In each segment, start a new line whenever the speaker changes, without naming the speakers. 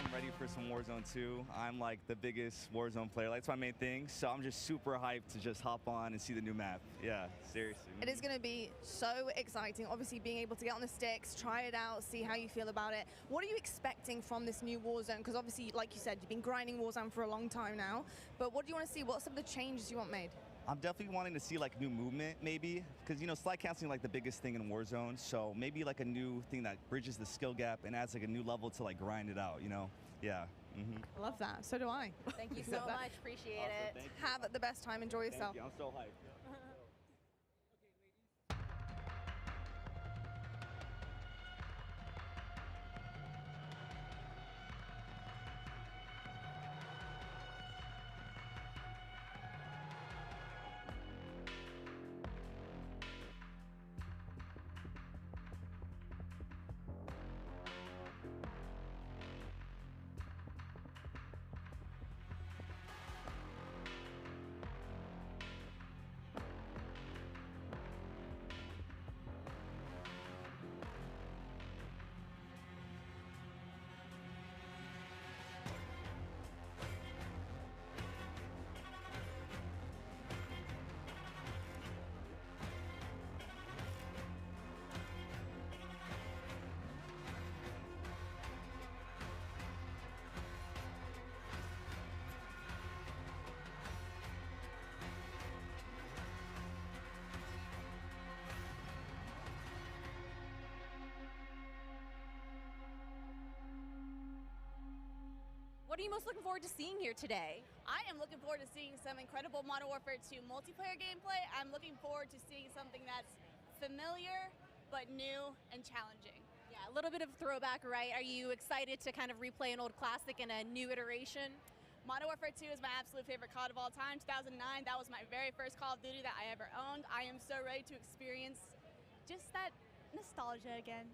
I'm ready for some Warzone 2. I'm like the biggest Warzone player. That's my main thing. So I'm just super hyped to just hop on and see the new map. Yeah, seriously.
It is going to be so exciting, obviously being able to get on the sticks, try it out, see how you feel about it. What are you expecting from this new Warzone? Because obviously, like you said, you've been grinding Warzone for a long time now. But what do you want to see? What are some of the changes you want made?
I'm definitely wanting to see like new movement maybe, because slide canceling like the biggest thing in Warzone, so maybe like a new thing that bridges the skill gap and adds like a new level to like grind it out, Yeah.
I love that. So do I.
Thank you so much. Appreciate it.
Thank you.
Have the best time. Enjoy yourself.
Thank you. I'm so hyped.
What are you most looking forward to seeing here today?
I am looking forward to seeing some incredible Modern Warfare 2 multiplayer gameplay. I'm looking forward to seeing something that's familiar, but new and challenging.
Yeah, a little bit of throwback, right? Are you excited to kind of replay an old classic in a new iteration?
Modern Warfare 2 is my absolute favorite COD of all time. 2009, that was my very first Call of Duty that I ever owned. I am so ready to experience just that nostalgia again.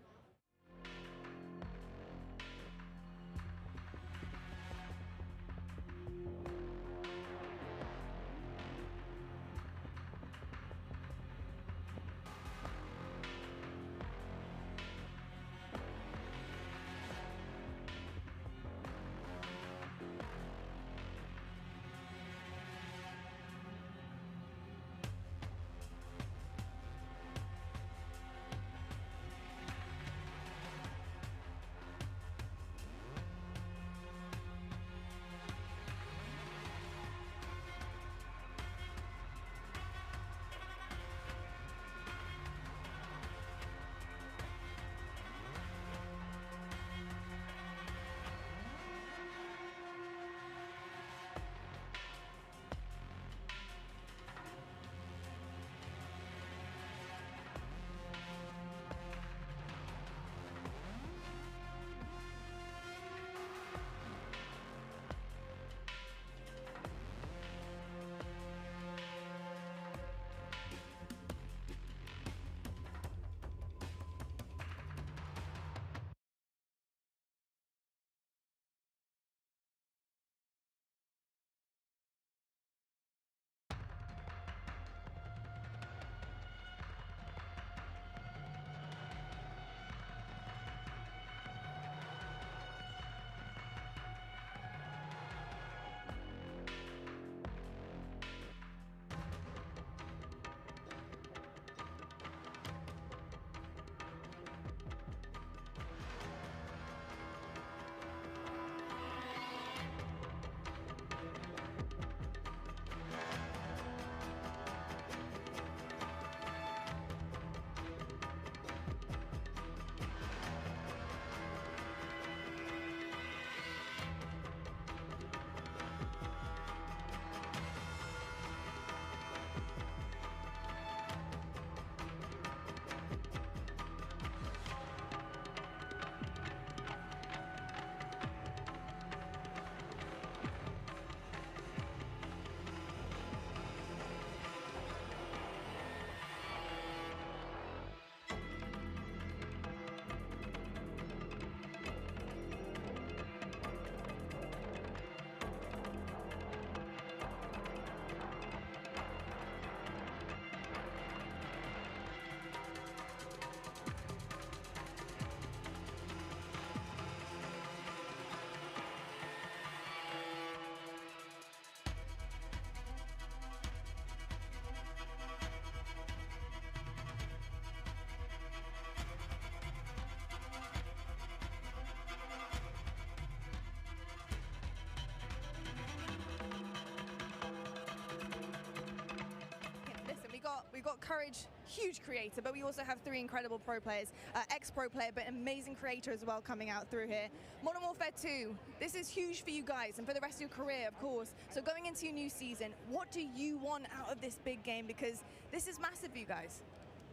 got Courage, huge creator, but we also have 3 incredible pro players, ex-pro player, but amazing creator as well coming out through here. Modern Warfare 2, this is huge for you guys and for the rest of your career, of course. So going into your new season, what do you want out of this big game? Because this is massive for you guys.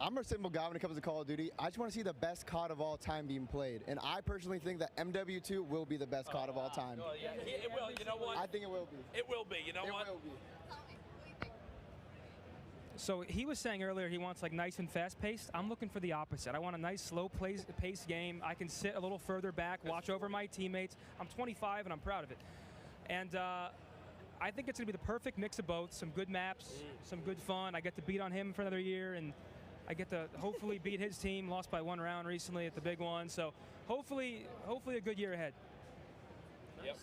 I'm a simple guy when it comes to Call of Duty. I just want to see the best COD of all time being played. And I personally think that MW2 will be the best COD of all time.
Oh, yeah, it will. You know what?
I think it will be.
It will be. You know what?
It will be.
So he was saying earlier he wants like nice and fast-paced. I'm looking for the opposite. I want a nice, slow-paced game. I can sit a little further back, watch over my teammates. I'm 25 and I'm proud of it. And I think it's going to be the perfect mix of both. Some good maps, some good fun. I get to beat on him for another year, and I get to hopefully beat his team. Lost by 1 round recently at the big one. So hopefully a good year ahead.
Yep.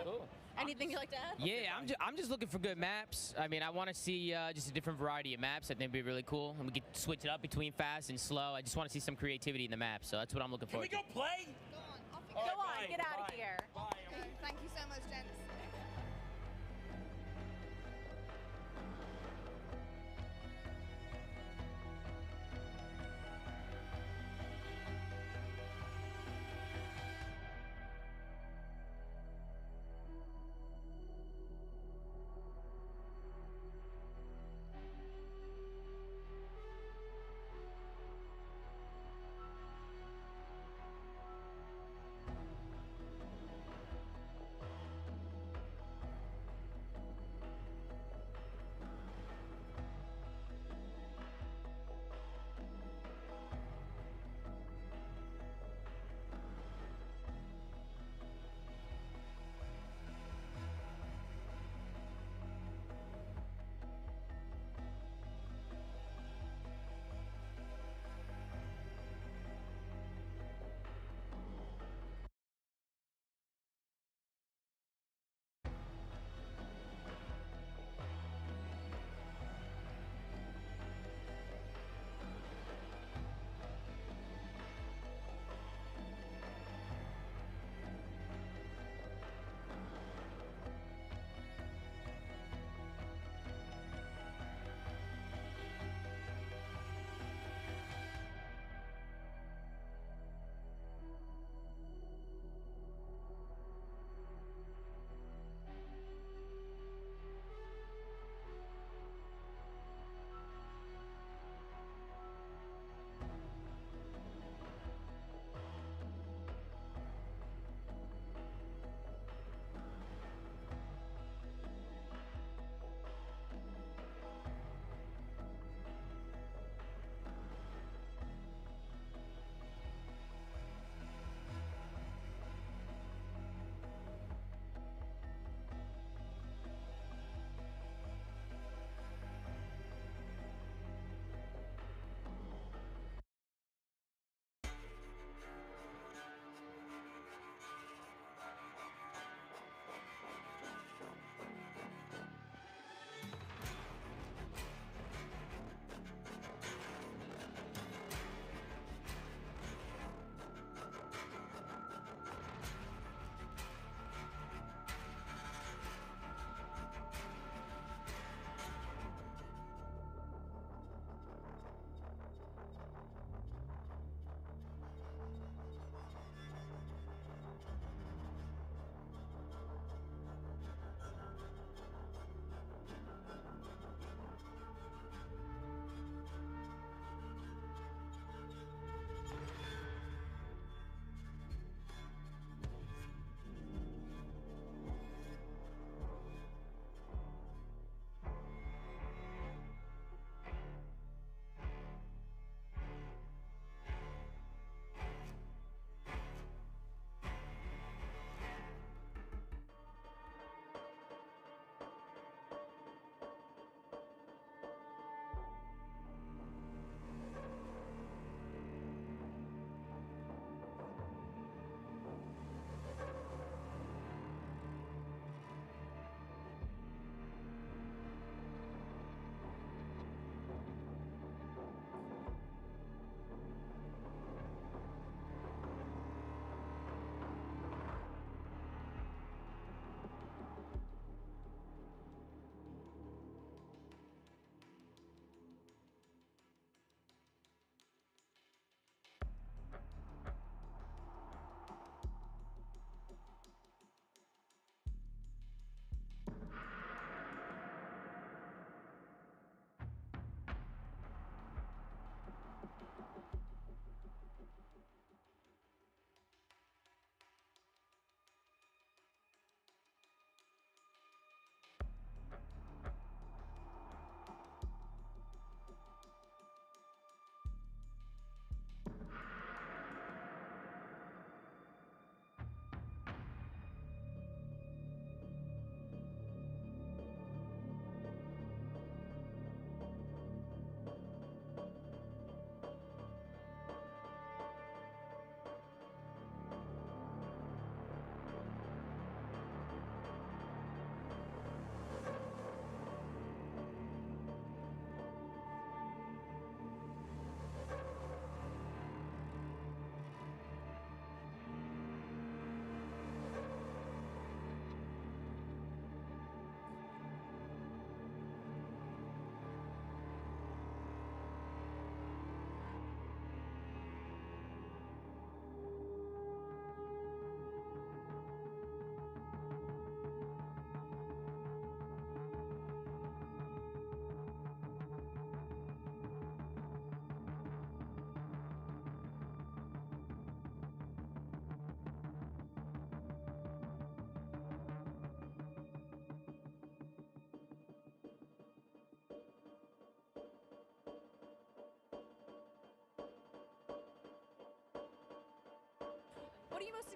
Cool. Anything you'd like to add?
Yeah, I'm just looking for good maps. I mean, I want to see just a different variety of maps. I think it'd be really cool. And we could switch it up between fast and slow. I just want to see some creativity in the map. So that's what I'm looking
Can
for.
we go play?
Go on, off you
Go
go.
on, get out of here.
Bye.
Thank you so much, gents.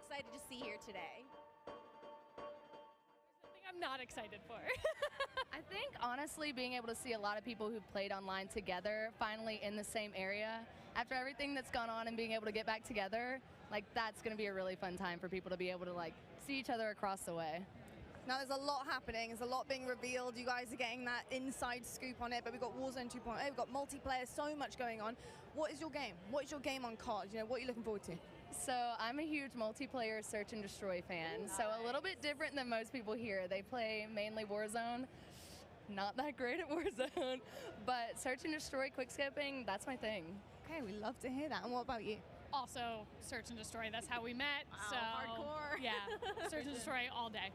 excited to see here today?
Something I'm not excited for.
I think honestly being able to see a lot of people who played online together finally in the same area after everything that's gone on and being able to get back together, like that's going to be a really fun time for people to be able to like see each other across the way.
Now there's a lot happening, there's a lot being revealed, you guys are getting that inside scoop on it, but we've got Warzone 2.0, we've got multiplayer, so much going on. What is your game? What is your game on COD? You know, what are you looking forward to?
So I'm a huge multiplayer search and destroy fan, so a little bit different than most people here. They play mainly Warzone, not that great at Warzone, but search and destroy, quickscoping, that's my thing.
Okay, we love to hear that. And what about you?
Also, search and destroy. That's how we met.
Wow,
so
hardcore.
Yeah, search and destroy all day.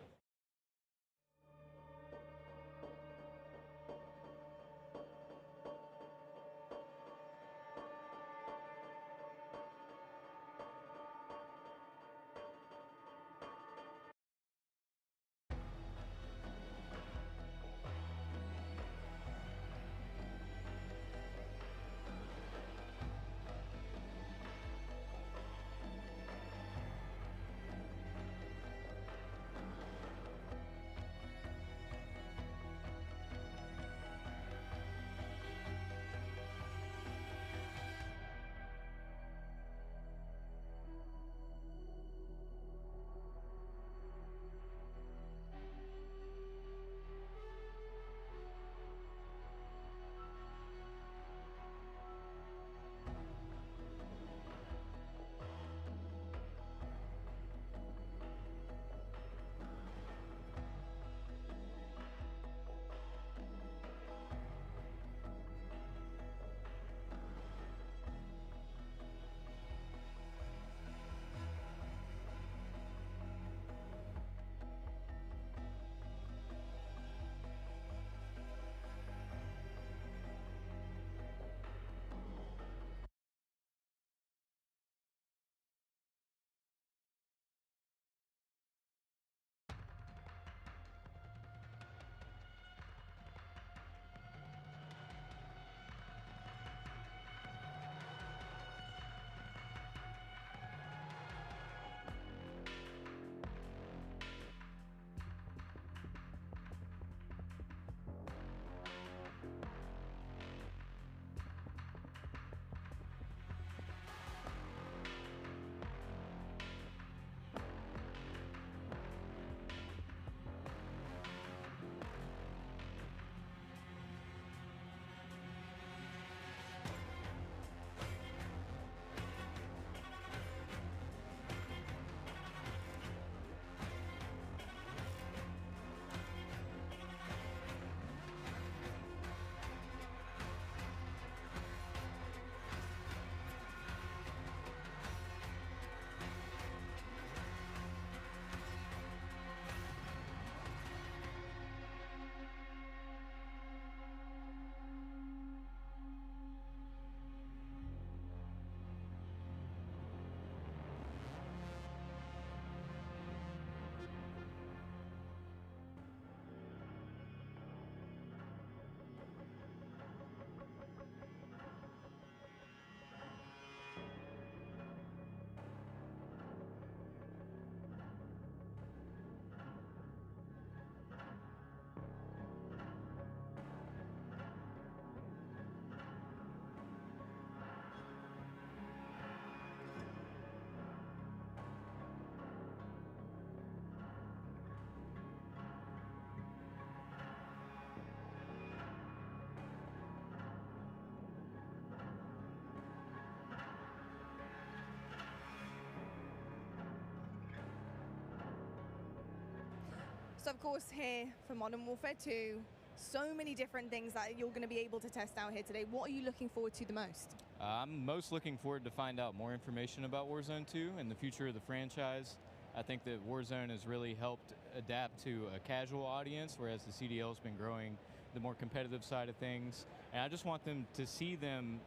So of course here for Modern Warfare 2, so many different things that you're going to be able to test out here today. What are you looking forward to the most?
I'm most looking forward to find out more information about Warzone 2 and the future of the franchise. I think that Warzone has really helped adapt to a casual audience, whereas the CDL's been growing the more competitive side of things. And I just want them to see them,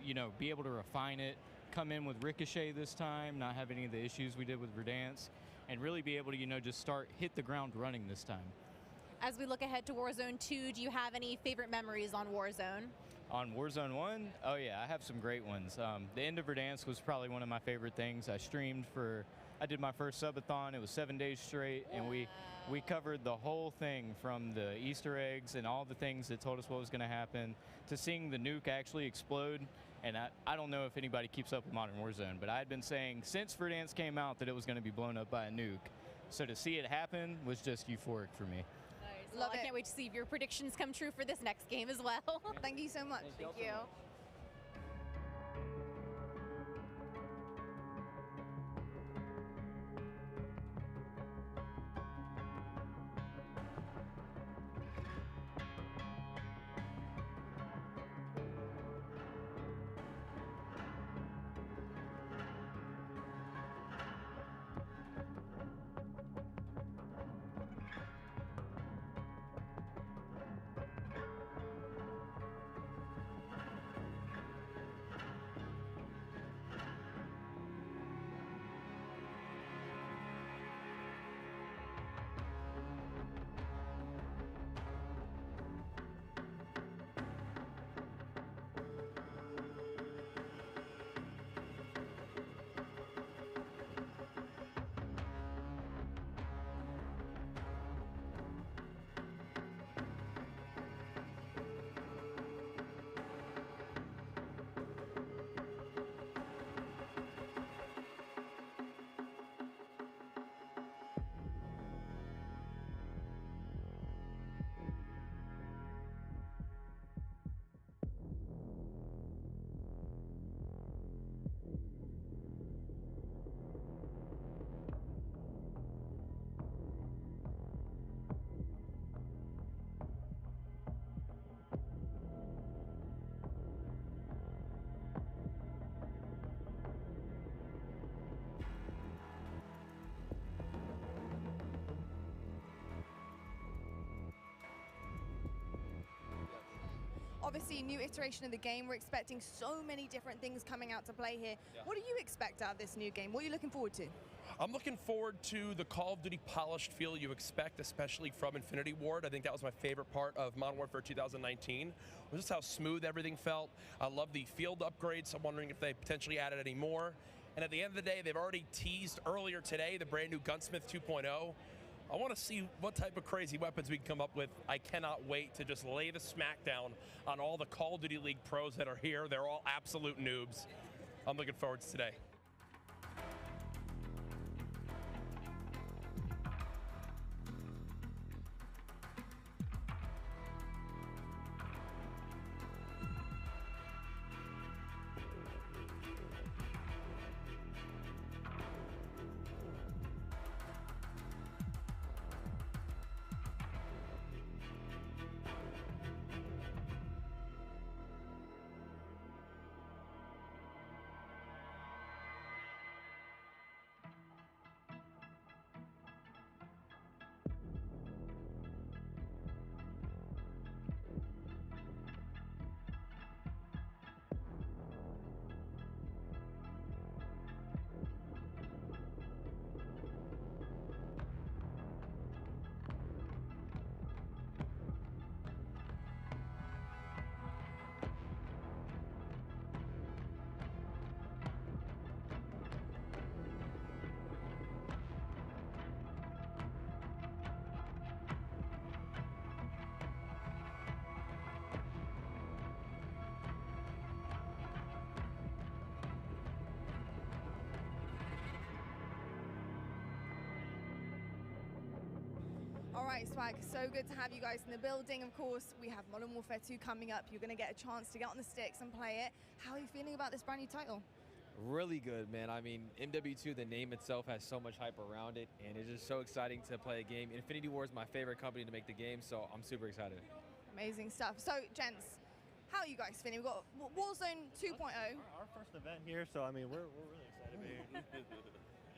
you know, be able to refine it, come in with Ricochet this time, not have any of the issues we did with Verdansk, and really be able to, you know, just hit the ground running this time.
As we look ahead to Warzone 2, do you have any favorite memories on Warzone?
On Warzone 1, oh yeah, I have some great ones. The end of Verdansk was probably one of my favorite things. I streamed for I did my first subathon. It was 7 days straight, and we covered the whole thing from the Easter eggs and all the things that told us what was going to happen to seeing the nuke actually explode. And I don't know if anybody keeps up with Modern Warzone, but I had been saying since Verdansk came out that it was going to be blown up by a nuke. So to see it happen was just euphoric for me.
Nice. Well, I can't wait to see if your predictions come true for this next game as well.
Thank you so much.
Thank you.
Obviously, new iteration of the game. We're expecting so many different things coming out to play here.
Yeah.
What do you expect out of this new game? What are you looking forward to?
I'm looking forward to the Call of Duty polished feel you expect, especially from Infinity Ward. I think that was my favorite part of Modern Warfare 2019, was just how smooth everything felt. I love the field upgrades. I'm wondering if they potentially added any more. And at the end of the day, they've already teased earlier today the brand new Gunsmith 2.0. I want to see what type of crazy weapons we can come up with. I cannot wait to just lay the smackdown on all the Call of Duty League pros that are here. They're all absolute noobs. I'm looking forward to today.
All right, Swag, so good to have you guys in the building. Of course, we have Modern Warfare 2 coming up. You're going to get a chance to get on the sticks and play it. How are you feeling about this brand new title?
Really good, man. I mean, MW2, the name itself has so much hype around it, and it's just so exciting to play a game. Infinity Ward is my favorite company to make the game, so I'm super excited.
Amazing stuff. So, gents, how are you guys feeling? We've got Warzone 2.0.
Our first event here, so I mean, we're really excited to be here.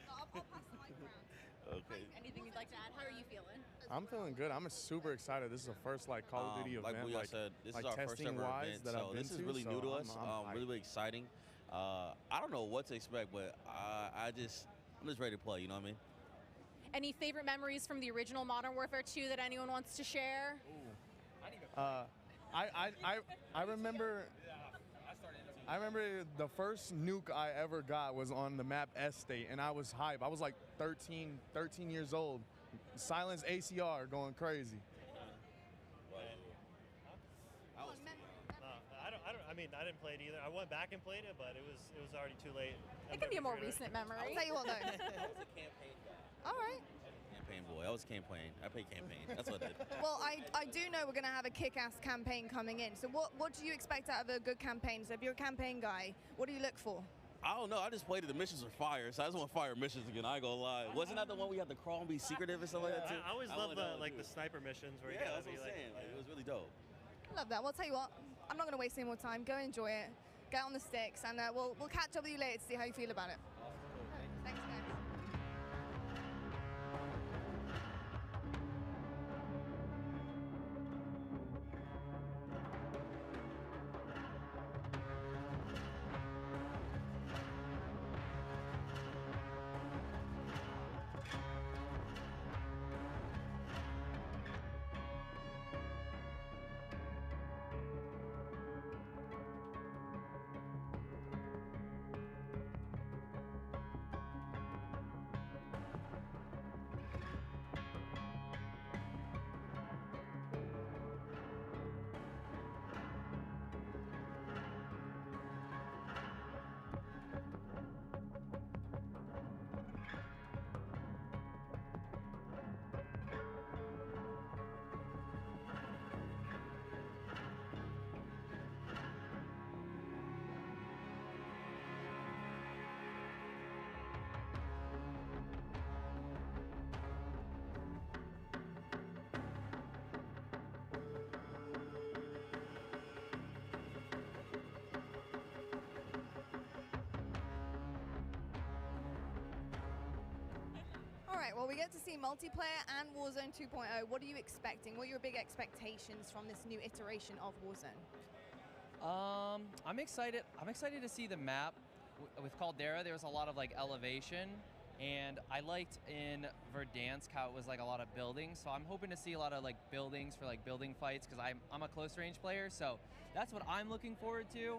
I'll pass the mic around.
Okay.
Anything you'd like to add? How are you feeling?
I'm feeling good. I'm super excited. This is the first Call of Duty event.
Like we said, this is our first ever event,
that
so
I've been
this is
to,
really
so
new to us.
I'm
really exciting. I don't know what to expect, but I'm just ready to play. You know what I mean?
Any favorite memories from the original Modern Warfare 2 that anyone wants to share?
I remember. I remember the first nuke I ever got was on the map Estate, and I was hype. I was like 13 years old. Silence ACR going crazy.
I mean, I didn't play it either. I went back and played it, but it was already too late.
It can be a more recent memory.
I'll tell you what though.
I was a campaign guy.
All right.
Campaign boy. I was campaign. I played campaign. That's what I did.
Well, I do know we're going to have a kick-ass campaign coming in. So what do you expect out of a good campaign? So if you're a campaign guy, what do you look for?
I don't know. I just played it. The missions were fire, so I just want fire missions again. I ain't gonna lie. Wasn't that the one we had to crawl and be secretive and stuff like that too?
I always love the sniper missions where you gotta
that's what
be
I'm
like.
saying. Like, it was really dope.
I love that. Well, I'll tell you what. I'm not going to waste any more time. Go enjoy it. Get on the sticks, and we'll catch up with you later to see how you feel about it. Thanks, guys. All right, well, we get to see multiplayer and Warzone 2.0. What are you expecting? What are your big expectations from this new iteration of Warzone?
I'm excited. I'm excited to see the map. With Caldera, there was a lot of like elevation, and I liked in Verdansk how it was like a lot of buildings. So I'm hoping to see a lot of like buildings for like building fights because I'm a close range player. So that's what I'm looking forward to.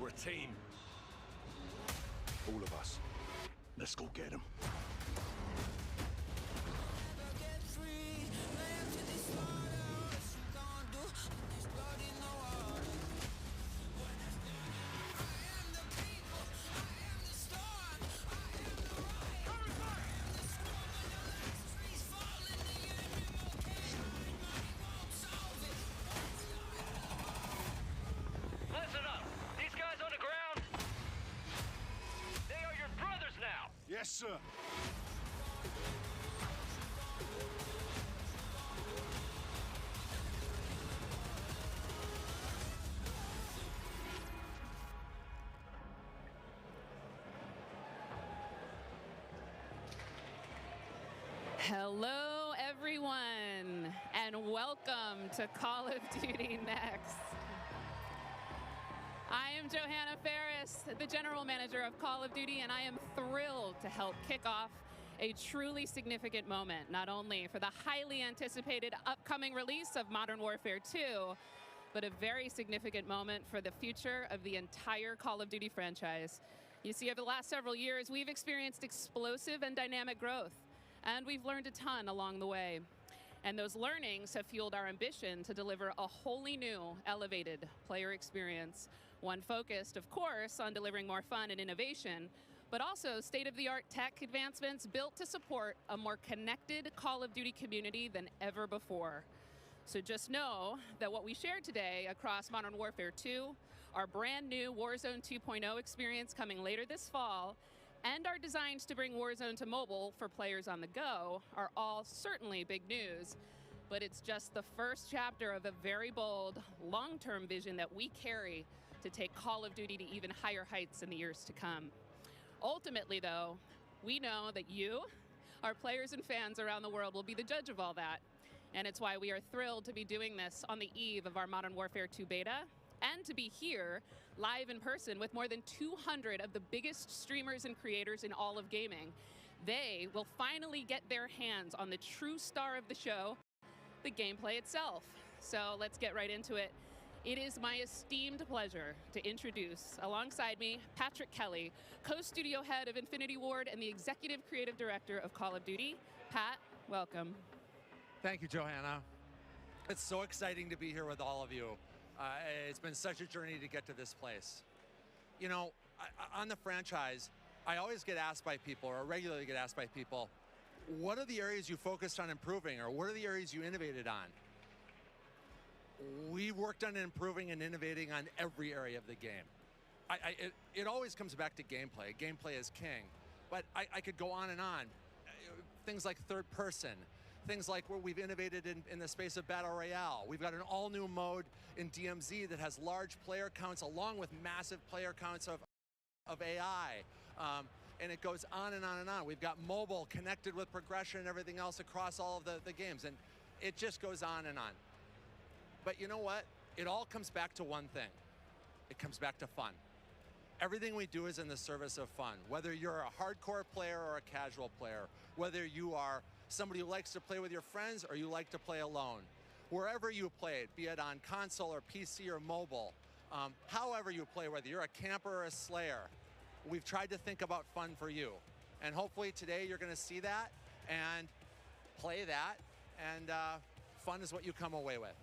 We're a team. All of us. Let's go get him. Yes, sir.
Hello, everyone, and welcome to Call of Duty Next. I am Johanna Ferris, the General Manager of Call of Duty, and I am thrilled to help kick off a truly significant moment, not only for the highly anticipated upcoming release of Modern Warfare 2, but a very significant moment for the future of the entire Call of Duty franchise. You see, over the last several years, we've experienced explosive and dynamic growth, and we've learned a ton along the way. And those learnings have fueled our ambition to deliver a wholly new, elevated player experience. One focused, of course, on delivering more fun and innovation, but also state-of-the-art tech advancements built to support a more connected Call of Duty community than ever before. So just know that what we shared today across Modern Warfare 2, our brand new Warzone 2.0 experience coming later this fall, and our designs to bring Warzone to mobile for players on the go are all certainly big news. But it's just the first chapter of a very bold, long-term vision that we carry to take Call of Duty to even higher heights in the years to come. Ultimately, though, we know that you, our players and fans around the world, will be the judge of all that. And it's why we are thrilled to be doing this on the eve of our Modern Warfare 2 beta, and to be here live in person with more than 200 of the biggest streamers and creators in all of gaming. They will finally get their hands on the true star of the show, the gameplay itself. So let's get right into it. It is my esteemed pleasure to introduce, alongside me, Patrick Kelly, co-studio head of Infinity Ward and the executive creative director of Call of Duty. Pat, welcome.
Thank you, Johanna. It's so exciting to be here with all of you. It's been such a journey to get to this place. You know, on the franchise, I always get asked by people, or regularly get asked by people, what are the areas you focused on improving, or what are the areas you innovated on? We worked on improving and innovating on every area of the game. It always comes back to gameplay. Gameplay is king. But I could go on and on. Things like third person, things like where we've innovated in the space of Battle Royale. We've got an all-new mode in DMZ that has large player counts along with massive player counts of AI. And it goes on and on and on. We've got mobile connected with progression and everything else across all of the games. And it just goes on and on. But you know what? It all comes back to one thing. It comes back to fun. Everything we do is in the service of fun. Whether you're a hardcore player or a casual player, whether you are somebody who likes to play with your friends or you like to play alone, wherever you play it, be it on console or PC or mobile, however you play, whether you're a camper or a slayer, we've tried to think about fun for you. And hopefully today you're going to see that and play that, and fun is what you come away with.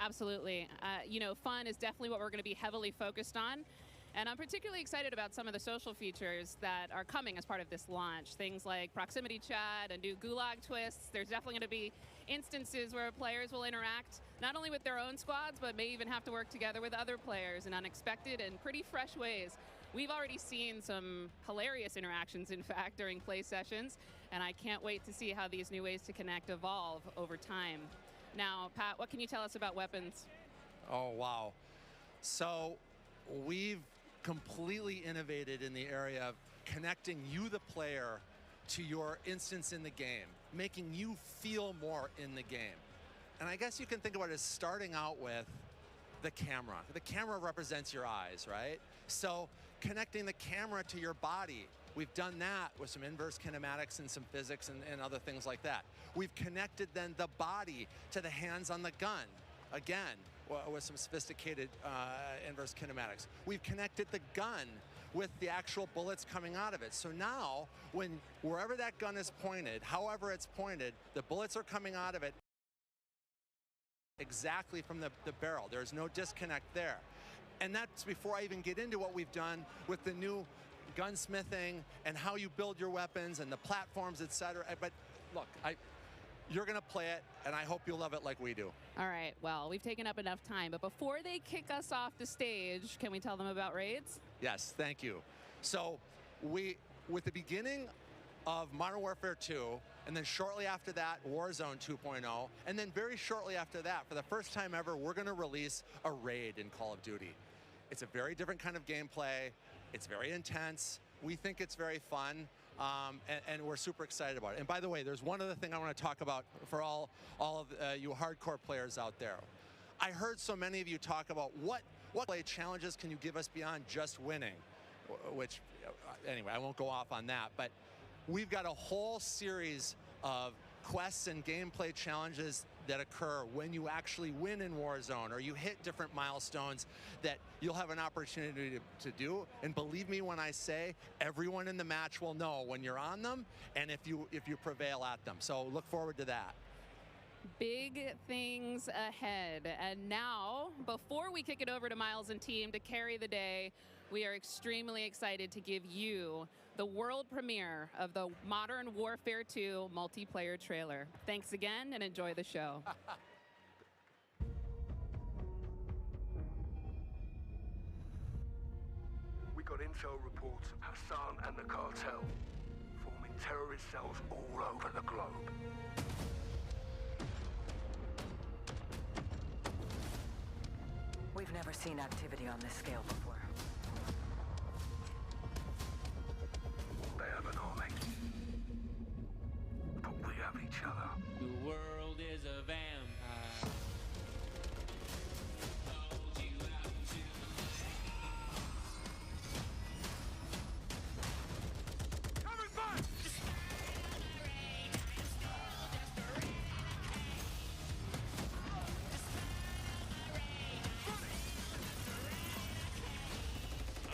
Absolutely. You know, fun is definitely what we're going to be heavily focused on. And I'm particularly excited about some of the social features that are coming as part of this launch. Things like proximity chat and new gulag twists. There's definitely going to be instances where players will interact not only with their own squads, but may even have to work together with other players in unexpected and pretty fresh ways. We've already seen some hilarious interactions, in fact, during play sessions, and I can't wait to see how these new ways to connect evolve over time. Now, Pat, what can you tell us about weapons?
Oh, wow. So we've completely innovated in the area of connecting you, the player, to your instance in the game, making you feel more in the game. And I guess you can think about it as starting out with the camera. The camera represents your eyes, right? So connecting the camera to your body. We've done that with some inverse kinematics and some physics and other things like that. We've connected then the body to the hands on the gun. Again, with some sophisticated inverse kinematics. We've connected the gun with the actual bullets coming out of it. So now, wherever that gun is pointed, however it's pointed, the bullets are coming out of it exactly from the barrel. There's no disconnect there. And that's before I even get into what we've done with the new gunsmithing and how you build your weapons and the platforms, etc. But look, you're going to play it, and I hope you'll love it like we do.
All right, well, we've taken up enough time, but before they kick us off the stage, can we tell them about raids?
Yes, thank you. So with the beginning of Modern Warfare 2, and then shortly after that, Warzone 2.0, and then very shortly after that, for the first time ever, we're going to release a raid in Call of Duty. It's a very different kind of gameplay. It's very intense. We think it's very fun. And we're super excited about it. And by the way, there's one other thing I want to talk about for all of you hardcore players out there. I heard so many of you talk about what play challenges can you give us beyond just winning, which, anyway, I won't go off on that. But we've got a whole series of quests and gameplay challenges that occur when you actually win in Warzone or you hit different milestones that you'll have an opportunity to do. And believe me when I say everyone in the match will know when you're on them and if you prevail at them. So look forward to that.
Big things ahead. And now, before we kick it over to Miles and team to carry the day, we are extremely excited to give you the world premiere of the Modern Warfare 2 multiplayer trailer. Thanks again and enjoy the show.
We got intel reports of Hassan and the cartel forming terrorist cells all over the globe.
We've never seen activity on this scale before.
They have an army. But we have each other.
The world is a vampire. Hold you out to
coming back!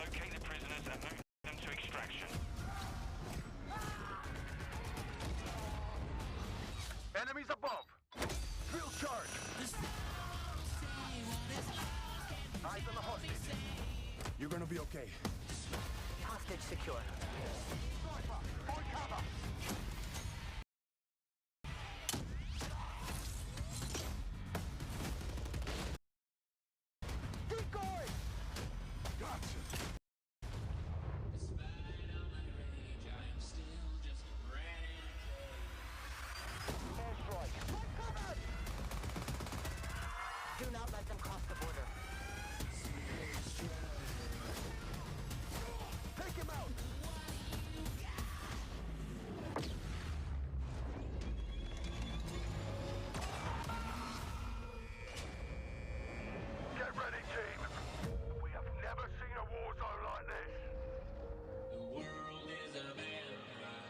locate the prisoners and move them to extraction.
Enemies above! Field charge! Eyes on the hostage.
You're gonna be okay.
Hostage secure.
Sniper, on cover! Keep going!
Gotcha.
Despite all my rage, I am still just ready to play.
Airstrike. Cover!
Do not let them cross the border.
Take him out! Get ready, team. We have never seen a war zone like this.
The world is a vampire.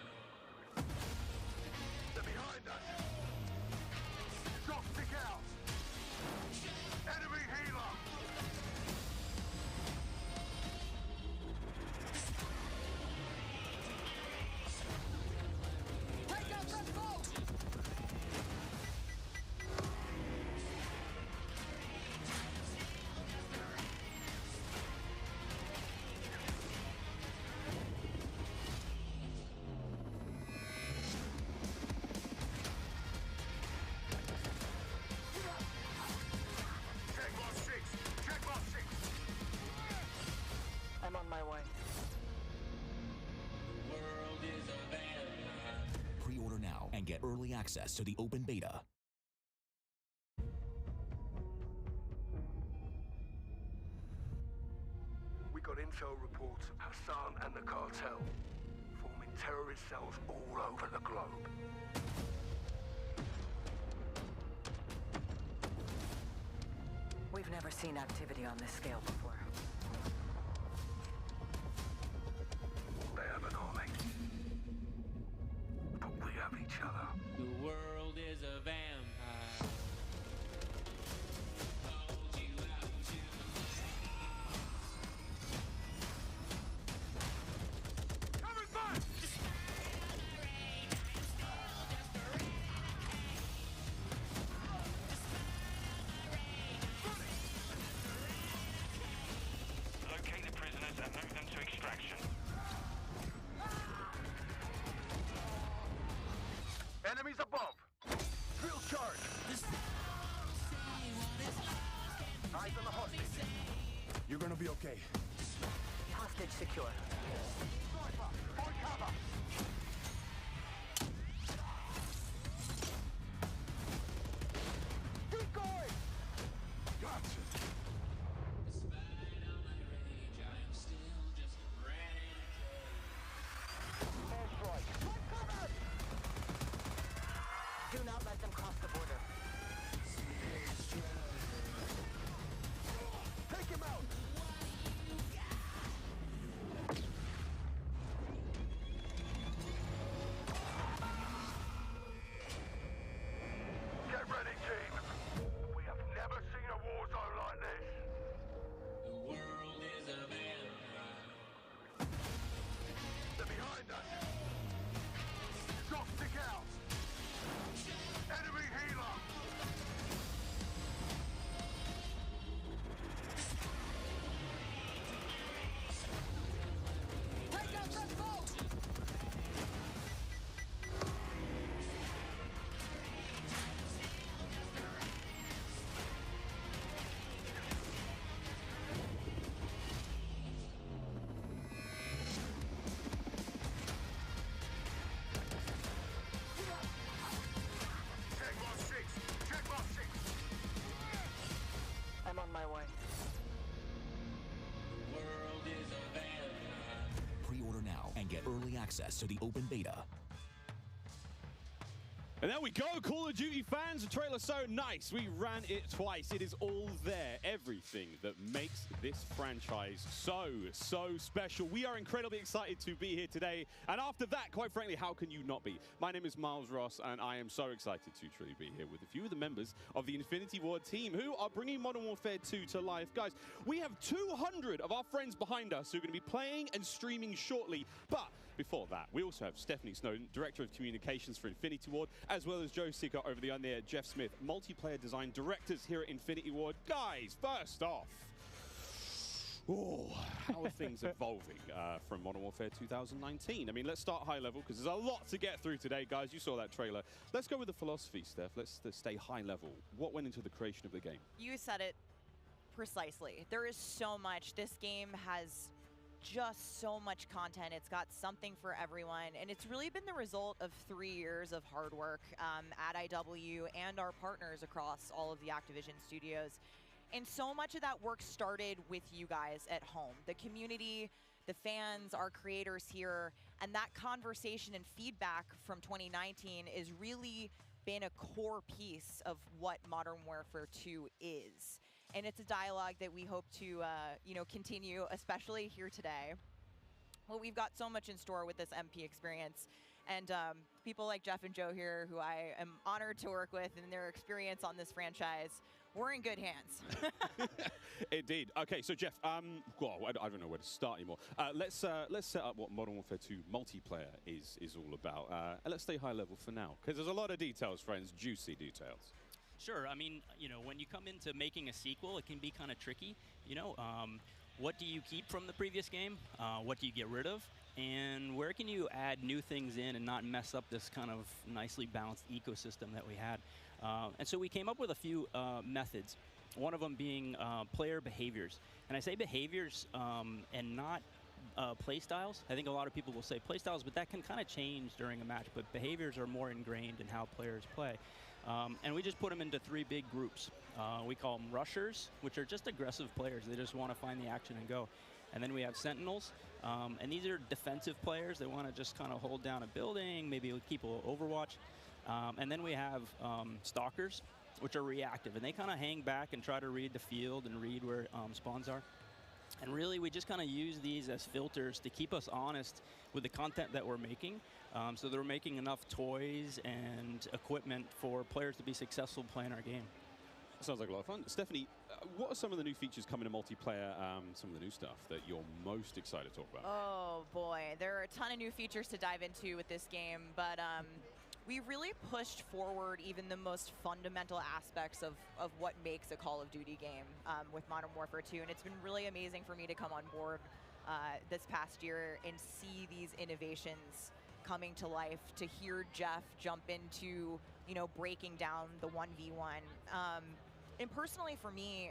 They're behind us. Shot stick out. Enemy healer. Take out that boat! Check lock 6. Check lock 6.
I'm on my way.
The world is a vampire.
Pre-order now and get early access to the open beta.
We got intel reports of Hassan and the cartel forming terrorist cells all over the globe.
We've never seen activity on this scale before.
They have an army. But we have each other.
The world is a vampire. Hold you
Hostage secure.
Sniper, find cover. Keep going. Gotcha. Airstrike.
Do not let them cross the border.
Take him out. Get ready, team. We have never seen a war zone like this.
The world is a vampire.
They're behind us. Shot stick out. Enemy healer.
Take out that boat!
Check box 6. Check box 6.
I'm on my way.
The world is a vampire.
Pre-order now and get early access to the open beta.
And there we go, Call of Duty fans. The trailer's so nice. We ran it twice. It is all there. Everything that makes this franchise so special. We are incredibly excited to be here today. And after that, quite frankly, how can you not be? My name is Miles Ross, and I am so excited to truly be here with a few of the members of the Infinity Ward team who are bringing Modern Warfare 2 to life. Guys, we have 200 of our friends behind us who are going to be playing and streaming shortly. But before that, we also have Stephanie Snowden, Director of Communications for Infinity Ward, as well as Joe Sicker over the there, Jeff Smith, Multiplayer Design Directors here at Infinity Ward. Guys, first off, how are things evolving from Modern Warfare 2019? I mean, let's start high level, because there's a lot to get through today, guys. You saw that trailer. Let's go with the philosophy, Steph. Let's stay high level. What went into the creation of the game?
You said it precisely. There is so much. This game has just so much content. It's got something for everyone, and it's really been the result of 3 years of hard work at IW and our partners across all of the Activision studios. And so much of that work started with you guys at home, the community, the fans, our creators here, and that conversation and feedback from 2019 is really been a core piece of what Modern Warfare 2 is. And it's a dialogue that we hope to, continue, especially here today. Well, we've got so much in store with this MP experience, and people like Jeff and Joe here, who I am honored to work with, and their experience on this franchise, we're in good hands.
Indeed. Okay, so Jeff, well, I don't know where to start anymore. Let's set up what Modern Warfare 2 multiplayer is all about. And let's stay high level for now, because there's a lot of details, friends, juicy details.
Sure. I mean, when you come into making a sequel, it can be kind of tricky. What do you keep from the previous game? What do you get rid of? And where can you add new things in and not mess up this kind of nicely balanced ecosystem that we had? And so we came up with a few methods, one of them being player behaviors. And I say behaviors and not play styles. I think a lot of people will say play styles, but that can kind of change during a match. But behaviors are more ingrained in how players play. And we just put them into 3 big groups. We call them rushers, which are just aggressive players. They just want to find the action and go. And then we have sentinels, and these are defensive players. They want to just kind of hold down a building, maybe keep a overwatch. And then we have stalkers, which are reactive, and they kind of hang back and try to read the field and read where spawns are. And really, we just kind of use these as filters to keep us honest with the content that we're making. So that we're making enough toys and equipment for players to be successful playing our game.
Sounds like a lot of fun. Stephanie, what are some of the new features coming to multiplayer, some of the new stuff that you're most excited to talk about?
Oh boy, there are a ton of new features to dive into with this game, but we really pushed forward even the most fundamental aspects of what makes a Call of Duty game with Modern Warfare 2, and it's been really amazing for me to come on board this past year and see these innovations coming to life, to hear Jeff jump into, breaking down the 1v1. And personally for me,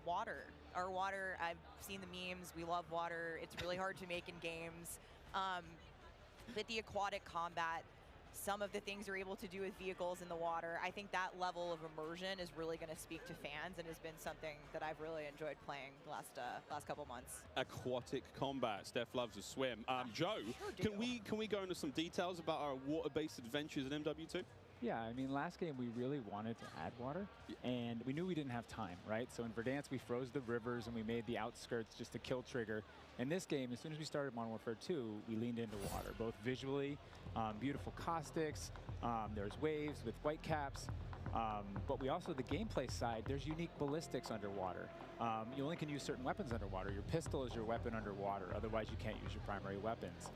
water Our water, I've seen the memes. We love water. It's really hard to make in games. But the aquatic combat, some of the things you're able to do with vehicles in the water, I think that level of immersion is really going to speak to fans and has been something that I've really enjoyed playing the last couple months.
Aquatic combat. Steph loves to swim. Joe,
sure
can we go into some details about our water-based adventures in MW2?
Yeah, I mean, last game we really wanted to add water, and we knew we didn't have time, right? So in Verdansk, we froze the rivers and we made the outskirts just a kill trigger. In this game, as soon as we started Modern Warfare 2, we leaned into water, both visually, beautiful caustics, there's waves with white caps, but we also, the gameplay side, there's unique ballistics underwater. You only can use certain weapons underwater. Your pistol is your weapon underwater, otherwise you can't use your primary weapons.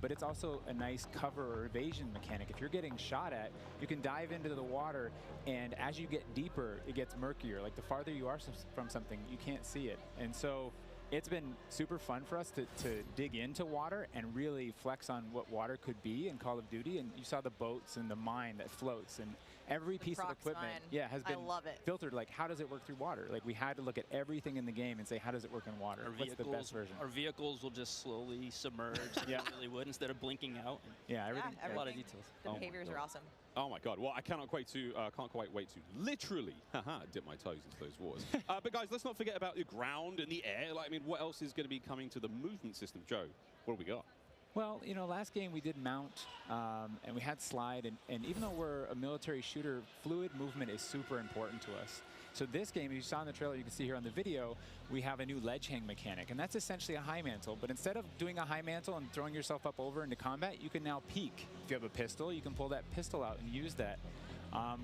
But it's also a nice cover or evasion mechanic. If you're getting shot at, you can dive into the water, and as you get deeper, it gets murkier. Like the farther you are from something, you can't see it. And so it's been super fun for us to dig into water and really flex on what water could be in Call of Duty. And you saw the boats and the mine that floats, and every piece of equipment has been filtered. Like, how does it work through water? Like, we had to look at everything in the game and say, how does it work in water? What's the best version?
Our vehicles will just slowly submerge. Yeah, really would, instead of blinking out.
Yeah, everything.
Yeah,
a lot of details.
The behaviors are awesome.
Oh my God! Well, I can't quite wait to literally dip my toes into those waters. But guys, let's not forget about the ground and the air. Like, I mean, what else is going to be coming to the movement system? Joe, what do we got?
Well, you know, last game we did mount, and we had slide, and even though we're a military shooter, fluid movement is super important to us. So this game, as you saw in the trailer, you can see here on the video, we have a new ledge hang mechanic, and that's essentially a high mantle. But instead of doing a high mantle and throwing yourself up over into combat, you can now peek. If you have a pistol, you can pull that pistol out and use that.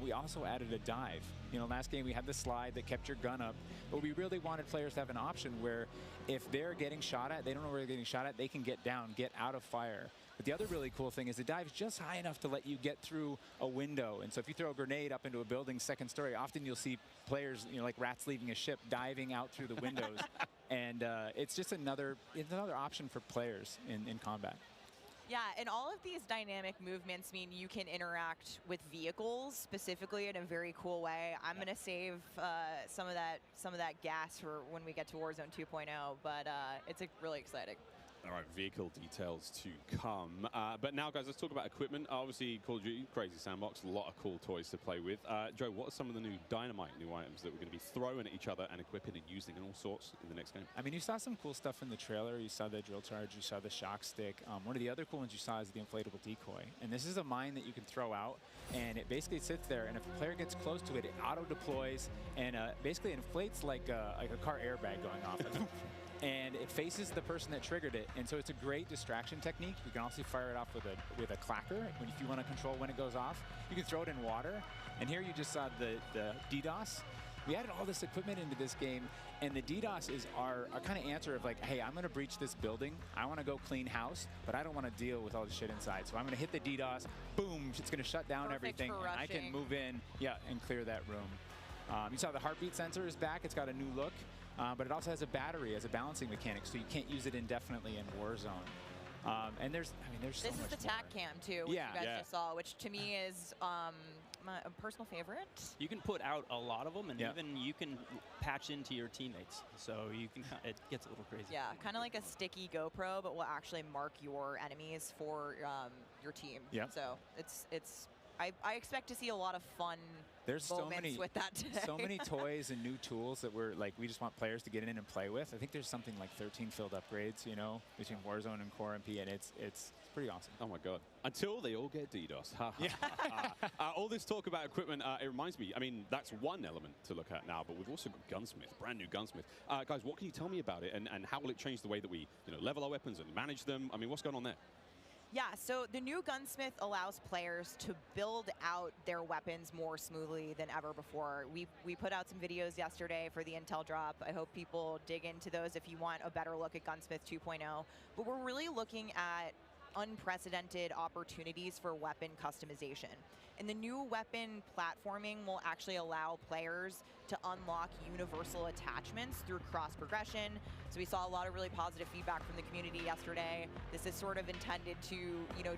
We also added a dive. You know, last game we had the slide that kept your gun up, but we really wanted players to have an option where if they're getting shot at, they don't know where they're getting shot at, they can get down, get out of fire. But the other really cool thing is the dive's just high enough to let you get through a window. And so if you throw a grenade up into a building's second story, often you'll see players, you know, like rats leaving a ship, diving out through the windows. And it's just another option for players in combat.
Yeah, and all of these dynamic movements mean you can interact with vehicles specifically in a very cool way. I'm going to save some of that gas for when we get to Warzone 2.0, but it's really exciting.
All right, vehicle details to come. But now, guys, let's talk about equipment. Obviously, Call of Duty, crazy sandbox, a lot of cool toys to play with. Joe, what are some of the new dynamite new items that we're going to be throwing at each other and equipping and using and all sorts in the next game?
I mean, you saw some cool stuff in the trailer. You saw the drill charge, you saw the shock stick. One of the other cool ones you saw is the inflatable decoy. And this is a mine that you can throw out, and it basically sits there, and if a player gets close to it, it auto-deploys and basically inflates like a car airbag going off. And it faces the person that triggered it, and so it's a great distraction technique. You can also fire it off with a clacker if you want to control when it goes off. You can throw it in water, and here you just saw the DDoS. We added all this equipment into this game, and the DDoS is our kind of answer of like, hey, I'm going to breach this building. I want to go clean house, but I don't want to deal with all the shit inside. So I'm going to hit the DDoS. Boom! It's going to shut down everything, and I can move in, and clear that room. You saw the heartbeat sensor is back. It's got a new look. But it also has a battery as a balancing mechanic, so you can't use it indefinitely in Warzone. And there's so much
This is the TAC cam too, which you guys just saw, which to me is a personal favorite.
You can put out a lot of them, and even you can patch into your teammates, so you can. It gets a little crazy.
Yeah, kind of like a sticky GoPro, but will actually mark your enemies for your team.
Yeah.
So I expect to see a lot of fun.
There's so many
with that today.
So many toys and new tools that we just want players to get in and play with. I think there's something like 13 field upgrades, you know, between Warzone and Core MP, and it's pretty awesome.
Oh my God! Until they all get DDoS. All this talk about equipment, it reminds me. I mean, that's one element to look at now, but we've also got Gunsmith, brand new Gunsmith. Guys, what can you tell me about it, and how will it change the way that we level our weapons and manage them? I mean, what's going on there?
Yeah, so the new Gunsmith allows players to build out their weapons more smoothly than ever before. We put out some videos yesterday for the Intel drop. I hope people dig into those if you want a better look at Gunsmith 2.0. But we're really looking at unprecedented opportunities for weapon customization. And the new weapon platforming will actually allow players to unlock universal attachments through cross progression. So we saw a lot of really positive feedback from the community yesterday. This is sort of intended to,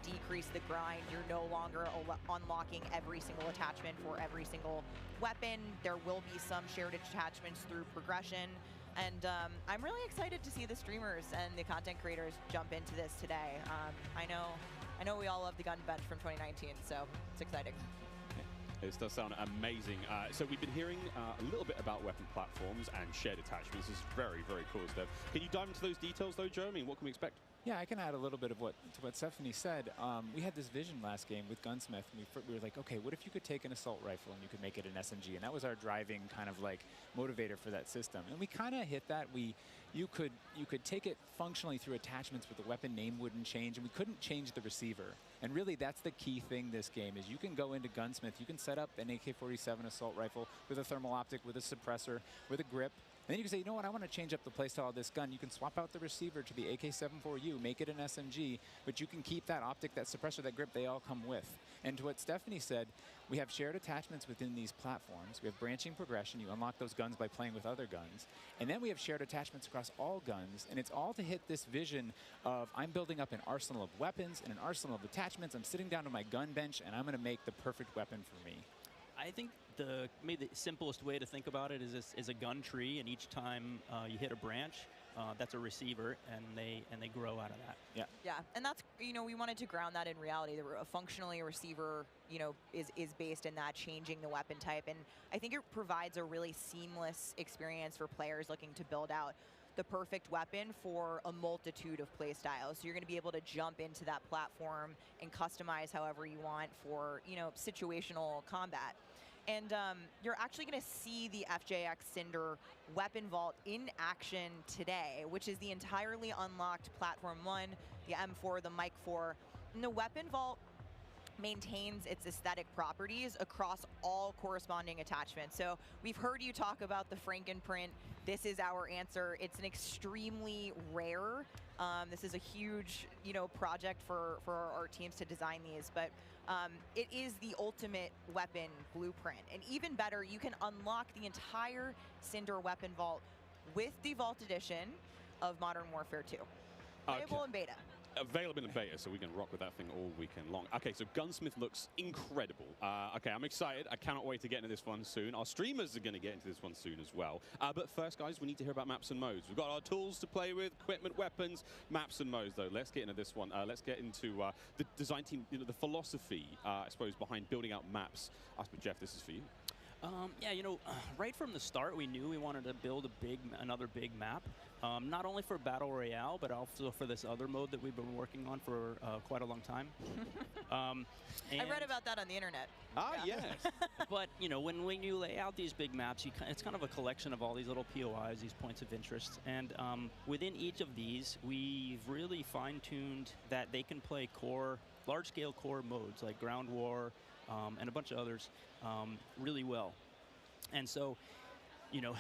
decrease the grind. You're no longer unlocking every single attachment for every single weapon. There will be some shared attachments through progression. And I'm really excited to see the streamers and the content creators jump into this today. I know we all love the gun bench from 2019, so it's exciting.
This does sound amazing. So we've been hearing a little bit about weapon platforms and shared attachments. This is very, very cool, Steph. Can you dive into those details, though, Joe? I mean, what can we expect?
Yeah, I can add a little bit of what Stephanie said. We had this vision last game with Gunsmith, and we were like, okay, what if you could take an assault rifle and you could make it an SMG? And that was our driving kind of like motivator for that system. And we kind of hit that. You could take it functionally through attachments, but the weapon name wouldn't change, and we couldn't change the receiver. And really, that's the key thing this game is you can go into Gunsmith, you can set up an AK-47 assault rifle with a thermal optic, with a suppressor, with a grip. And then you can say, you know what, I want to change up the playstyle of this gun. You can swap out the receiver to the AK-74U, make it an SMG, but you can keep that optic, that suppressor, that grip, they all come with. And to what Stephanie said, we have shared attachments within these platforms. We have branching progression. You unlock those guns by playing with other guns. And then we have shared attachments across all guns, and it's all to hit this vision of I'm building up an arsenal of weapons and an arsenal of attachments. I'm sitting down to my gun bench, and I'm going to make the perfect weapon for me.
I think maybe the simplest way to think about it is a gun tree, and each time you hit a branch, that's a receiver, and they grow out of that.
Yeah.
Yeah, and that's, we wanted to ground that in reality. Functionally, a receiver, is based in that, changing the weapon type, and I think it provides a really seamless experience for players looking to build out the perfect weapon for a multitude of play styles. So you're going to be able to jump into that platform and customize however you want for, situational combat. And you're actually going to see the FJX Cinder weapon vault in action today, which is the entirely unlocked Platform 1, the M4, the Mic 4. And the weapon vault maintains its aesthetic properties across all corresponding attachments. So we've heard you talk about the Frankenprint. This is our answer. It's an extremely rare. This is a huge, project for our teams to design these, but it is the ultimate weapon blueprint. And even better, you can unlock the entire Cinder weapon vault with the Vault Edition of Modern Warfare 2. Playable in beta.
Available in beta, so we can rock with that thing all weekend long. Okay, so Gunsmith looks incredible. Okay, I'm excited. I cannot wait to get into this one soon. Our streamers are going to get into this one soon as well. But first, guys, we need to hear about maps and modes. We've got our tools to play with, equipment, weapons, maps and modes, though. Let's get into this one. Let's get into the design team, the philosophy, I suppose, behind building out maps. I suppose, Jeff, this is for you.
Yeah, right from the start, we knew we wanted to build another big map, not only for Battle Royale, but also for this other mode that we've been working on for quite a long time.
I read about that on the internet.
Yes.
But, when you lay out these big maps, it's kind of a collection of all these little POIs, these points of interest. And within each of these, we've really fine-tuned that they can play large-scale core modes like Ground War, and a bunch of others really well. And so,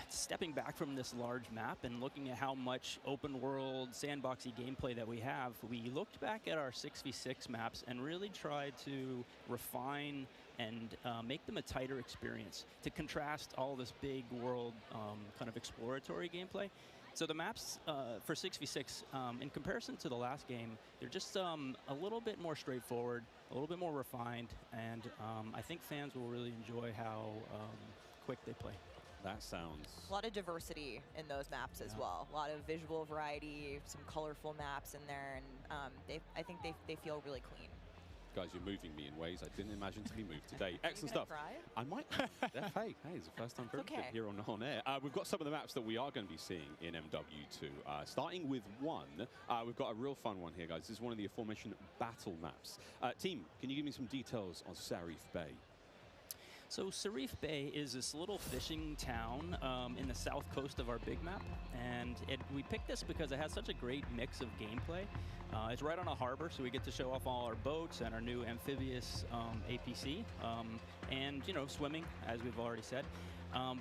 stepping back from this large map and looking at how much open world sandboxy gameplay that we have, we looked back at our 6v6 maps and really tried to refine and make them a tighter experience to contrast all this big world kind of exploratory gameplay. So the maps for 6v6, in comparison to the last game, they're just a little bit more straightforward, a little bit more refined, and I think fans will really enjoy how quick they play.
That sounds...
A lot of diversity in those maps as well. A lot of visual variety, some colorful maps in there, and I think they feel really clean.
Guys, you're moving me in ways I didn't imagine to be moved today. Excellent stuff.
Cry?
I might. Hey, it's the first time for everything here on air. We've got some of the maps that we are going to be seeing in MW2. Starting with one, we've got a real fun one here, guys. This is one of the aforementioned battle maps. Team, can you give me some details on Sarif Bay?
So Sarif Bay is this little fishing town in the south coast of our big map, and we picked this because it has such a great mix of gameplay. It's right on a harbor, so we get to show off all our boats and our new amphibious APC, and swimming, as we've already said.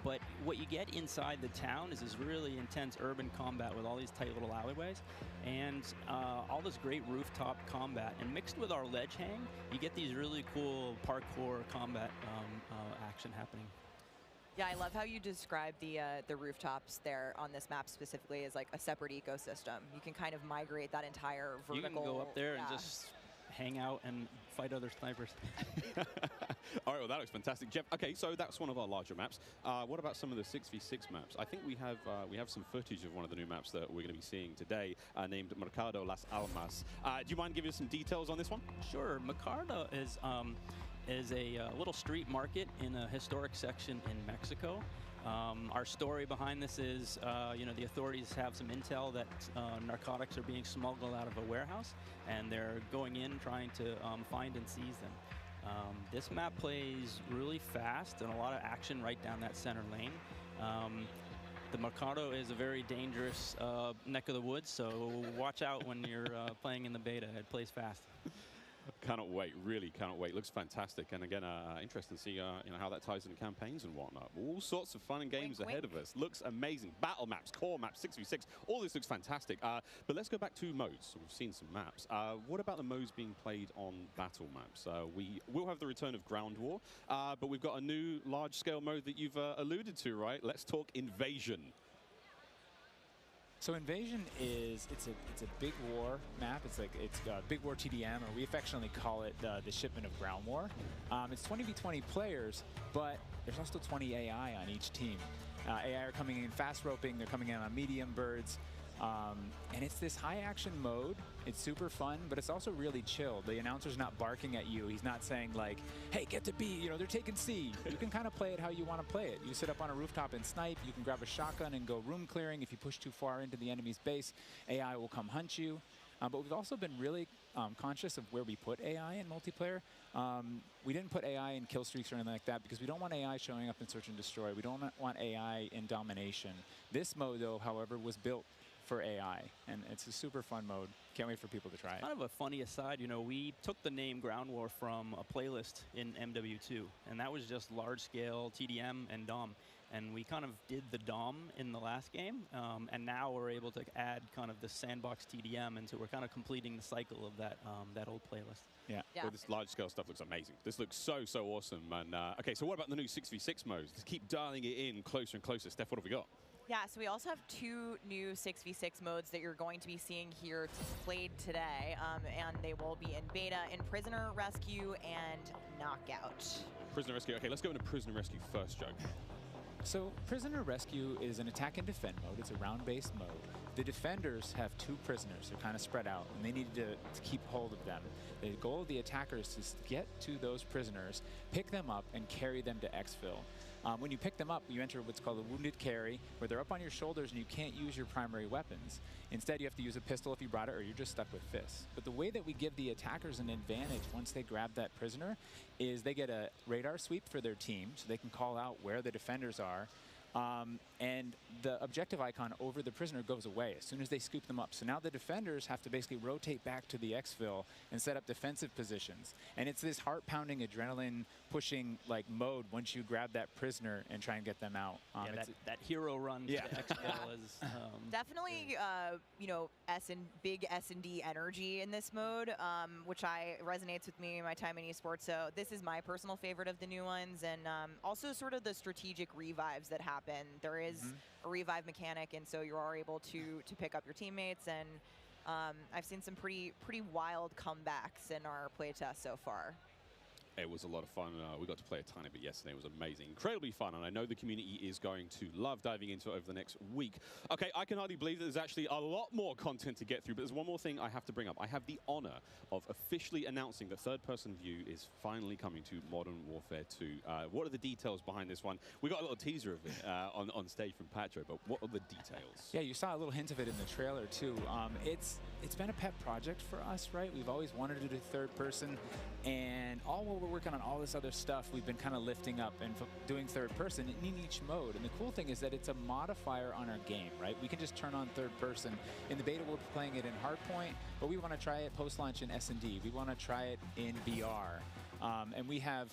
But what you get inside the town is this really intense urban combat with all these tight little alleyways and all this great rooftop combat. And mixed with our ledge hang, you get these really cool parkour combat action happening.
Yeah, I love how you describe the rooftops there on this map specifically as like a separate ecosystem. You can kind of migrate that entire vertical.
You can go up there and just hang out and fight other snipers.
All right, well, that looks fantastic. Jeff, okay, so that's one of our larger maps. What about some of the 6v6 maps? I think we have some footage of one of the new maps that we're going to be seeing today, named Mercado Las Almas. Do you mind giving us some details on this one?
Sure. Mercado is a little street market in a historic section in Mexico. Our story behind this is, the authorities have some intel that narcotics are being smuggled out of a warehouse, and they're going in trying to find and seize them. This map plays really fast and a lot of action right down that center lane. The Mercado is a very dangerous neck of the woods, so watch out when you're playing in the beta. It plays fast.
Cannot wait, really cannot wait. Looks fantastic, and again, interesting to see how that ties into campaigns and whatnot. All sorts of fun and games ahead of us. Looks amazing. Battle maps, core maps, 6v6, all this looks fantastic. But let's go back to modes. We've seen some maps. What about the modes being played on battle maps? We will have the return of Ground War, but we've got a new large-scale mode that you've alluded to, right? Let's talk Invasion.
So Invasion is it's a big war map. It's Big War TDM, or we affectionately call it the shipment of Ground War. It's 20v20 players, but there's also 20 AI on each team. AI are coming in fast roping. They're coming in on medium birds. And it's this high action mode. It's super fun, but it's also really chill. The announcer's not barking at you. He's not saying like, hey, get to B, they're taking C. You can kind of play it how you want to play it. You sit up on a rooftop and snipe. You can grab a shotgun and go room clearing. If you push too far into the enemy's base, AI will come hunt you. But we've also been really conscious of where we put AI in multiplayer. We didn't put AI in kill streaks or anything like that because we don't want AI showing up in search and destroy. We don't want AI in domination. This mode, though, however, was built for AI, and it's a super fun mode. Can't wait for people to try it.
Kind of a funny aside, we took the name Ground War from a playlist in MW2, and that was just large-scale TDM and DOM. And we kind of did the DOM in the last game, and now we're able to add kind of the sandbox TDM, and so we're kind of completing the cycle of that old playlist.
Yeah.
Well, this large-scale stuff looks amazing. This looks so awesome. And okay, so what about the new 6v6 modes? Let's keep dialing it in closer and closer. Steph, what have we got?
Yeah, so we also have 2 new 6v6 modes that you're going to be seeing here played today, and they will be in beta in Prisoner Rescue and Knockout.
Prisoner Rescue. Okay, let's go into Prisoner Rescue first, Joe.
So Prisoner Rescue is an attack and defend mode. It's a round-based mode. The defenders have 2 prisoners. They're kind of spread out, and they need to keep hold of them. The goal of the attackers is to get to those prisoners, pick them up, and carry them to exfil. When you pick them up, you enter what's called a wounded carry, where they're up on your shoulders and you can't use your primary weapons. Instead, you have to use a pistol if you brought it, or you're just stuck with fists. But the way that we give the attackers an advantage once they grab that prisoner is they get a radar sweep for their team, so they can call out where the defenders are. And the objective icon over the prisoner goes away as soon as they scoop them up. So now the defenders have to basically rotate back to the exfil and set up defensive positions. And it's this heart-pounding, adrenaline-pushing like mode once you grab that prisoner and try and get them out.
That hero run to exfil is
definitely big S&D energy in this mode, which resonates with me in my time in esports. So this is my personal favorite of the new ones, and also sort of the strategic revives that happen. There is a revive mechanic, and so you are able to pick up your teammates, and I've seen some pretty wild comebacks in our playtest so far.
It was a lot of fun. We got to play a tiny bit yesterday. It was amazing. Incredibly fun, and I know the community is going to love diving into it over the next week. Okay, I can hardly believe that there's actually a lot more content to get through, but there's one more thing I have to bring up. I have the honor of officially announcing that third-person view is finally coming to Modern Warfare 2. What are the details behind this one? We got a little teaser of it on stage from Partager, but what are the details?
Yeah, you saw a little hint of it in the trailer, too. It's been a pet project for us, right? We've always wanted to do third-person, and all while we're working on all this other stuff, we've been kind of lifting up and doing third person in each mode. And the cool thing is that it's a modifier on our game, right? We can just turn on third person. In the beta, we're playing it in Hardpoint, but we want to try it post-launch in S&D. We want to try it in BR. And we have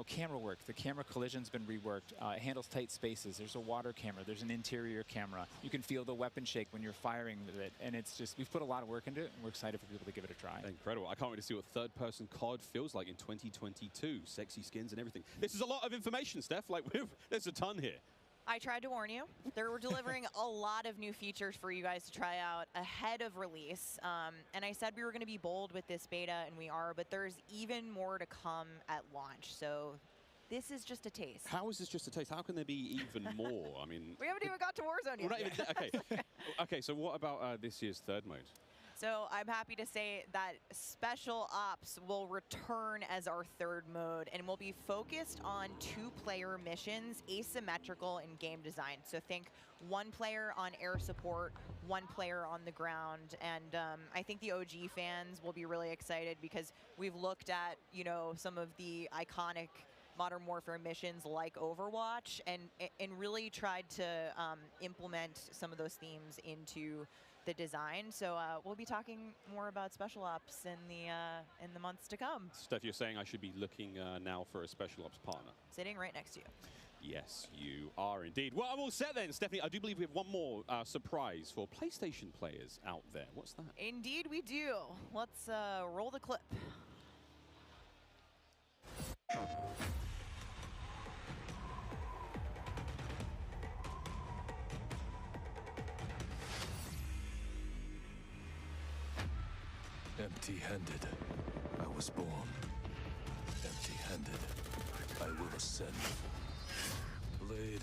camera work. The camera collision's been reworked. It handles tight spaces. There's a water camera. There's an interior camera. You can feel the weapon shake when you're firing with it. And it's just, we've put a lot of work into it, and we're excited for people to give it a try.
Incredible. I can't wait to see what third-person COD feels like in 2022. Sexy skins and everything. This is a lot of information, Steph. There's a ton here.
I tried to warn you. They're delivering a lot of new features for you guys to try out ahead of release. And I said we were going to be bold with this beta, and we are, but there's even more to come at launch. So this is just a taste.
How is this just a taste? How can there be even more? I mean,
we haven't even got to Warzone yet.
We're not even okay. Okay, so what about this year's third mode?
So I'm happy to say that Special Ops will return as our third mode and will be focused on 2-player missions, asymmetrical in game design. So think 1 player on air support, 1 player on the ground. And I think the OG fans will be really excited because we've looked at, you know, some of the iconic Modern Warfare missions like Overwatch and really tried to implement some of those themes into the design. So we'll be talking more about Special Ops in the months to come.
Steph, you're saying I should be looking now for a Special Ops partner.
Sitting right next to you.
Yes, you are indeed. Well, I'm all set then, Stephanie. I do believe we have one more surprise for PlayStation players out there. What's that?
Indeed we do. Let's roll the clip.
Empty-handed, I was born. Empty-handed, I will ascend. Blade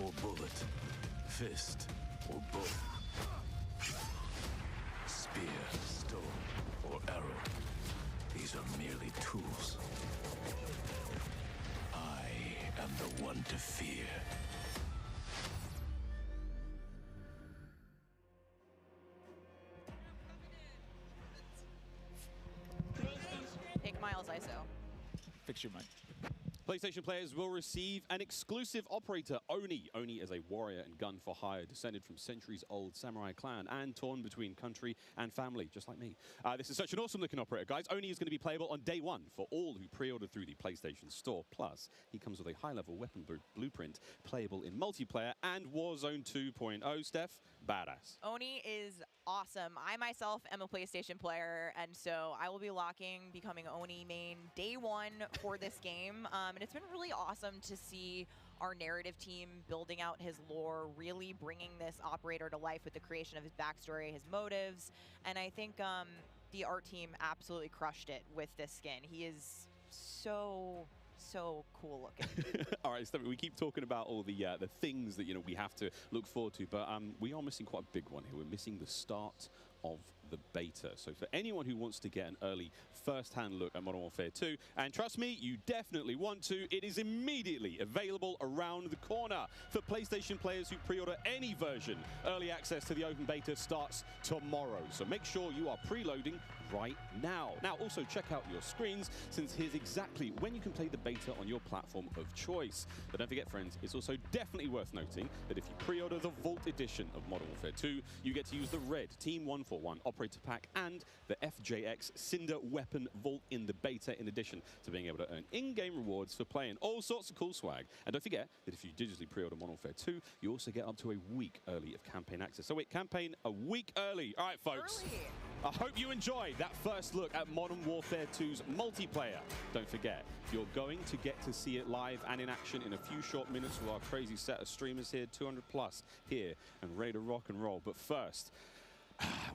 or bullet, fist or bow. Spear, stone, or arrow. These are merely tools. I am the one to fear.
Take Miles ISO.
Fix your mic.
PlayStation players will receive an exclusive operator, Oni. Oni is a warrior and gun for hire, descended from centuries-old samurai clan and torn between country and family, just like me. This is such an awesome-looking operator, guys. Oni is going to be playable on day 1 for all who pre-order through the PlayStation Store. Plus, he comes with a high-level weapon blueprint, playable in multiplayer and Warzone 2.0. Steph, badass.
Oni is awesome. I myself am a PlayStation player, and so I will be becoming Oni main day 1 for this game. And it's been really awesome to see our narrative team building out his lore, really bringing this operator to life with the creation of his backstory, his motives. And I think the art team absolutely crushed it with this skin. He is so cool looking.
All right, Stephanie, we keep talking about all the things that we have to look forward to, but we are missing quite a big one here. We're missing the start of the beta. So for anyone who wants to get an early first-hand look at Modern Warfare 2, and trust me, you definitely want to, it is immediately available around the corner. For PlayStation players who pre-order any version, early access to the open beta starts tomorrow. So make sure you are preloading right now. Now, also check out your screens, since here's exactly when you can play the beta on your platform of choice. But don't forget, friends, it's also definitely worth noting that if you pre-order the Vault edition of Modern Warfare 2, you get to use the red Team 141 Operator Pack and the FJX Cinder Weapon Vault in the beta, in addition to being able to earn in-game rewards for playing all sorts of cool swag. And don't forget that if you digitally pre-order Modern Warfare 2, you also get up to a week early of campaign access. So wait, campaign a week early. All right, folks.
Early.
I hope you enjoyed that first look at Modern Warfare 2's multiplayer. Don't forget, you're going to get to see it live and in action in a few short minutes with our crazy set of streamers here, 200 plus here, and ready to rock and roll. But first,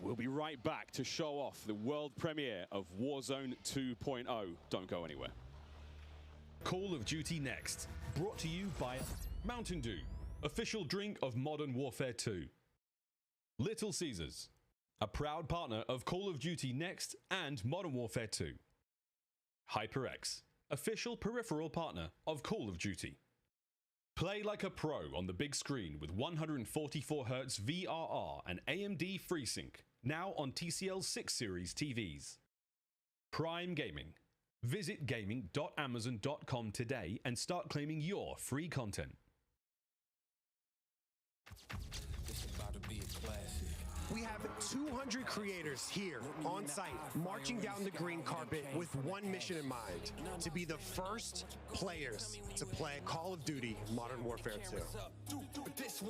we'll be right back to show off the world premiere of Warzone 2.0. Don't go anywhere.
Call of Duty Next, brought to you by Mountain Dew, official drink of Modern Warfare 2. Little Caesars, a proud partner of Call of Duty Next and Modern Warfare 2. HyperX, official peripheral partner of Call of Duty. Play like a pro on the big screen with 144Hz VRR and AMD FreeSync, now on TCL 6 Series TVs. Prime Gaming. Visit gaming.amazon.com today and start claiming your free content.
It's about to be a classic.
We have
200 creators here on site, marching down the green carpet with one mission in mind: to be the first players to play Call of Duty Modern Warfare 2.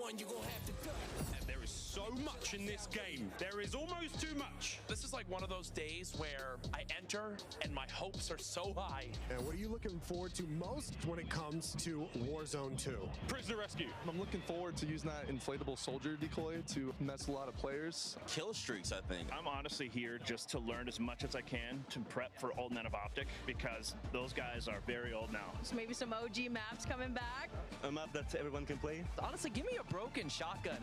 And there is so much in this game. There is almost too much. This is like one of those days where I enter and my hopes are so high.
And what are you looking forward to most when it comes to Warzone 2?
Prisoner rescue.
I'm looking forward to using that inflatable soldier decoy to mess a lot of players.
Kill streaks, I think.
I'm honestly here just to learn as much as I can to prep for Altnet of Optic, because those guys are very old now.
So maybe some OG maps coming back.
A map that everyone can play.
Honestly, give me a broken shotgun.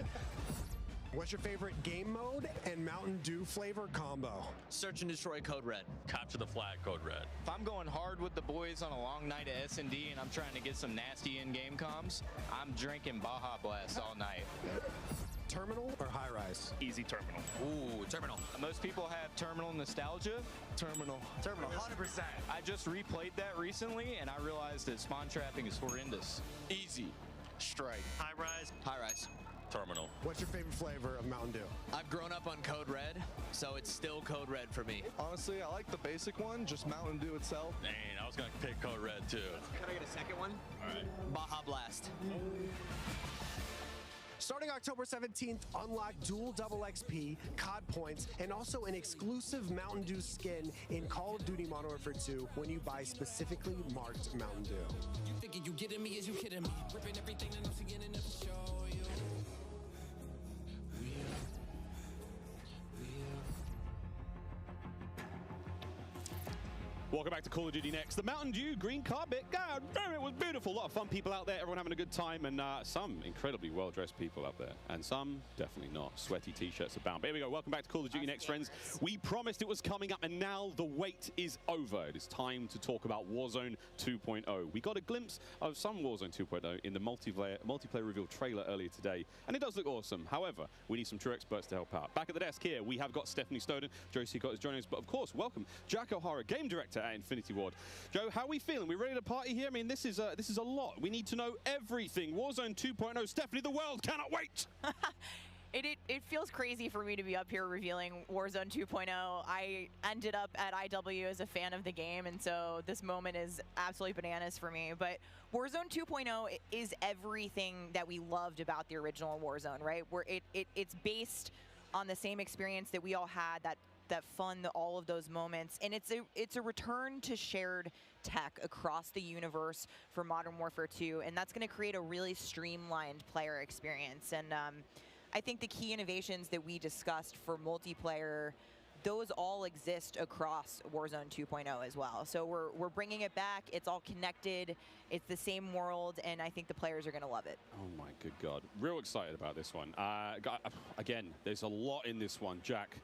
What's your favorite game mode and Mountain Dew flavor combo?
Search and destroy Code Red.
Capture the flag, Code Red.
If I'm going hard with the boys on a long night at S&D and I'm trying to get some nasty in-game comms, I'm drinking Baja Blast all night.
Terminal or high rise?
Easy terminal.
Ooh, terminal.
Most people have terminal nostalgia.
Terminal.
Terminal, 100%.
I just replayed that recently and I realized that spawn trapping is horrendous.
Easy. Strike.
High rise.
High rise.
Terminal.
What's your favorite flavor of Mountain Dew?
I've grown up on Code Red, so it's still Code Red for me.
Honestly, I like the basic one, just Mountain Dew itself.
Dang, I was going to pick Code Red too.
Can I get a second one?
All right.
Baja Blast.
Starting October 17th, unlock dual double XP, COD points, and also an exclusive Mountain Dew skin in Call of Duty Modern Warfare 2 when you buy specifically marked Mountain Dew.
You thinking you getting me? Is you kidding me? Ripping everything that I'm seeing and never show you.
Welcome back to Call of Duty Next. The Mountain Dew green carpet. God damn, it was beautiful. A lot of fun people out there. Everyone having a good time, and some incredibly well-dressed people out there, and some definitely not. Sweaty T-shirts abound. But here we go. Welcome back to Call of Duty Next, friends. We promised it was coming up, and now the wait is over. It is time to talk about Warzone 2.0. We got a glimpse of some Warzone 2.0 in the multiplayer reveal trailer earlier today, and it does look awesome. However, we need some true experts to help out. Back at the desk here, we have got Stephanie Snowden. Joe Seacott is joining us, but of course, welcome Jack O'Hara, Game Director at Infinity Ward. Joe, how are we feeling? We ready to party here? I mean, this is a lot. We need to know everything. Warzone 2.0. Stephanie, the world cannot wait.
It feels crazy for me to be up here revealing Warzone 2.0. I ended up at IW as a fan of the game, and so this moment is absolutely bananas for me. But Warzone 2.0 is everything that we loved about the original Warzone, right? Where it's based on the same experience that we all had, that fun, all of those moments, and it's a return to shared tech across the universe for Modern Warfare 2, and that's going to create a really streamlined player experience. And I think the key innovations that we discussed for multiplayer, those all exist across Warzone 2.0 as well. So we're bringing it back. It's all connected. It's the same world, and I think the players are going to love it.
Oh my good God. Real excited about this one. Again, there's a lot in this one. Jack,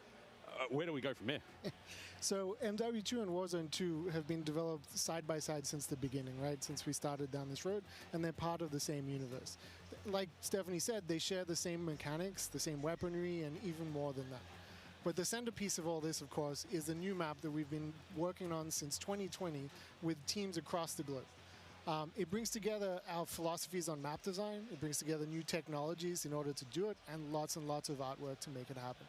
where do we go from here?
So MW2 and Warzone 2 have been developed side by side since the beginning, right? Since we started down this road, and they're part of the same universe. Like Stephanie said, they share the same mechanics, the same weaponry, and even more than that. But the centerpiece of all this, of course, is the new map that we've been working on since 2020 with teams across the globe. It brings together our philosophies on map design, it brings together new technologies in order to do it, and lots of artwork to make it happen.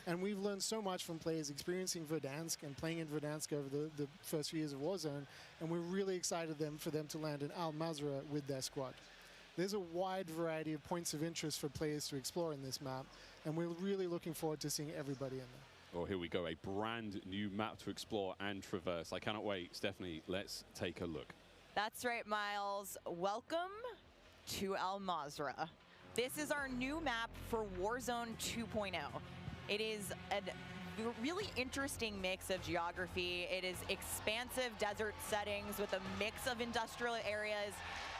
And we've learned so much from players experiencing Verdansk and playing in Verdansk over the first few years of Warzone, and we're really excited for them to land in Al Mazrah with their squad. There's a wide variety of points of interest for players to explore in this map, and we're really looking forward to seeing everybody in there.
Oh, here we go, a brand new map to explore and traverse. I cannot wait. Stephanie, let's take a look.
That's right, Miles. Welcome to Al Mazrah. This is our new map for Warzone 2.0. It is a really interesting mix of geography. It is expansive desert settings with a mix of industrial areas,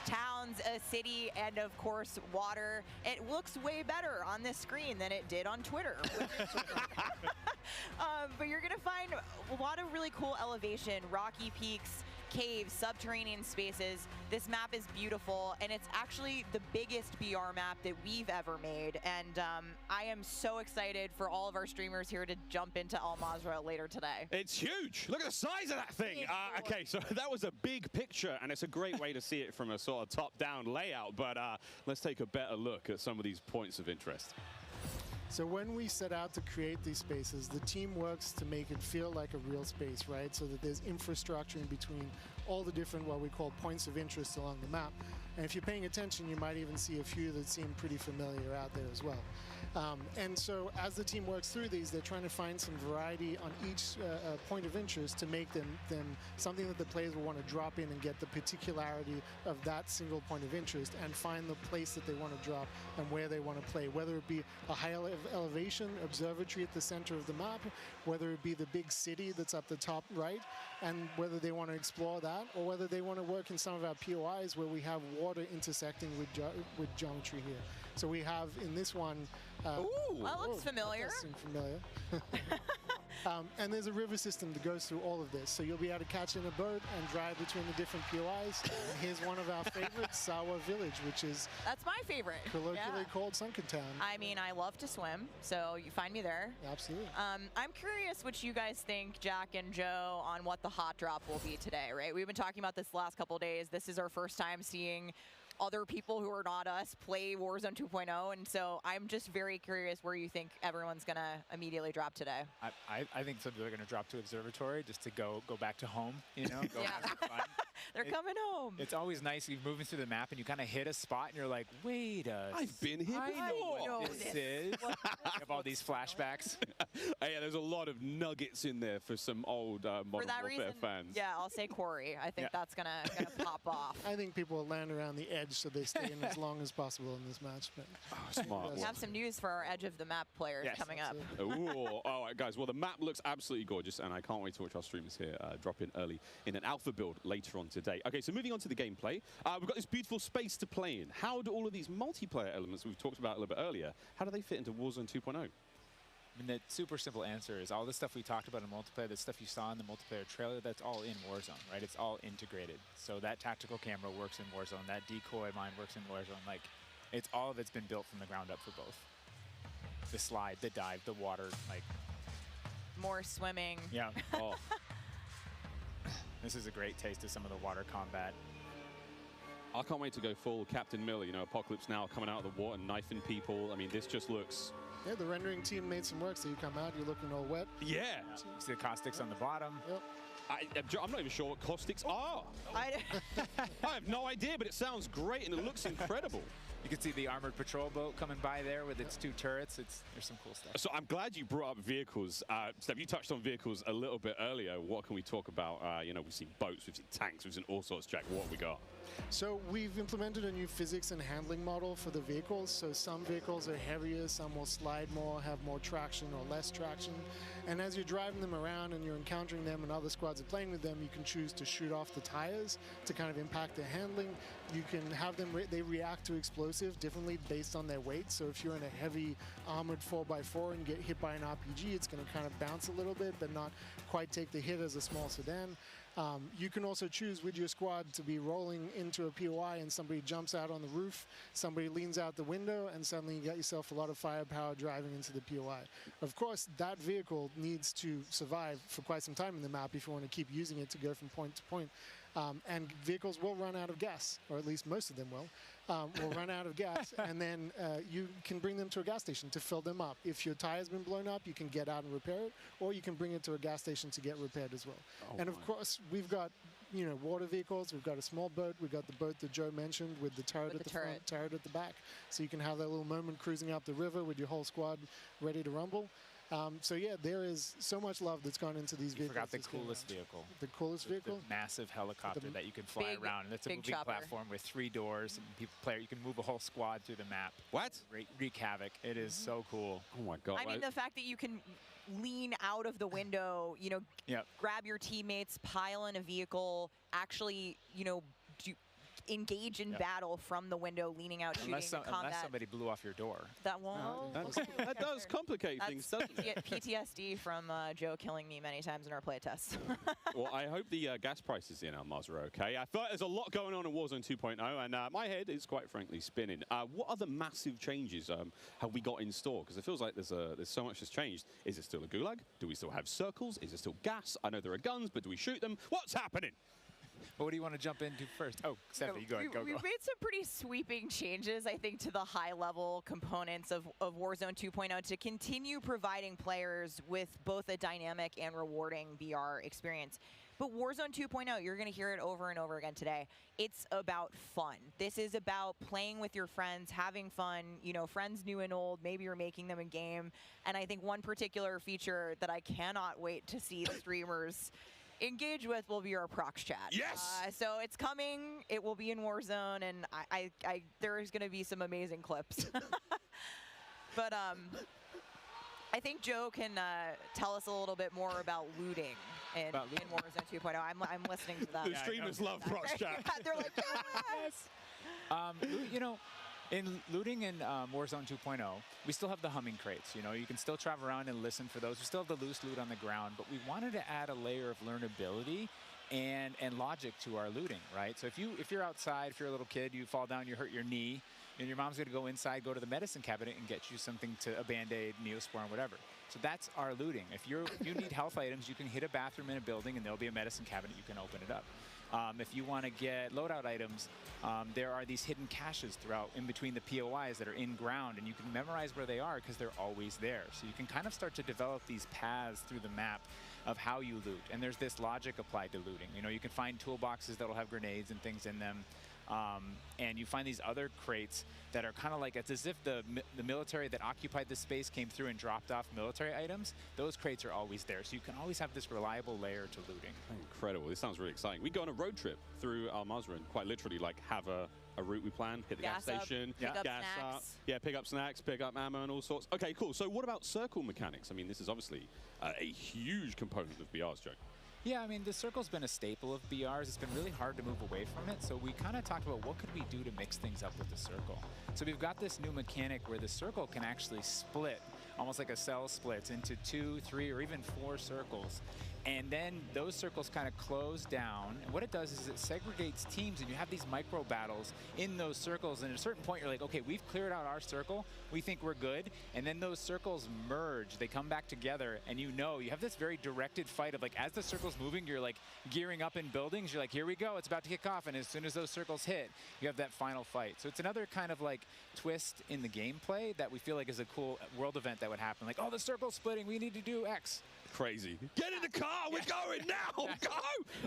towns, a city, and of course, water. It looks way better on this screen than it did on Twitter. But you're gonna find a lot of really cool elevation, rocky peaks, caves, subterranean spaces. This map is beautiful, and it's actually the biggest BR map that we've ever made. And I am so excited for all of our streamers here to jump into Al Mazrah later today.
It's huge. Look at the size of that thing. Okay, so that was a big picture, and it's a great way to see it from a sort of top-down layout. But let's take a better look at some of these points of interest.
So when we set out to create these spaces, the team works to make it feel like a real space, right? So that there's infrastructure in between all the different, what we call points of interest along the map. And if you're paying attention, you might even see a few that seem pretty familiar out there as well. And so as the team works through these, they're trying to find some variety on each point of interest to make them something that the players will want to drop in and get the particularity of that single point of interest and find the place that they want to drop and where they want to play, whether it be a high elevation observatory at the center of the map, whether it be the big city that's up the top right, and whether they want to explore that, or whether they want to work in some of our POIs where we have water intersecting with geometry here. So we have in this one...
Ooh, that looks familiar.
That does seem familiar. And there's a river system that goes through all of this. So you'll be able to catch in a boat and drive between the different POIs. And here's one of our favorites, Sawa Village, which is...
That's my favorite.
Colloquially called Sunken Town.
I mean, I love to swim, so you find me there.
Absolutely.
I'm curious what you guys think, Jack and Joe, on what the hot drop will be today, right? We've been talking about this the last couple of days. This is our first time seeing other people who are not us play Warzone 2.0, and so I'm just very curious where you think everyone's going to immediately drop today.
I think some people are going to drop to Observatory just to go back to home, you know, go have some fun.
They're coming home.
It's always nice you're moving through the map and you kind of hit a spot and you're like, wait
I've been here before.
I know what this is. You have all these flashbacks.
Yeah, there's a lot of nuggets in there for some old Modern Warfare fans.
Yeah, I'll say Corey. I think that's gonna pop off.
I think people will land around the edge so they stay in as long as possible in this match. But
smart.
We have some news for our edge of the map players coming up.
Ooh, all right, guys. Well, the map looks absolutely gorgeous, and I can't wait to watch our streamers here drop in early in an alpha build later on today. Okay, so moving on to the gameplay, we've got this beautiful space to play in. How do all of these multiplayer elements we've talked about a little bit earlier, how do they fit into Warzone 2.0?
I mean, the super simple answer is all the stuff we talked about in multiplayer, the stuff you saw in the multiplayer trailer, that's all in Warzone, right? It's all integrated. So that tactical camera works in Warzone, that decoy mine works in Warzone. Like, it's all of it's been built from the ground up for both. The slide, the dive, the water, like...
More swimming.
Yeah. Oh. This is a great taste of some of the water combat.
I can't wait to go full Captain Miller, you know, Apocalypse Now coming out of the water, knifing people. I mean, this just looks...
Yeah, the rendering team made some work, so you come out, you're looking all wet.
Yeah.
You see the caustics on the bottom.
Yep.
I'm not even sure what caustics are. I have no idea, but it sounds great and it looks incredible.
You can see the armored patrol boat coming by there with its 2 turrets. There's some cool stuff.
So I'm glad you brought up vehicles. Steph, you touched on vehicles a little bit earlier. What can we talk about? You know, we've seen boats, we've seen tanks, we've seen all sorts, Jack. What have we got?
So we've implemented a new physics and handling model for the vehicles. So some vehicles are heavier, some will slide more, have more traction or less traction. And as you're driving them around and you're encountering them and other squads are playing with them, you can choose to shoot off the tires to kind of impact their handling. You can have them, they react to explosives differently based on their weight. So if you're in a heavy armored 4x4 and get hit by an RPG, it's going to kind of bounce a little bit, but not quite take the hit as a small sedan. You can also choose with your squad to be rolling into a POI and somebody jumps out on the roof, somebody leans out the window, and suddenly you got yourself a lot of firepower driving into the POI. Of course, that vehicle needs to survive for quite some time in the map if you want to keep using it to go from point to point. And vehicles will run out of gas, or at least most of them will run out of gas, and then you can bring them to a gas station to fill them up. If your tire's been blown up, you can get out and repair it, or you can bring it to a gas station to get repaired as well. And of course, we've got, you know, water vehicles. We've got a small boat. We've got the boat that Joe mentioned with the turret at the front, turret at the back. So you can have that little moment cruising up the river with your whole squad ready to rumble. So yeah, there is so much love that's gone into these vehicles.
Forgot the coolest vehicle.
The coolest vehicle?
The massive helicopter that you can fly around. And it's a moving platform with 3 doors. And people play. You can move a whole squad through the map.
What?
Wreak havoc. It is so cool.
Oh my God.
I mean, the fact that you can lean out of the window, you know, grab your teammates, pile in a vehicle, actually, you know, engage in battle from the window, leaning out, shooting, combat.
Unless somebody blew off your door.
That won't.
That does complicate things, doesn't it?
PTSD from Joe killing me many times in our playtests.
Well, I hope the gas prices in Almaz are okay. I feel like there's a lot going on in Warzone 2.0, and my head is quite frankly spinning. What other massive changes have we got in store? Because it feels like there's so much that's changed. Is it still a gulag? Do we still have circles? Is it still gas? I know there are guns, but do we shoot them? What's happening?
What do you want to jump into first? Oh, Stephanie, go.
We've made some pretty sweeping changes, I think, to the high-level components of Warzone 2.0 to continue providing players with both a dynamic and rewarding VR experience. But Warzone 2.0, you're going to hear it over and over again today. It's about fun. This is about playing with your friends, having fun, friends new and old. Maybe you're making them in game. And I think one particular feature that I cannot wait to see the streamers engage with will be our prox chat.
Yes!
So it's coming. It will be in Warzone, and there's going to be some amazing clips. But I think Joe can tell us a little bit more about looting in Warzone 2.0. I'm listening to that.
The streamers love prox chat.
They're like, yes!
In looting in Warzone 2.0, we still have the humming crates. You can still travel around and listen for those. We still have the loose loot on the ground, but we wanted to add a layer of learnability and logic to our looting, right? So if you're outside, if you're a little kid, you fall down, you hurt your knee, and your mom's going to go inside, go to the medicine cabinet and get you something a Band-Aid, Neosporin, whatever. So that's our looting. If you need health items, you can hit a bathroom in a building and there'll be a medicine cabinet. You can open it up. If you want to get loadout items, there are these hidden caches throughout in between the POIs that are in ground, and you can memorize where they are because they're always there. So you can kind of start to develop these paths through the map of how you loot. And there's this logic applied to looting. You can find toolboxes that'll have grenades and things in them. And you find these other crates that are kind of like, it's as if the military that occupied this space came through and dropped off military items. Those crates are always there. So you can always have this reliable layer to looting.
Incredible. This sounds really exciting. We go on a road trip through Al Mazrah and quite literally have a route we plan, hit the gas station,
pick up
gas
snacks.
up. Yeah, pick up snacks, pick up ammo and all sorts. Okay, cool. So what about circle mechanics? I mean, this is obviously a huge component of BR's, Joe.
Yeah, I mean, the circle's been a staple of BRs. It's been really hard to move away from it. So we kind of talked about what could we do to mix things up with the circle. So we've got this new mechanic where the circle can actually split, almost like a cell splits, into 2, 3, or even 4 circles. And then those circles kind of close down. And what it does is it segregates teams, and you have these micro battles in those circles. And at a certain point, you're like, okay, we've cleared out our circle. We think we're good. And then those circles merge. They come back together, and you have this very directed fight of like, as the circle's moving, you're like gearing up in buildings. You're like, here we go. It's about to kick off. And as soon as those circles hit, you have that final fight. So it's another kind of like twist in the gameplay that we feel like is a cool world event that would happen. Like, oh, the circle's splitting. We need to do X.
Crazy. Get in the car. We're going now. Go.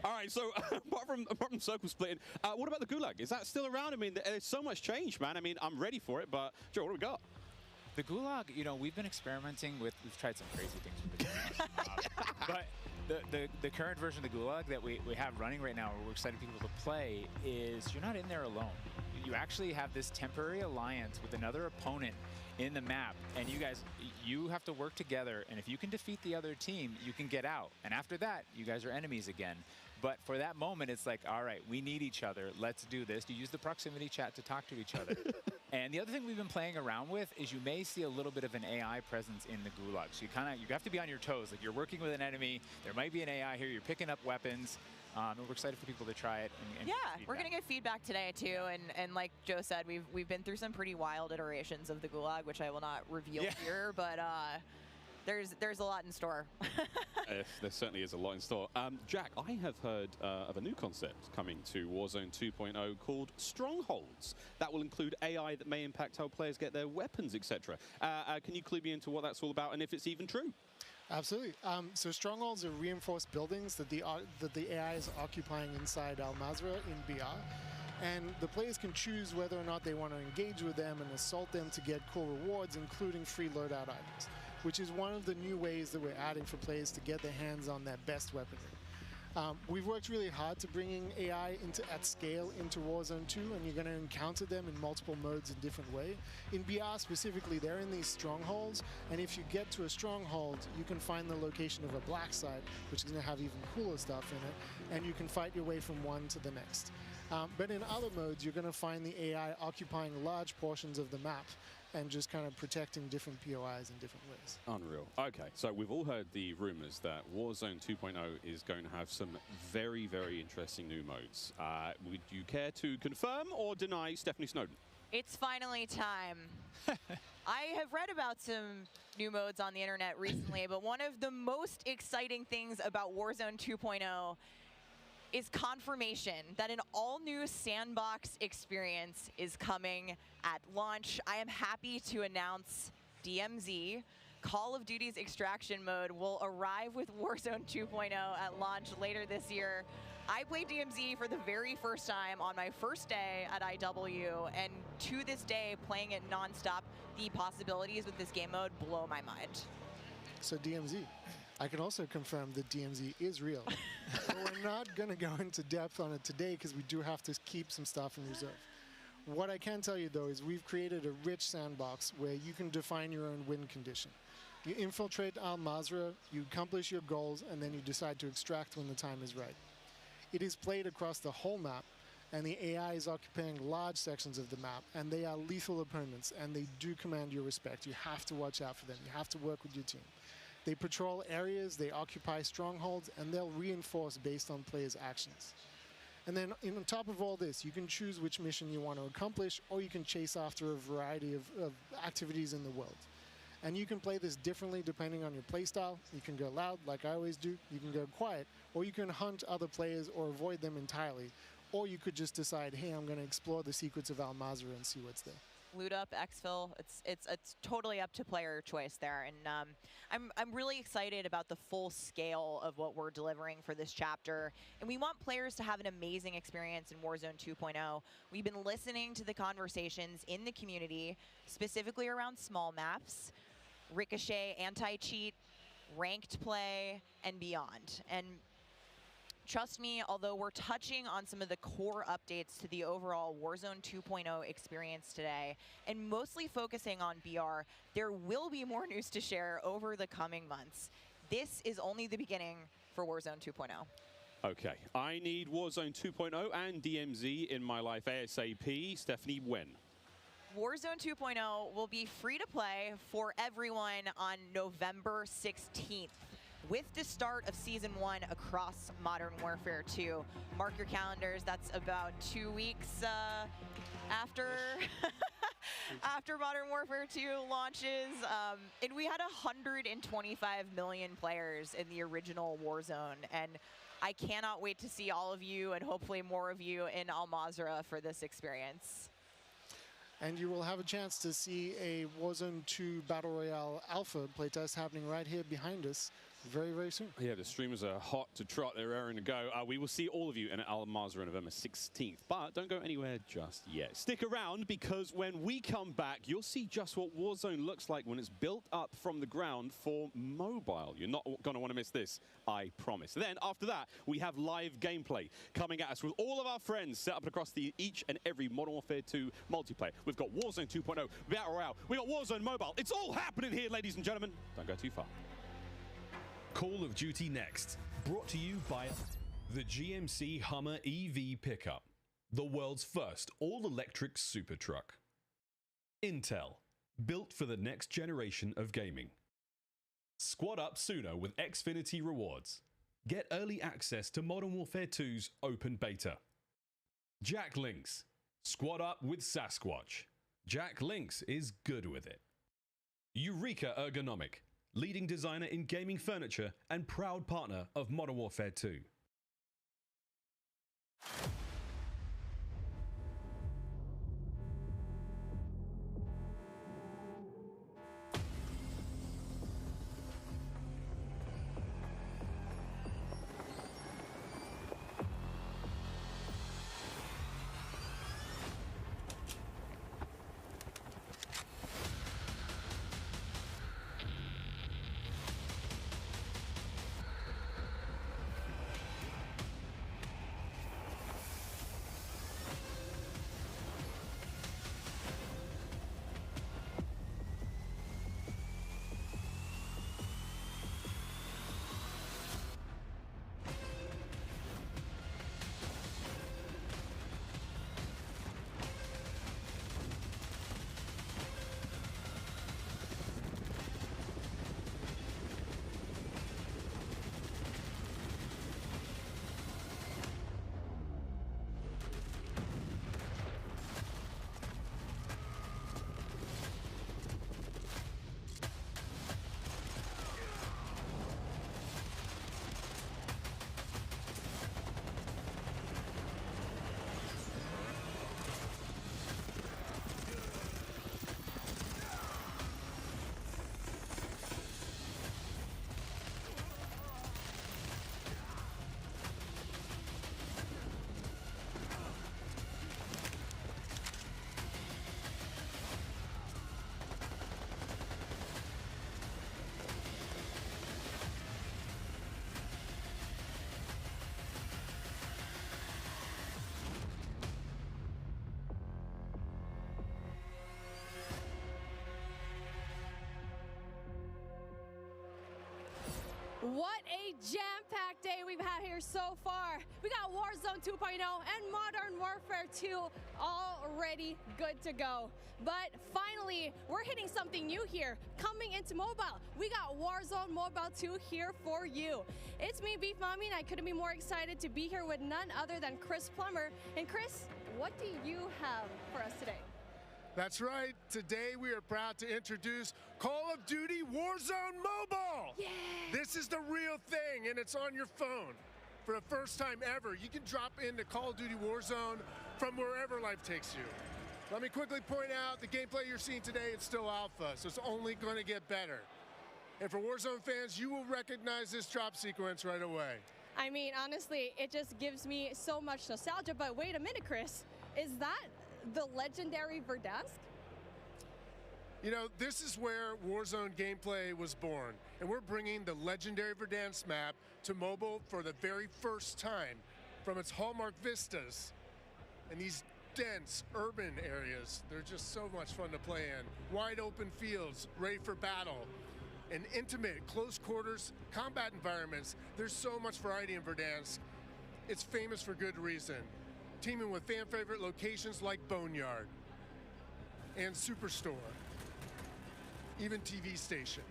All right. So apart from circle splitting, what about the Gulag? Is that still around? I mean, there's so much change, man. I mean, I'm ready for it. But Joe, what do we got?
The Gulag, we've been experimenting with. We've tried some crazy things with the Gulag. But the current version of the Gulag that we have running right now, where we're excited people to play, is you're not in there alone. You actually have this temporary alliance with another opponent in the map, and you have to work together, and if you can defeat the other team, you can get out. And after that, you guys are enemies again. But for that moment, it's like, all right, we need each other. Let's do this. You use the proximity chat to talk to each other. And the other thing we've been playing around with is you may see a little bit of an AI presence in the Gulag. So you have to be on your toes. Like, you're working with an enemy. There might be an AI here. You're picking up weapons. And we're excited for people to try it. And
we're going to get feedback today, too. And like Joe said, we've been through some pretty wild iterations of the Gulag, which I will not reveal here. But there's a lot in store.
There certainly is a lot in store. Jack, I have heard of a new concept coming to Warzone 2.0 called Strongholds. That will include AI that may impact how players get their weapons, etc. Can you clue me into what that's all about and if it's even true?
Absolutely. So strongholds are reinforced buildings that the AI is occupying inside Al Mazrah in BR. And the players can choose whether or not they want to engage with them and assault them to get cool rewards, including free loadout items, which is one of the new ways that we're adding for players to get their hands on their best weaponry. We've worked really hard to bringing AI at scale into Warzone 2, and you're going to encounter them in multiple modes in different ways. In BR specifically, they're in these strongholds, and if you get to a stronghold, you can find the location of a black site, which is going to have even cooler stuff in it, and you can fight your way from one to the next. But in other modes, you're going to find the AI occupying large portions of the map and just kind of protecting different POIs in different ways.
Unreal. Okay, so we've all heard the rumors that Warzone 2.0 is going to have some very, very interesting new modes. Would you care to confirm or deny Stephanie Snowden?
It's finally time. I have read about some new modes on the internet recently, but one of the most exciting things about Warzone 2.0 is confirmation that an all-new sandbox experience is coming at launch. I am happy to announce DMZ. Call of Duty's Extraction Mode will arrive with Warzone 2.0 at launch later this year. I played DMZ for the very first time on my first day at IW, and to this day, playing it nonstop, the possibilities with this game mode blow my mind.
So DMZ. I can also confirm that DMZ is real. But we're not going to go into depth on it today because we do have to keep some stuff in reserve. What I can tell you, though, is we've created a rich sandbox where you can define your own win condition. You infiltrate Al Mazrah, you accomplish your goals, and then you decide to extract when the time is right. It is played across the whole map, and the AI is occupying large sections of the map, and they are lethal opponents, and they do command your respect. You have to watch out for them. You have to work with your team. They patrol areas, they occupy strongholds, and they'll reinforce based on players' actions. And then on top of all this, you can choose which mission you want to accomplish, or you can chase after a variety of activities in the world. And you can play this differently depending on your playstyle. You can go loud, like I always do. You can go quiet, or you can hunt other players or avoid them entirely. Or you could just decide, hey, I'm going to explore the secrets of Al Mazrah and see what's there.
Loot up, exfil, it's totally up to player choice there. And I'm really excited about the full scale of what we're delivering for this chapter. And we want players to have an amazing experience in Warzone 2.0. We've been listening to the conversations in the community, specifically around small maps, Ricochet, anti-cheat, ranked play, and beyond. And trust me, although we're touching on some of the core updates to the overall Warzone 2.0 experience today, and mostly focusing on BR, there will be more news to share over the coming months. This is only the beginning for Warzone 2.0.
Okay, I need Warzone 2.0 and DMZ in my life ASAP. Stephanie, when?
Warzone 2.0 will be free to play for everyone on November 16th. With the start of Season 1 across Modern Warfare 2. Mark your calendars, that's about 2 weeks after after Modern Warfare 2 launches. And we had 125 million players in the original Warzone, and I cannot wait to see all of you and hopefully more of you in Al Mazrah for this experience.
And you will have a chance to see a Warzone 2 Battle Royale Alpha playtest happening right here behind us very, very soon.
Yeah, the streamers are hot to trot. They're raring to go. We will see all of you in Al Mazrah on November 16th. But don't go anywhere just yet. Stick around, because when we come back, you'll see just what Warzone looks like when it's built up from the ground for mobile. You're not going to want to miss this, I promise. Then, after that, we have live gameplay coming at us with all of our friends set up across each and every Modern Warfare 2 multiplayer. We've got Warzone 2.0, Battle Royale. We've got Warzone Mobile. It's all happening here, ladies and gentlemen. Don't go too far.
Call of Duty Next, brought to you by the GMC Hummer EV pickup, the world's first all-electric super truck. Intel, built for the next generation of gaming. Squad up sooner with Xfinity rewards. Get early access to Modern Warfare 2's open beta. Jack Links, squad up with Sasquatch. Jack Links is good with it. Eureka Ergonomic, leading designer in gaming furniture and proud partner of Modern Warfare 2.
What a jam-packed day we've had here so far. We got Warzone 2.0 and Modern Warfare 2 already good to go. But finally, we're hitting something new here. Coming into mobile, we got Warzone Mobile 2 here for you. It's me, Beef Mommy, and I couldn't be more excited to be here with none other than Chris Plummer. And Chris, what do you have for us today?
That's right. Today we are proud to introduce Call of Duty Warzone Mobile.
Yeah.
This is the real thing, and it's on your phone. For the first time ever, you can drop into Call of Duty Warzone from wherever life takes you. Let me quickly point out the gameplay you're seeing today is still alpha, so it's only going to get better. And for Warzone fans, you will recognize this drop sequence right away.
I mean, honestly, it just gives me so much nostalgia. But wait a minute, Chris. Is that the legendary Verdansk?
You know, this is where Warzone gameplay was born, and we're bringing the legendary Verdansk map to mobile for the very first time from its hallmark vistas and these dense urban areas. They're just so much fun to play in. Wide open fields, ready for battle, and intimate, close quarters combat environments. There's so much variety in Verdansk. It's famous for good reason. Teaming with fan favorite locations like Boneyard and Superstore, even TV station.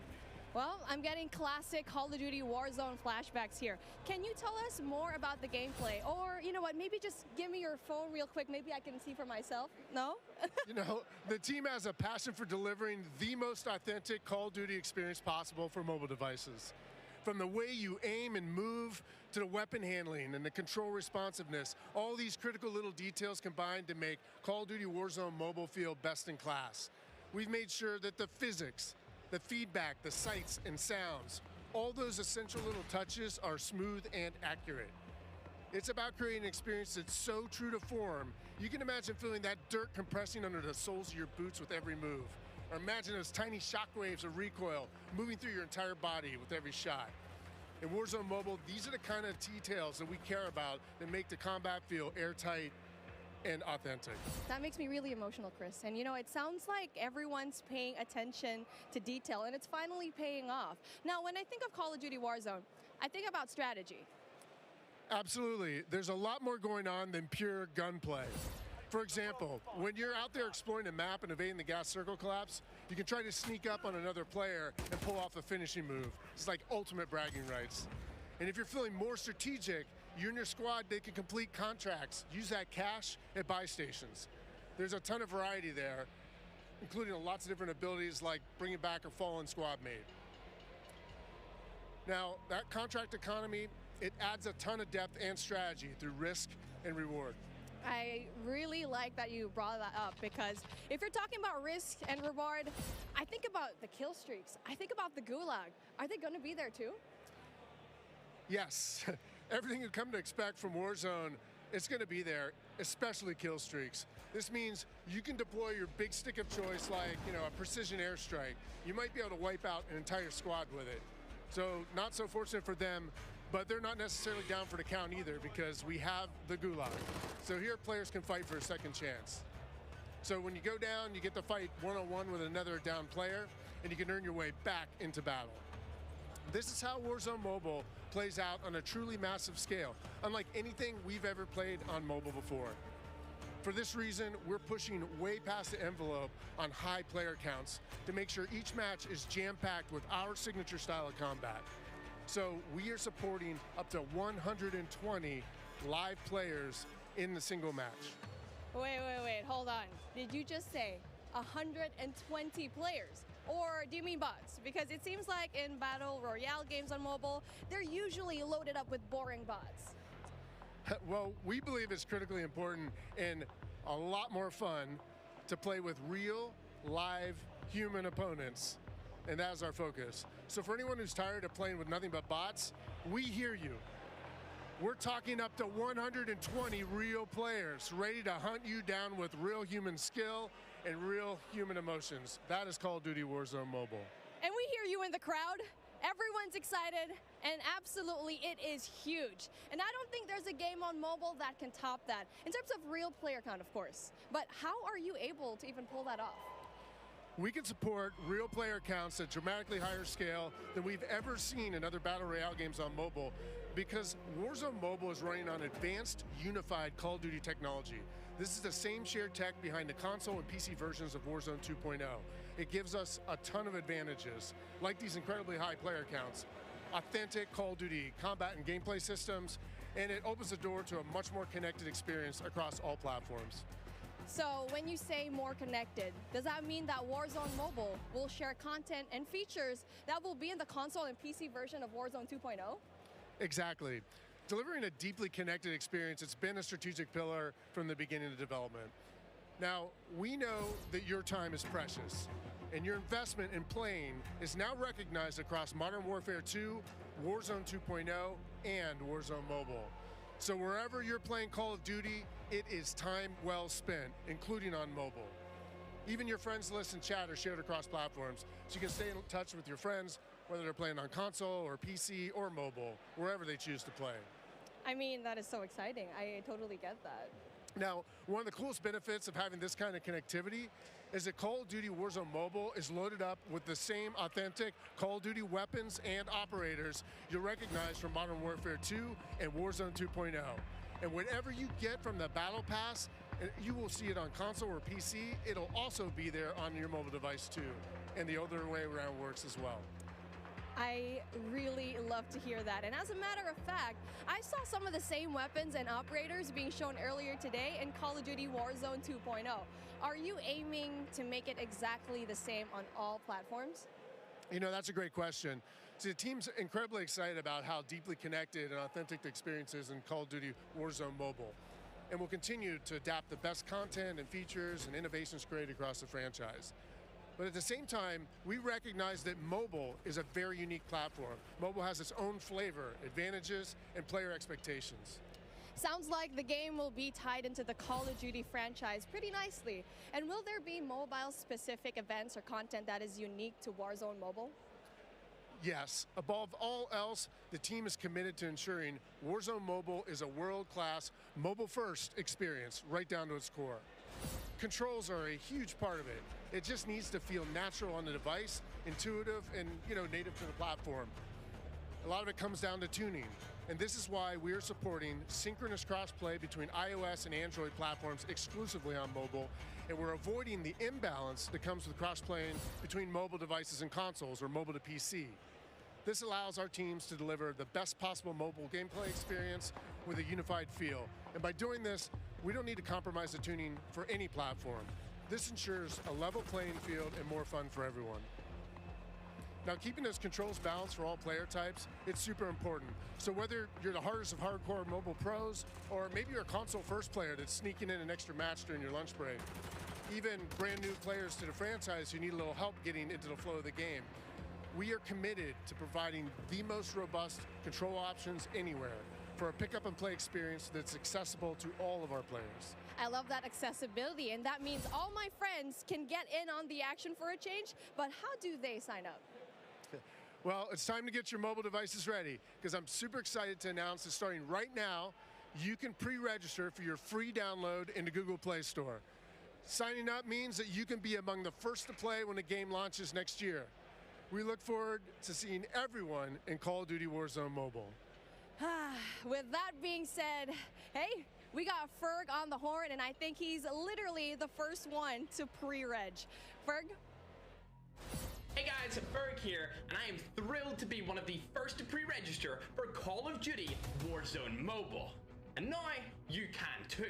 Well, I'm getting classic Call of Duty Warzone flashbacks here. Can you tell us more about the gameplay? Or, you know what, maybe just give me your phone real quick. Maybe I can see for myself. No?
You know, the team has a passion for delivering the most authentic Call of Duty experience possible for mobile devices. From the way you aim and move to the weapon handling and the control responsiveness, all these critical little details combined to make Call of Duty Warzone mobile feel best in class. We've made sure that the physics, the feedback, the sights and sounds, all those essential little touches are smooth and accurate. It's about creating an experience that's so true to form, you can imagine feeling that dirt compressing under the soles of your boots with every move. Or imagine those tiny shockwaves of recoil moving through your entire body with every shot. In Warzone Mobile, these are the kind of details that we care about that make the combat feel airtight and authentic.
That makes me really emotional, Chris. And you know, it sounds like everyone's paying attention to detail, and it's finally paying off. Now, when I think of Call of Duty Warzone, I think about strategy.
Absolutely. There's a lot more going on than pure gunplay. For example, when you're out there exploring a map and evading the gas circle collapse, you can try to sneak up on another player and pull off a finishing move. It's like ultimate bragging rights. And if you're feeling more strategic, you and your squad, they can complete contracts, use that cash at buy stations. There's a ton of variety there, including lots of different abilities like bringing back a fallen squad mate. Now, that contract economy, it adds a ton of depth and strategy through risk and reward.
I really like that you brought that up, because if you're talking about risk and reward, I think about the kill streaks. I think about the gulag. Are they going to be there too?
Yes. Everything you come to expect from Warzone, it's going to be there, especially kill streaks. This means you can deploy your big stick of choice like, you know, a precision airstrike. You might be able to wipe out an entire squad with it. So not so fortunate for them, but they're not necessarily down for the count either, because we have the gulag. So here players can fight for a second chance. So when you go down, you get to fight one-on-one with another down player, and you can earn your way back into battle. This is how Warzone Mobile plays out on a truly massive scale, unlike anything we've ever played on mobile before. For this reason, we're pushing way past the envelope on high player counts to make sure each match is jam-packed with our signature style of combat. So we are supporting up to 120 live players in the single match.
Wait, hold on. Did you just say 120 players? Or do you mean bots? Because it seems like in Battle Royale games on mobile, they're usually loaded up with boring bots.
Well, we believe it's critically important and a lot more fun to play with real, live, human opponents. And that's our focus. So for anyone who's tired of playing with nothing but bots, we hear you. We're talking up to 120 real players ready to hunt you down with real human skill and real human emotions. That is Call of Duty Warzone Mobile.
And we hear you in the crowd. Everyone's excited, and absolutely it is huge. And I don't think there's a game on mobile that can top that, in terms of real player count, of course. But how are you able to even pull that off?
We can support real player counts at dramatically higher scale than we've ever seen in other Battle Royale games on mobile because Warzone Mobile is running on advanced, unified Call of Duty technology. This is the same shared tech behind the console and PC versions of Warzone 2.0. It gives us a ton of advantages, like these incredibly high player counts, authentic Call of Duty combat and gameplay systems, and it opens the door to a much more connected experience across all platforms.
So when you say more connected, does that mean that Warzone Mobile will share content and features that will be in the console and PC version of Warzone 2.0?
Exactly. Delivering a deeply connected experience, it's been a strategic pillar from the beginning of development. Now, we know that your time is precious, and your investment in playing is now recognized across Modern Warfare 2, Warzone 2.0, and Warzone Mobile. So wherever you're playing Call of Duty, it is time well spent, including on mobile. Even your friends list and chat are shared across platforms, so you can stay in touch with your friends, whether they're playing on console or PC or mobile, wherever they choose to play.
I mean, that is so exciting. I totally get that.
Now, one of the coolest benefits of having this kind of connectivity is that Call of Duty Warzone Mobile is loaded up with the same authentic Call of Duty weapons and operators you'll recognize from Modern Warfare 2 and Warzone 2.0. And whatever you get from the Battle Pass, you will see it on console or PC. It'll also be there on your mobile device too. And the other way around works as well.
I really love to hear that. And as a matter of fact, I saw some of the same weapons and operators being shown earlier today in Call of Duty Warzone 2.0. Are you aiming to make it exactly the same on all platforms?
You know, that's a great question. See, the team's incredibly excited about how deeply connected and authentic the experience is in Call of Duty Warzone Mobile. And we'll continue to adapt the best content and features and innovations created across the franchise. But at the same time, we recognize that mobile is a very unique platform. Mobile has its own flavor, advantages, and player expectations.
Sounds like the game will be tied into the Call of Duty franchise pretty nicely. And will there be mobile-specific events or content that is unique to Warzone Mobile?
Yes. Above all else, the team is committed to ensuring Warzone Mobile is a world-class, mobile-first experience right down to its core. Controls are a huge part of it. It just needs to feel natural on the device, intuitive, and native to the platform. A lot of it comes down to tuning, and this is why we are supporting synchronous crossplay between iOS and Android platforms exclusively on mobile, and we're avoiding the imbalance that comes with crossplaying between mobile devices and consoles or mobile to PC. This allows our teams to deliver the best possible mobile gameplay experience with a unified feel. And by doing this, we don't need to compromise the tuning for any platform. This ensures a level playing field and more fun for everyone. Now, keeping those controls balanced for all player types, it's super important. So whether you're the hardest of hardcore mobile pros, or maybe you're a console first player that's sneaking in an extra match during your lunch break, even brand new players to the franchise who need a little help getting into the flow of the game, we are committed to providing the most robust control options anywhere for a pick-up and play experience that's accessible to all of our players.
I love that accessibility, and that means all my friends can get in on the action for a change, but how do they sign up?
Well, it's time to get your mobile devices ready, because I'm super excited to announce that starting right now, you can pre-register for your free download in the Google Play Store. Signing up means that you can be among the first to play when the game launches next year. We look forward to seeing everyone in Call of Duty Warzone Mobile.
With that being said, hey, we got Ferg on the horn, and I think he's literally the first one to pre-reg. Ferg?
Hey guys, Ferg here, and I am thrilled to be one of the first to pre-register for Call of Duty Warzone Mobile. And now, you can too.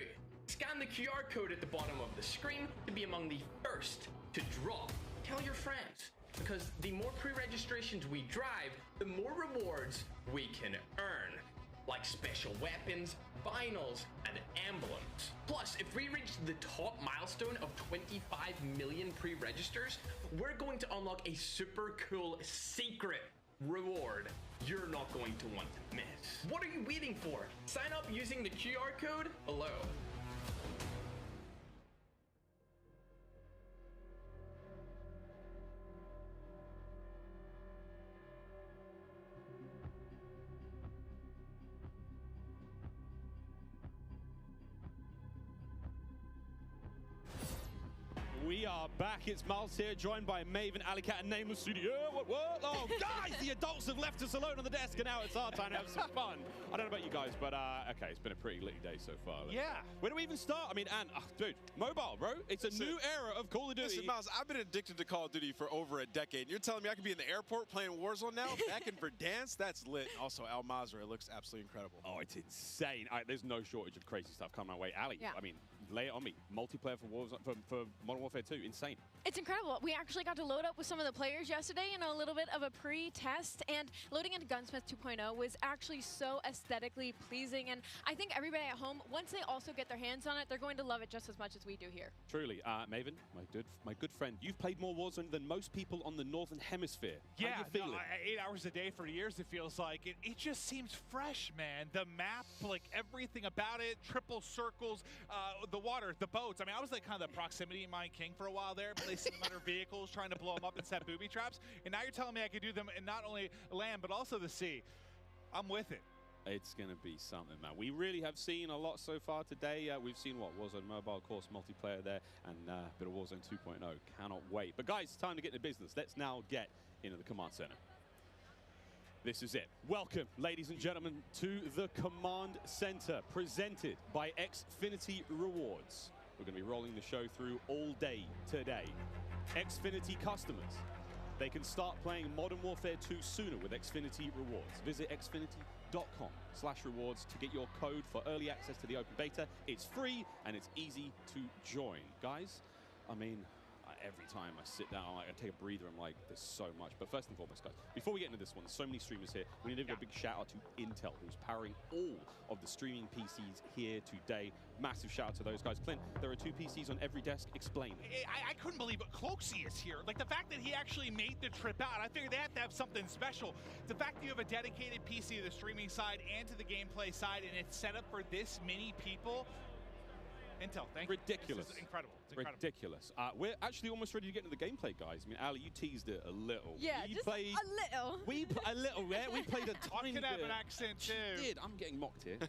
Scan the QR code at the bottom of the screen to be among the first to draw. Tell your friends, because the more pre-registrations we drive, the more rewards we can earn, like special weapons, vinyls, and emblems. Plus, if we reach the top milestone of 25 million pre-registers, we're going to unlock a super cool secret reward you're not going to want to miss. What are you waiting for? Sign up using the QR code below.
We are back. It's Miles here, joined by Maven, Alicat, and Nameless Studio. What? Oh, guys, the adults have left us alone on the desk, and now it's our time to have some fun. I don't know about you guys, but okay, it's been a pretty litty day so far.
Yeah.
Where do we even start? I mean, dude, mobile, bro. It's a new era of Call of Duty.
Listen, Miles, I've been addicted to Call of Duty for over a decade. And you're telling me I could be in the airport playing Warzone now? Back in Verdansk? That's lit. Also, Al Mazrah looks absolutely incredible.
Oh, it's insane. There's no shortage of crazy stuff coming my way. Ali,
Yeah.
I mean, lay it on me. Multiplayer for Warzone, for Modern Warfare 2, insane.
It's incredible. We actually got to load up with some of the players yesterday in a little bit of a pre-test, and loading into Gunsmith 2.0 was actually so aesthetically pleasing, and I think everybody at home, once they also get their hands on it, they're going to love it just as much as we do here.
Truly. Maven, my good friend, you've played more Warzone than most people on the Northern Hemisphere.
Yeah,
How do you feel
8 hours a day for years, it feels like. It just seems fresh, man. The map, like everything about it, triple circles, the water, the boats. I mean, I was like kind of the proximity mine king for a while there, placing them under vehicles, trying to blow them up and set booby traps. And now you're telling me I could do them in not only land, but also the sea. I'm with it.
It's going to be something, man. We really have seen a lot so far today. We've seen, Warzone Mobile, of course, multiplayer there, and a bit of Warzone 2.0. Cannot wait. But, guys, it's time to get into business. Let's now get into the command center. This is it. Welcome, ladies and gentlemen, to the command center, presented by Xfinity Rewards. We're going to be rolling the show through all day today. Xfinity customers, they can start playing Modern Warfare 2 sooner with Xfinity Rewards. Visit xfinity.com/rewards to get your code for early access to the open beta. It's free and it's easy to join. Guys, I mean, every time I sit down, I take a breather, I'm like, there's so much. But first and foremost, guys, before we get into this one, there's so many streamers here. We need to give a big shout out to Intel, who's powering all of the streaming PCs here today. Massive shout out to those guys. Clint, there are 2 PCs on every desk. Explain.
I couldn't believe it. Cloaksy is here. Like, the fact that he actually made the trip out, I figured they have to have something special. The fact that you have a dedicated PC to the streaming side and to the gameplay side, and it's set up for this many people. Intel, thank you.
Ridiculous.
This is incredible. It's incredible.
Ridiculous. We're actually almost ready to get into the gameplay, guys. I mean, Ali, you teased it a little.
Yeah,
you
just
played,
a little.
a little, yeah? We played a tiny bit.
I can have an accent, too.
She did. I'm getting mocked here.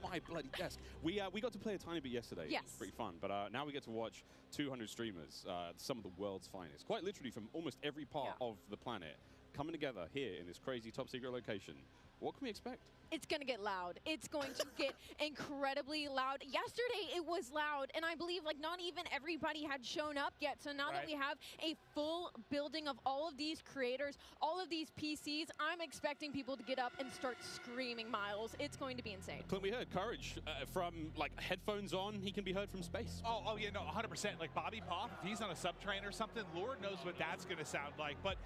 My bloody desk. We got to play a tiny bit yesterday.
Yes.
It was pretty fun. But now we get to watch 200 streamers, some of the world's finest, quite literally from almost every part of the planet, coming together here in this crazy top secret location. What can we expect?
It's going to get loud. It's going to get incredibly loud. Yesterday, it was loud, and I believe like not even everybody had shown up yet. So now that we have a full building of all of these creators, all of these PCs, I'm expecting people to get up and start screaming, Miles. It's going to be insane.
Clint, we heard Courage from like headphones on. He can be heard from space.
Oh yeah, no, 100%. Like Bobby Pop, if he's on a subtrain or something, Lord knows what that's going to sound like. But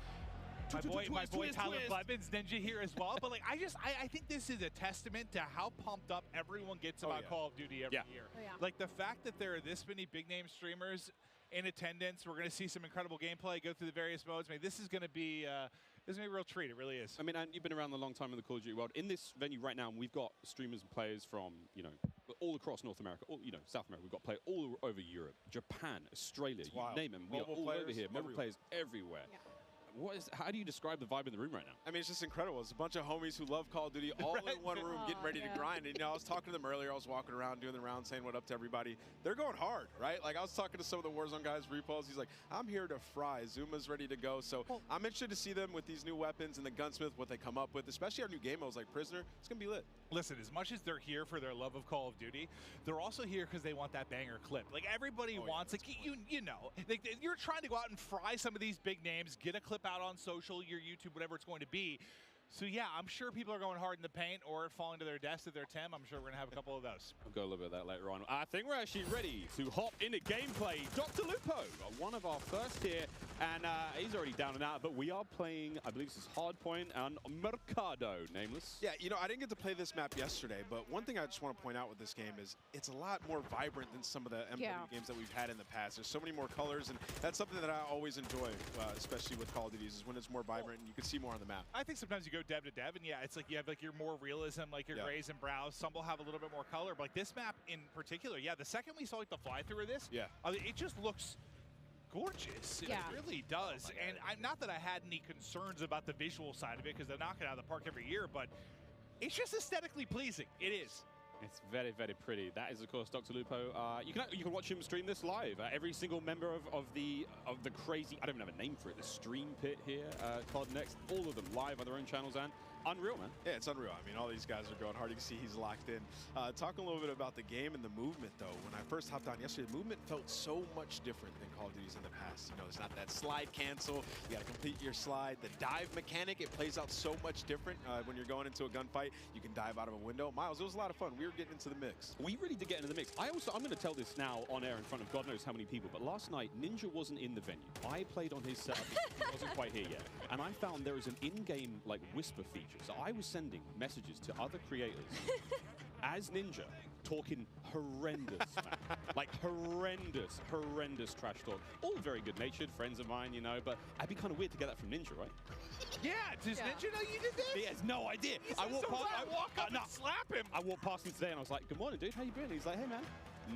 my boy Tyler Blevins, Ninja here as well. But like, I think this is a testament to how pumped up everyone gets about Call of Duty every year. Like the fact that there are this many big name streamers in attendance, we're going to see some incredible gameplay, go through the various modes. I mean, this is going to be a real treat. It really is.
I mean, and you've been around a long time in the Call of Duty world. In this venue right now, we've got streamers and players from, all across North America, South America. We've got players all over Europe, Japan, Australia, you name them. We are all over here. Mobile players everywhere. Yeah. How do you describe the vibe in the room right now?
I mean, it's just incredible. It's a bunch of homies who love Call of Duty all in one room getting ready to grind. And, I was talking to them earlier. I was walking around doing the round saying what up to everybody. They're going hard, right? Like, I was talking to some of the Warzone guys, Repulse. He's like, I'm here to fry. Zuma's ready to go. So I'm interested to see them with these new weapons and the Gunsmith, what they come up with, especially our new game modes like Prisoner. It's going to be lit.
Listen, as much as they're here for their love of Call of Duty, they're also here because they want that banger clip. Like, everybody wants, like, like, you're trying to go out and fry some of these big names, get a clip out on social, your YouTube, whatever it's going to be. So, yeah, I'm sure people are going hard in the paint or falling to their desk at their Tim. I'm sure we're going to have a couple of those.
We'll go a little bit of that later on. I think we're actually ready to hop into gameplay. Dr. Lupo, one of our first here, and he's already down and out, but we are playing, I believe this is Hardpoint and Mercado, Nameless.
Yeah, I didn't get to play this map yesterday, but one thing I just want to point out with this game is it's a lot more vibrant than some of the MW games that we've had in the past. There's so many more colors, and that's something that I always enjoy, especially with Call of Duty, is when it's more vibrant and you can see more on the map.
I think sometimes you go dev to dev, and yeah, it's like you have like your more realism, like your grays and browns. Some will have a little bit more color, but like this map in particular, the second we saw like the fly through of this, it just looks gorgeous. It really does. And I'm not that I had any concerns about the visual side of it because they're knocking it out of the park every year, but it's just aesthetically pleasing. It is.
It's very, very pretty. That is, of course, Dr. Lupo. You can watch him stream this live. Every single member of the crazy, I don't even have a name for it, the stream pit here, COD Next, all of them live on their own channels, and unreal, man.
Yeah, it's unreal. I mean, all these guys are going hard. You can see he's locked in. Talking a little bit about the game and the movement, though. When I first hopped on yesterday, the movement felt so much different than Call of Duty's in the past. You know, there's not that slide cancel. You got to complete your slide. The dive mechanic, it plays out so much different when you're going into a gunfight. You can dive out of a window. Miles, it was a lot of fun. We were getting into the mix.
We really did get into the mix. I'm going to tell this now on air in front of God knows how many people, but last night, Ninja wasn't in the venue. I played on his setup. He wasn't quite here yet. And I found there is an in-game, like, whisper feature. So I was sending messages to other creators as Ninja, talking horrendous, man. Like horrendous trash talk. All very good-natured friends of mine, you know, but I'd be kind of weird to get that from Ninja, right?
Yeah, does Ninja know you did this?
He has no idea.
I walk up and slap him.
I walked past him today and I was like, "Good morning, dude. How you been?" He's like, "Hey, man."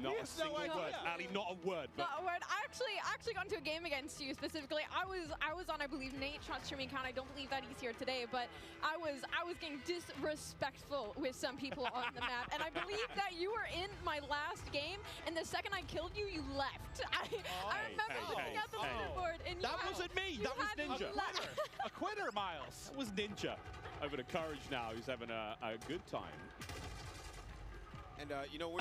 Not a single word. Ali, not a word. But
not a word. I actually got into a game against you specifically. I was on, I believe, Nate shot streaming account. I don't believe that he's here today, but I was getting disrespectful with some people on the map, and I believe that you were in my last game, and the second I killed you, you left. I remember looking at the leaderboard, and
that wasn't me. That was Ninja.
A quitter, Miles.
That was Ninja. Over to Courage now. He's having a good time.
And, you know, we're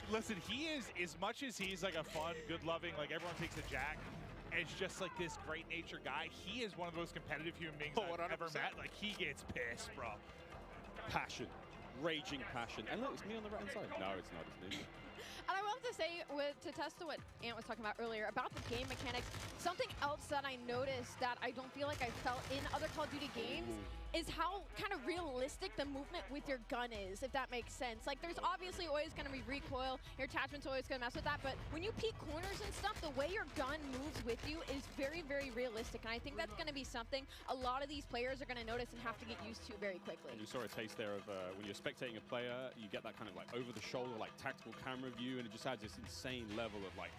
Listen, he is, as much as he's like a fun, good-loving, like everyone takes a Jack, it's just like this great-natured guy. He is one of the most competitive human beings I've ever met. Like, he gets pissed, bro.
Passion. Raging passion. And look, it's me on the right-hand side. No, it's not. It's Ninja.
And I will have to say, to test to what Ant was talking about earlier, about the game mechanics, something else that I noticed that I don't feel like I felt in other Call of Duty games is how kind of realistic the movement with your gun is, if that makes sense. Like, there's obviously always going to be recoil, your attachment's always going to mess with that, but when you peek corners and stuff, the way your gun moves with you is very, very realistic, and I think that's going to be something a lot of these players are going to notice and have to get used to very quickly.
And you saw a taste there of when you're spectating a player, you get that kind of like over-the-shoulder, like tactical camera view, and it just adds this insane level of like,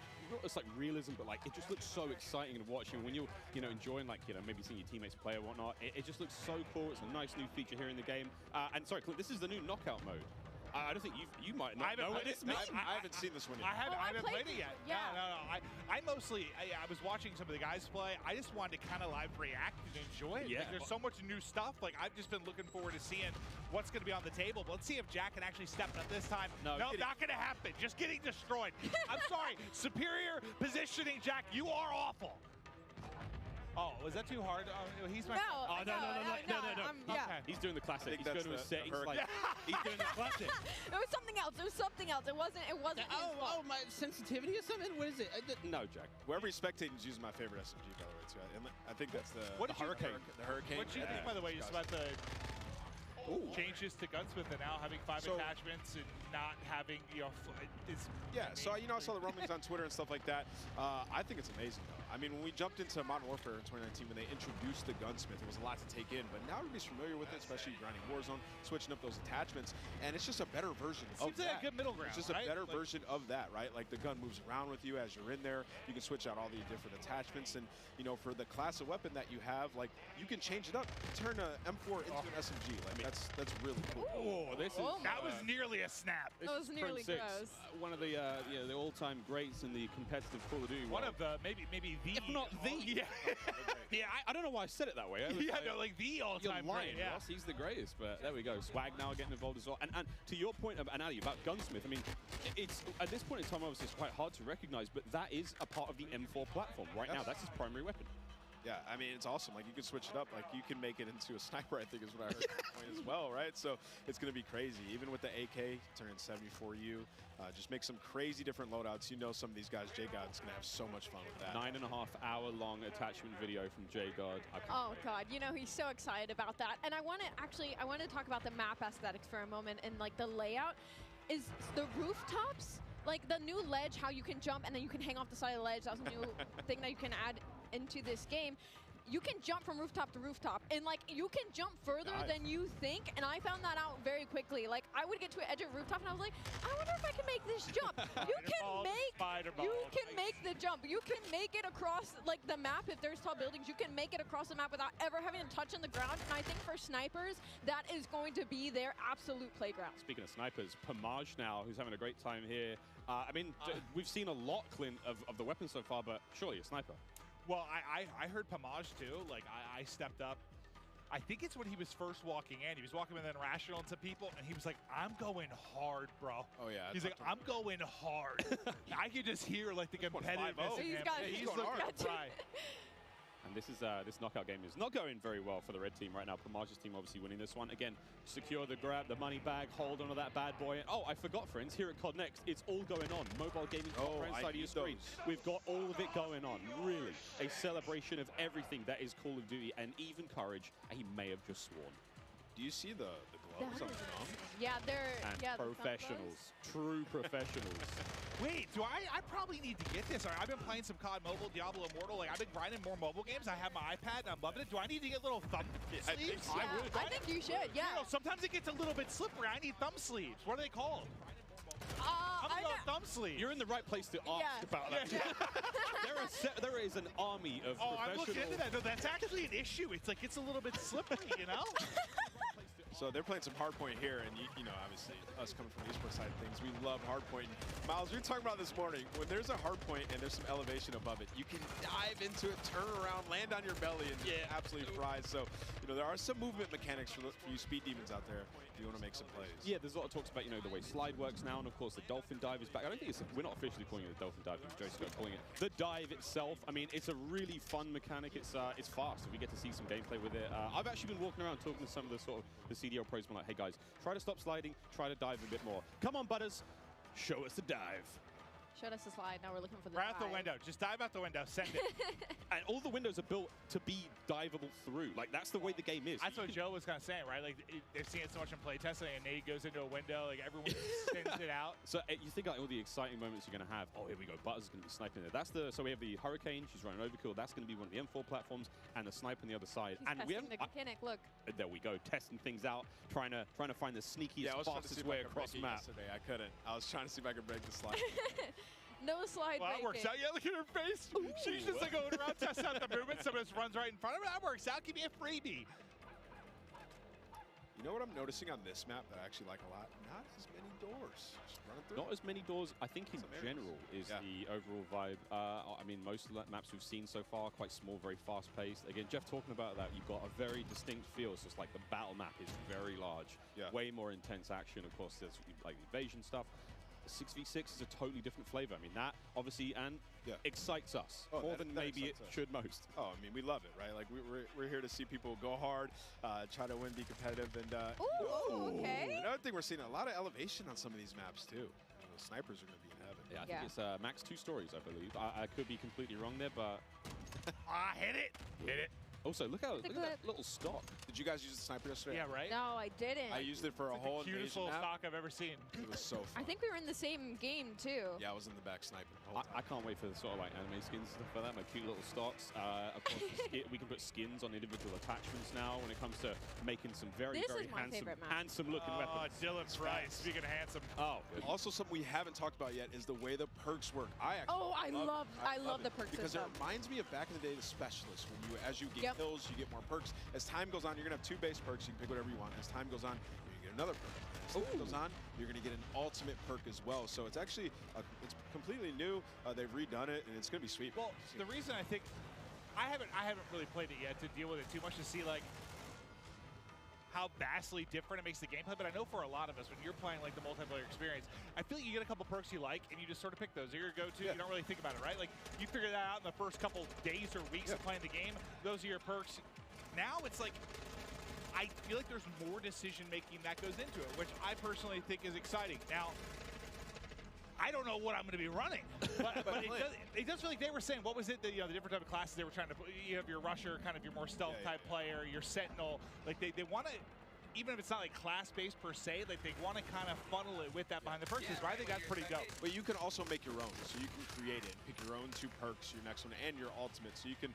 it's like realism, but like it just looks so exciting to watch. And when you're, you know, enjoying like, you know, maybe seeing your teammates play or whatnot, it just looks so cool. It's a nice new feature here in the game. And sorry, Clint, this is the new knockout mode. I don't think you might not know what this means.
I haven't seen this one yet.
I haven't played it yet. Yeah. No. I mostly, I was watching some of the guys play. I just wanted to kind of live react and enjoy it.
Yeah.
Like, there's so much new stuff. Like, I've just been looking forward to seeing what's going to be on the table. But let's see if Jack can actually step up this time. No, not going to happen. Just getting destroyed. I'm sorry. Superior positioning, Jack. You are awful. Oh, was that too hard? He's my.
No. No.
Yeah.
Okay. He's doing the classic. He's going to a set. He's doing the classic.
It was something else. It was something else. It wasn't.
Oh, my sensitivity or something? What is it?
No, Jack. Wherever he's spectating is using my favorite SMG, by the way, too. And I think that's the Hurricane. The Hurricane.
What do you think, by the way, just about the changes to Gunsmith and now having 5 attachments and not having, you know,
so, you know, I saw the rumblings on Twitter and stuff like that. I think it's amazing, though. I mean, when we jumped into Modern Warfare in 2019, when they introduced the Gunsmith, it was a lot to take in. But now everybody's familiar with it, especially grinding Warzone, switching up those attachments. And it's just a better version of that.
Seems like a good middle ground,
It's just a better version of that, right? Like, the gun moves around with you as you're in there. You can switch out all the different attachments. And, you know, for the class of weapon that you have, like, you can change it up. Turn an M4 into an SMG. Like, that's really cool.
Oh,
that was nearly a snap.
That was nearly gross.
One of the the all-time greats in the competitive Call of Duty.
One of the maybe the,
if not the.
Yeah.
Yeah. I don't know why I said it that way.
Like the all-time great. Yeah.
Ross, he's the greatest. But there we go. Swag now getting involved as well. And to your point, Ali, about Gunsmith. I mean, it's at this point in time, obviously, it's quite hard to recognize, but that is a part of the M4 platform right now. That's his primary weapon.
Yeah, I mean, it's awesome. Like, you can switch it up. Like, you can make it into a sniper, I think is what I heard at that point as well, right? So it's going to be crazy. Even with the AK, turning 74U, just make some crazy different loadouts. You know some of these guys, J-God's going to have so much fun with that.
9.5-hour-long attachment video from J-God.
Oh, God. You know, he's so excited about that. And I want to talk about the map aesthetics for a moment and, like, the layout. Is the rooftops, like the new ledge, how you can jump and then you can hang off the side of the ledge. That was a new thing that you can add into this game. you can jump from rooftop to rooftop, and like you can jump further than you think. And I found that out very quickly. Like I would get to an edge of rooftop, and I was like, I wonder if I can make this jump. You can make the jump. You can make it across like the map if there's tall buildings. You can make it across the map without ever having to touch on the ground. And I think for snipers, that is going to be their absolute playground.
Speaking of snipers, Partager now, who's having a great time here. I mean, we've seen a lot, Clint, of the weapons so far, but surely a sniper.
Well, I heard Partager too. Like I stepped up. I think it's when he was first walking in. He was walking with an Irrational into people, and he was like, I'm going hard, bro.
Oh, yeah.
He's like, I'm going hard. I could just hear, like, the competitiveness in him.
He's
looking
hard.
right.
And this knockout game is not going very well for the red team right now. Partager's team obviously winning this one. Again, secure the grab, the money bag, hold on to that bad boy. And, oh, I forgot, friends, here at COD Next, it's all going on. Mobile gaming right side of your screen. We've got all of it going on. Really, a celebration of everything that is Call of Duty, and even Courage, he may have just sworn.
Do you see the gloves on the thumb?
Yeah, they're
Professionals, true professionals.
Wait, I probably need to get this. I've been playing some COD Mobile, Diablo Immortal. Like, I've been grinding more mobile games. I have my iPad, and I'm loving it. Do I need to get little thumb sleeves?
I think you should, yeah.
You know, sometimes it gets a little bit slippery. I need thumb sleeves. What are they called? I'm about thumb sleeves.
You're in the right place to ask about that. There is an army of professional...
I'm looking into that. No, that's actually an issue. It's like, it's a little bit slippery, you know?
So they're playing some hardpoint here, and you know, obviously, us coming from the esports side of things, we love hardpoint. Miles, we were talking about this morning, when there's a hardpoint and there's some elevation above it, you can dive into it, turn around, land on your belly, and absolutely fry. So, you know, there are some movement mechanics for you speed demons out there if you want to make some plays.
Yeah, there's a lot of talks about, you know, the way slide works now, and of course the dolphin dive is back. I don't think we're not officially calling it the dolphin dive, Joe's calling it the dive itself. I mean, it's a really fun mechanic. It's fast. We get to see some gameplay with it. I've actually been walking around talking to some of the sort of the CDL pros, been like, hey guys, try to stop sliding, try to dive a bit more. Come on, Butters, show us the dive.
Showed us the slide. Now we're looking for the
dive. Right out the window. Just dive out the window. Send it.
And all the windows are built to be diveable through. Like, that's the way the game is.
That's what Joe was kind of saying, right? Like, they've seen it so much in playtesting, and Nate goes into a window. Like, everyone spins it out.
So you think like all the exciting moments you're going to have. Oh, here we go. Butters is going to be sniping there. So we have the Hurricane. She's running overkill. That's going to be one of the M4 platforms, and the snipe on the other side.
He's
and
testing the mechanic. Look.
There we go. Testing things out. Trying to find the sneakiest, fastest way across the map.
Yesterday. I couldn't. I was trying to see if I could break the slide.
No slide.
Well, that works out. Yeah, look at her face. Ooh. She's just like going around, testing out the movement. Someone just runs right in front of her. That works out. Give me a freebie.
You know what I'm noticing on this map that I actually like a lot? Not as many doors. Just running through.
Not as many doors. I think in general is the overall vibe. I mean, most of the maps we've seen so far, quite small, very fast-paced. Again, Jeff talking about that, you've got a very distinct feel. So it's like the battle map is very large. Yeah. Way more intense action. Of course, there's like the evasion stuff. 6v6 is a totally different flavor. I mean, that obviously excites us more than maybe it should most.
Oh, I mean, we love it, right? Like we're here to see people go hard, try to win, be competitive, and
okay.
Another thing, we're seeing a lot of elevation on some of these maps too. The snipers are going to be in heaven.
Yeah, I think it's max 2 stories, I believe. I could be completely wrong there, but
hit it. Hit it.
Also, look at that little stock.
Did you guys use the sniper yesterday?
Yeah, right?
No, I didn't.
I used it for a whole
the cutest little stock I've ever seen.
It was so fun.
I think we were in the same game, too.
Yeah, I was in the back sniping the whole time.
I can't wait for the sort of like anime skins and stuff like that, my cute little stocks. Of course, we can put skins on individual attachments now when it comes to making some very handsome looking weapons.
Oh, Dylan Price, speaking of handsome.
Oh,
also something we haven't talked about yet is the way the perks work. I
love the perks
because
system.
it reminds me of back in the day, the specialists. When as you get kills, you get more perks. As time goes on, you're gonna have 2 base perks. You can pick whatever you want. As time goes on, you're gonna get another perk. As time goes on, you're gonna get an ultimate perk as well. So it's actually it's completely new. They've redone it, and it's gonna be sweet.
Well, the reason I think I haven't really played it yet to deal with it too much to see like how vastly different it makes the gameplay, but I know for a lot of us, when you're playing like the multiplayer experience, I feel like you get a couple perks you like, and you just sort of pick those. They're your go-to. You don't really think about it, right? Like, you figure that out in the first couple days or weeks of playing the game. Those are your perks. Now it's like, I feel like there's more decision-making that goes into it, which I personally think is exciting. Now, I don't know what I'm going to be running, but it does feel like they were saying, what was it, the different type of classes they were trying to put? You have your rusher, kind of your more stealth type player, your sentinel. Like they want to even if it's not like class-based per se, like they want to kind of funnel it with that behind the perks, but I think that's pretty dope.
But you can also make your own, so you can create it, pick your own 2 perks, your next one, and your ultimate, so you can,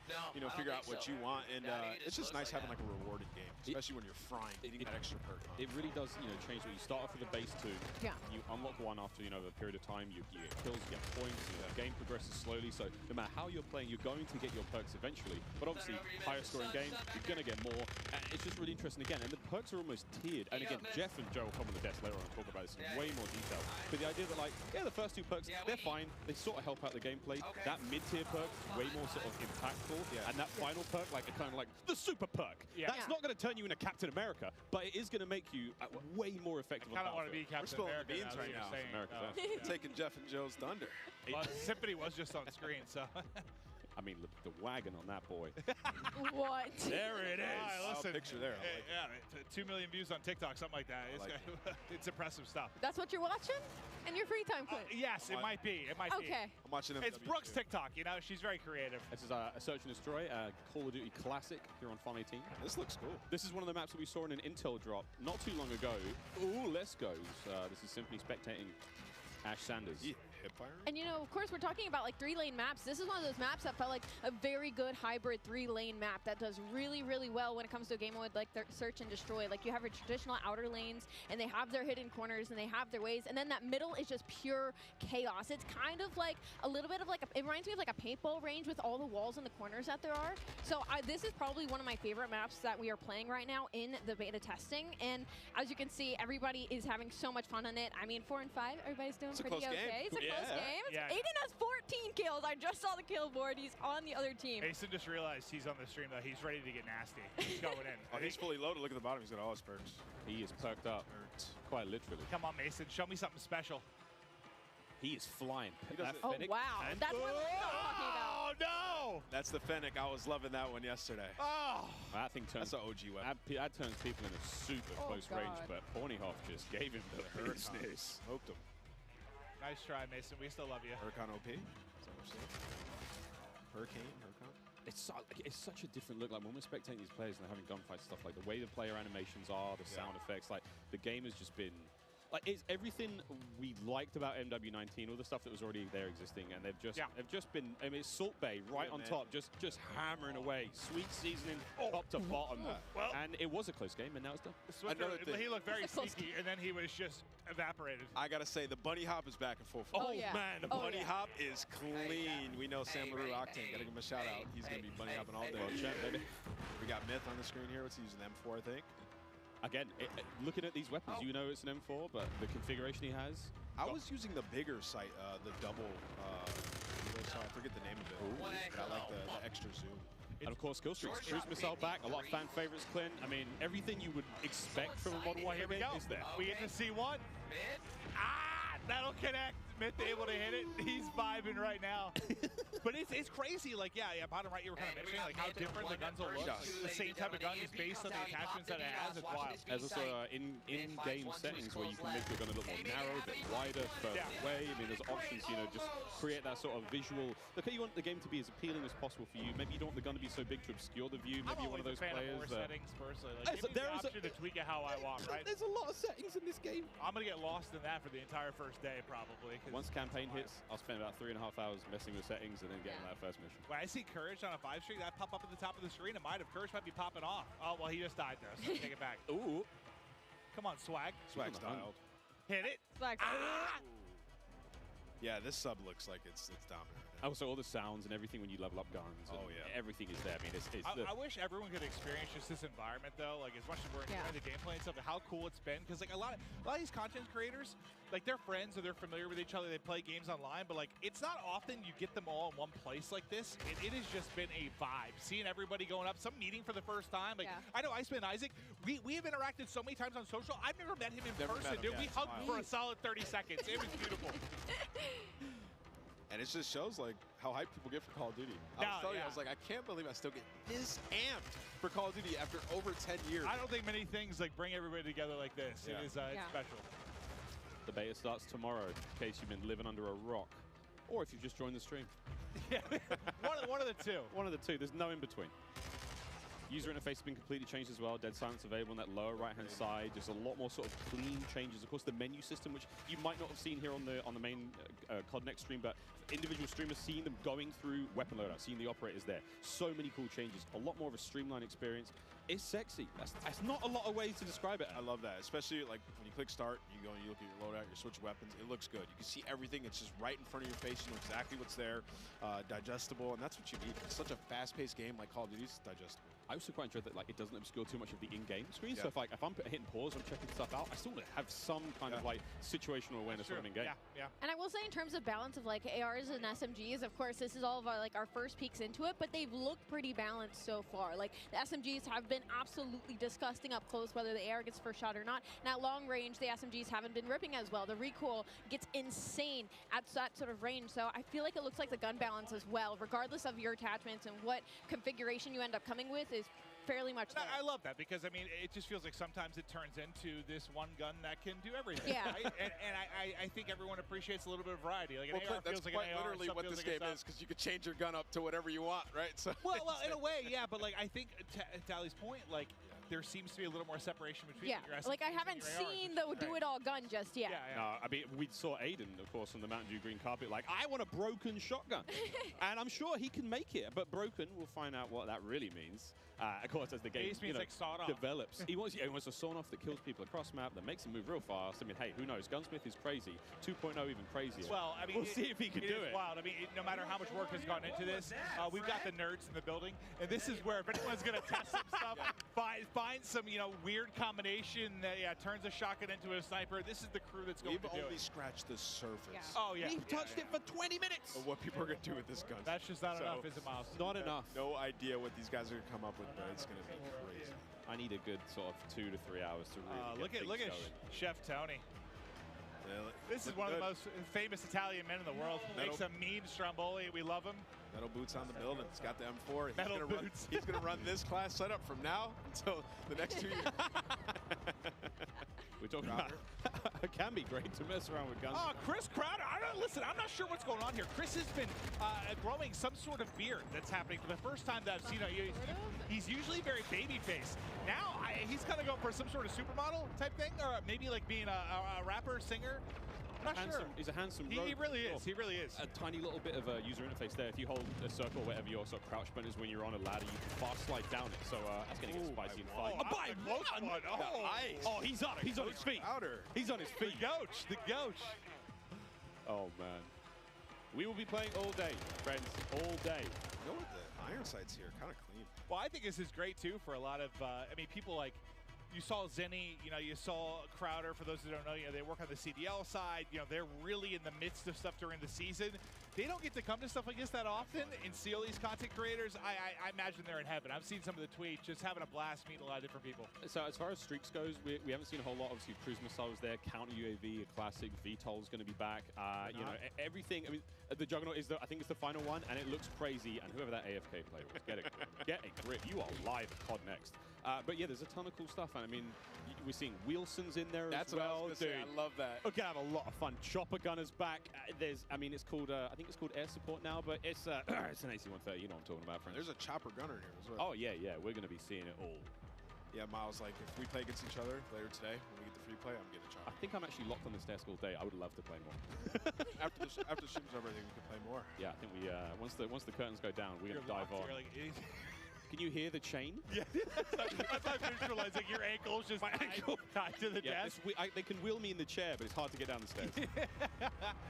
figure out what you want, and it's just nice having like a rewarded game, especially when you're frying, getting that extra perk.
It really does, change what you start off with the base 2.
Yeah.
You unlock one after, a period of time. You get kills, you get points. The game progresses slowly, so no matter how you're playing, you're going to get your perks eventually. But obviously, higher scoring games, you're going to get more. And it's just really interesting again. And the perks are almost tiered. And again, Jeff and Joe will come on the desk later on and talk about this in way more detail. But the idea that, like, the first 2 perks, they're fine. They sort of help out the gameplay. That mid-tier perk, way more sort of impactful. And that final perk, like, kind of like the super perk. That's not going to turn you into Captain America, but it is going to make you way more effective.
I kind of want to be Captain America.
We're spilling the beans right now. Taking Jeff and Joe's thunder.
Well, Symphony was just on screen, so.
I mean, the wagon on that boy.
What?
There it is.
Right, listen,
picture there.
Yeah, 2 million views on TikTok, something like that. It's impressive stuff.
That's what you're watching? In your free time, Clint?
Yes, it might be. It might be.
Okay.
I'm watching
It's Brooke's TikTok, she's very creative.
This is a Search and Destroy, Call of Duty Classic here on Farm 18.
This looks cool.
This is one of the maps that we saw in an Intel drop not too long ago. Ooh, let's go. This is Symphony spectating Ash Sanders.
Yeah.
And of course, we're talking about like 3-lane maps. This is one of those maps that felt like a very good hybrid 3-lane map that does really, really well when it comes to a game with like their Search and Destroy. Like you have your traditional outer lanes, and they have their hidden corners, and they have their ways, and then that middle is just pure chaos. It's kind of like a little bit of like it reminds me of like a paintball range with all the walls and the corners that there are. So this is probably one of my favorite maps that we are playing right now in the beta testing. And as you can see, everybody is having so much fun on it. I mean, 4 and 5, everybody's doing pretty okay. It's a close game. Aiden has 14 kills. I just saw the kill board. He's on the other team.
Mason just realized he's on the stream, though. He's ready to get nasty. He's going in.
He's fully loaded. Look at the bottom. He's got all his perks.
He is perked up, quite literally.
Come on, Mason. Show me something special.
He is flying.
Oh, wow. That's what we're talking about.
Oh, no!
That's the Fennec. I was loving that one yesterday.
Oh!
That thing turns...
That's an OG weapon.
That turns people into super close range, but Ponyhoff just gave him the business.
Smoked him.
Nice try, Mason. We still love you.
Huracan OP. Is that what you're saying? Hurricane?
It's such a different look. Like when we're spectating these players and they're having gunfights, stuff like the way the player animations are, the sound effects, like the game has just been... Like it's everything we liked about MW19, all the stuff that was already there existing, and they've just been. I mean, it's Salt Bay right on top, just hammering away, sweet seasoning top to bottom.
Well,
and it was a close game, and now it's done.
He looked very sneaky, and then he was just evaporated.
I gotta say, the bunny hop is back in full
Oh,
force.
yeah.
Man, the bunny hop is clean. We know Sam LaRue Octane. Gotta give him a shout out. He's gonna be bunny hopping all day. We got Myth on the screen here. What's he using? M4, I think.
Again, looking at these weapons, you know it's an M4, but the configuration he has.
I was using the bigger sight, the double. I forget the name of it. But I like the extra zoom.
And of course, kill streaks. Cruise missile back. A lot of fan favorites, Clint. I mean, everything you would expect from a Modern Warfare game is there.
We get to see one. That'll connect. Myth able to hit it. He's vibing right now. But it's crazy. Like, yeah, bottom right, you were kind of mentioning like how different the guns will look. The same type of gun is based on the attachments that it has. It's wild.
There's also in-game settings where you can make your gun a little more narrow, a bit wider, further away. I mean, there's options, just create that sort of visual. Look, you want the game to be as appealing as possible for you. Maybe you don't want the gun to be so big to obscure the view. Maybe you're one of those players.
I'm always a fan of more settings, personally. Like, there is an option to tweak it how I want, right?
There's a lot of settings in this game.
I'm going to get lost in that for the entire first day, probably.
Once campaign hits, I'll spend about 3.5 hours messing with settings and then getting that first mission.
When I see Courage on a 5 streak, that pop up at the top of the screen, it might have. Courage might be popping off. Oh, well, he just died there, so take it back.
Ooh.
Come on, Swag.
Swag styled.
Hit it.
Swag.
Yeah, this sub looks like it's dominant.
Also, all the sounds and everything when you level up guns. Everything is there. I mean,
I wish everyone could experience just this environment, though. Like, as much as we're enjoying the gameplay and stuff, and how cool it's been. Because, like, a lot of these content creators, like, they're friends or they're familiar with each other. They play games online. But, like, it's not often you get them all in one place like this. It has just been a vibe. Seeing everybody going up, some meeting for the first time. Like, I know Iceman and Isaac, we have interacted so many times on social. I've never met him in person, dude. We hugged for a solid 30 seconds. It was beautiful.
And it just shows like how hyped people get for Call of Duty. I was telling you, I was like, I can't believe I still get this amped for Call of Duty after over 10 years.
I don't think many things like bring everybody together like this. It is it's special.
The beta starts tomorrow, in case you've been living under a rock, or if you've just joined the stream.
One of the two.
One of the two. There's no in between. User interface has been completely changed as well. Dead silence available on that lower right-hand side. There's a lot more sort of clean changes. Of course, the menu system, which you might not have seen here on the main COD Next stream, but individual streamers seeing them going through weapon loadout, seeing the operators there. So many cool changes. A lot more of a streamlined experience. It's sexy. That's not a lot of ways to describe it.
I love that, especially like when you click start, you go and you look at your loadout, you switch weapons. It looks good. You can see everything. It's just right in front of your face. You know exactly what's there, digestible, and that's what you need. It's such a fast-paced game like Call of Duty. It's digestible.
I also quite enjoy that like it doesn't obscure too much of the in-game screen. So if I'm hitting pause, I'm checking stuff out, I still have some kind of like situational awareness when I'm in-game.
Yeah.
And I will say in terms of balance of like ARs and SMGs, of course, this is all of our first peeks into it, but they've looked pretty balanced so far. Like the SMGs have been absolutely disgusting up close, whether the AR gets first shot or not. And at long range, the SMGs haven't been ripping as well. The recoil gets insane at that sort of range. So I feel like it looks like the gun balance as well, regardless of your attachments and what configuration you end up coming with, is fairly much there.
I love that because, I mean, it just feels like sometimes it turns into this one gun that can do everything.
Yeah.
Right? And I think everyone appreciates a little bit of variety. Like an AR
that's
feels like
quite
an AR,
literally what this game is, because you could change your gun up to whatever you want, right? So
well, in a way, yeah. But like, I think to Ali's point, like, there seems to be a little more separation between your SMGs
like I haven't
and your ARs,
seen the do-it-all gun just yet.
No, I mean, we saw Aiden, of course, on the Mountain Dew green carpet, like, I want a broken shotgun. And I'm sure he can make it, but broken, we'll find out what that really means. Of course, as the game
like sawed off.
develops. He wants a sawn off that kills people across map, that makes him move real fast. I mean, hey, who knows? Gunsmith is crazy. 2.0 even crazier.
Well, I mean,
we'll see if he can do it.
Wild. I mean, no matter how much work has gone into this, we've got the nerds in the building, and this is where if anyone's going to test some stuff, find some weird combination that turns a shotgun into a sniper. This is the crew that's going to do it.
We've only scratched the surface.
Yeah. Oh yeah,
we've touched it for 20 minutes.
Of what people are going to do with this gun.
That's just not enough, is it, Miles?
Not enough.
No idea what these guys are going to come up with, but it's going to be crazy.
I need a good sort of 2 to 3 hours to really
look at Chef Tony. This is one of the most famous Italian men in the world. Makes a mean stromboli. We love him.
Metal boots on the building. He's got the M4.
Metal boots.
He's going to run this class setup from now until the next 2 years.
We're talking about it can be great to mess around with guns.
Oh, Chris Crowder. Listen, I'm not sure what's going on here. Chris has been growing some sort of beard that's happening for the first time that I've seen. He's usually very baby-faced. Now he's kind of going for some sort of supermodel type thing, or maybe like being a rapper, singer. Not
handsome,
sure.
He's a handsome
He really is. He really is.
A tiny little bit of a user interface there. If you hold a circle, whatever your sort of crouch button is when you're on a ladder, you can fast slide down it. So that's going to get spicy in fight. Oh, he's up. He's on his feet. He's on his feet.
The Gouch.
Oh, man. We will be playing all day, friends. All day.
You know what? The iron sights here kind of clean.
Well, I think this is great, too, for a lot of, people like, you saw Zenny, you saw Crowder, for those who don't know, they work on the CDL side, they're really in the midst of stuff during the season. They don't get to come to stuff like this that often and see all these content creators. I imagine they're in heaven. I've seen some of the tweets, just having a blast meeting a lot of different people.
So as far as streaks goes, we haven't seen a whole lot. Obviously, cruise missiles there, counter UAV, a classic, VTOL's going to be back. Everything. I mean, the Juggernaut is I think it's the final one, and it looks crazy. And whoever that AFK player was, get a grip. Get a grip. You are live at COD Next. But yeah, there's a ton of cool stuff. And I mean, we're seeing Wilson's in there as well.
That's what I was going to say. I love that.
Okay, I have a lot of fun. Chopper Gunner's back. It's called, I think it's called Air Support now, but it's an AC-130. You know what I'm talking about, friends.
There's a Chopper Gunner here as well.
Oh, yeah. We're going to be seeing it all.
Yeah, Miles, like, if we play against each other later today, when we get the free play, I'm getting a Chopper.
I think I'm actually locked on this desk all day. I would love to play more.
after the stream's over, I think we can play more.
Yeah, I think we, once the curtains go down, we're going to dive on. Can you hear the chain?
Yeah, that's how I visualize, like your ankle's just tied to the desk.
They can wheel me in the chair, but it's hard to get down the stairs.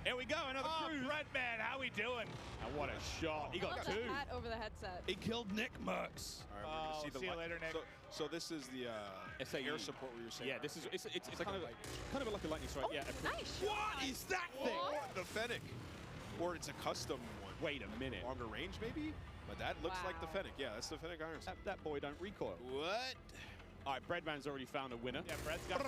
Here we go, another cruise.
Breadman, how we doing?
And what a shot. He got 2.
Hat over the headset.
He killed Nick Merckx.
All right, we're going to
see you later, Nick.
So this is the air support where you're saying.
Yeah, this is it's kind of like a lightning strike. Yeah.
Nice.
What is that thing?
The Fennec. Or it's a custom one.
Wait a minute.
Longer range, maybe? But that looks like the Fennec. Yeah, that's the Fennec iron sight.
That boy don't recoil.
What?
All right, Breadman's already found a winner.
Yeah, Bread's got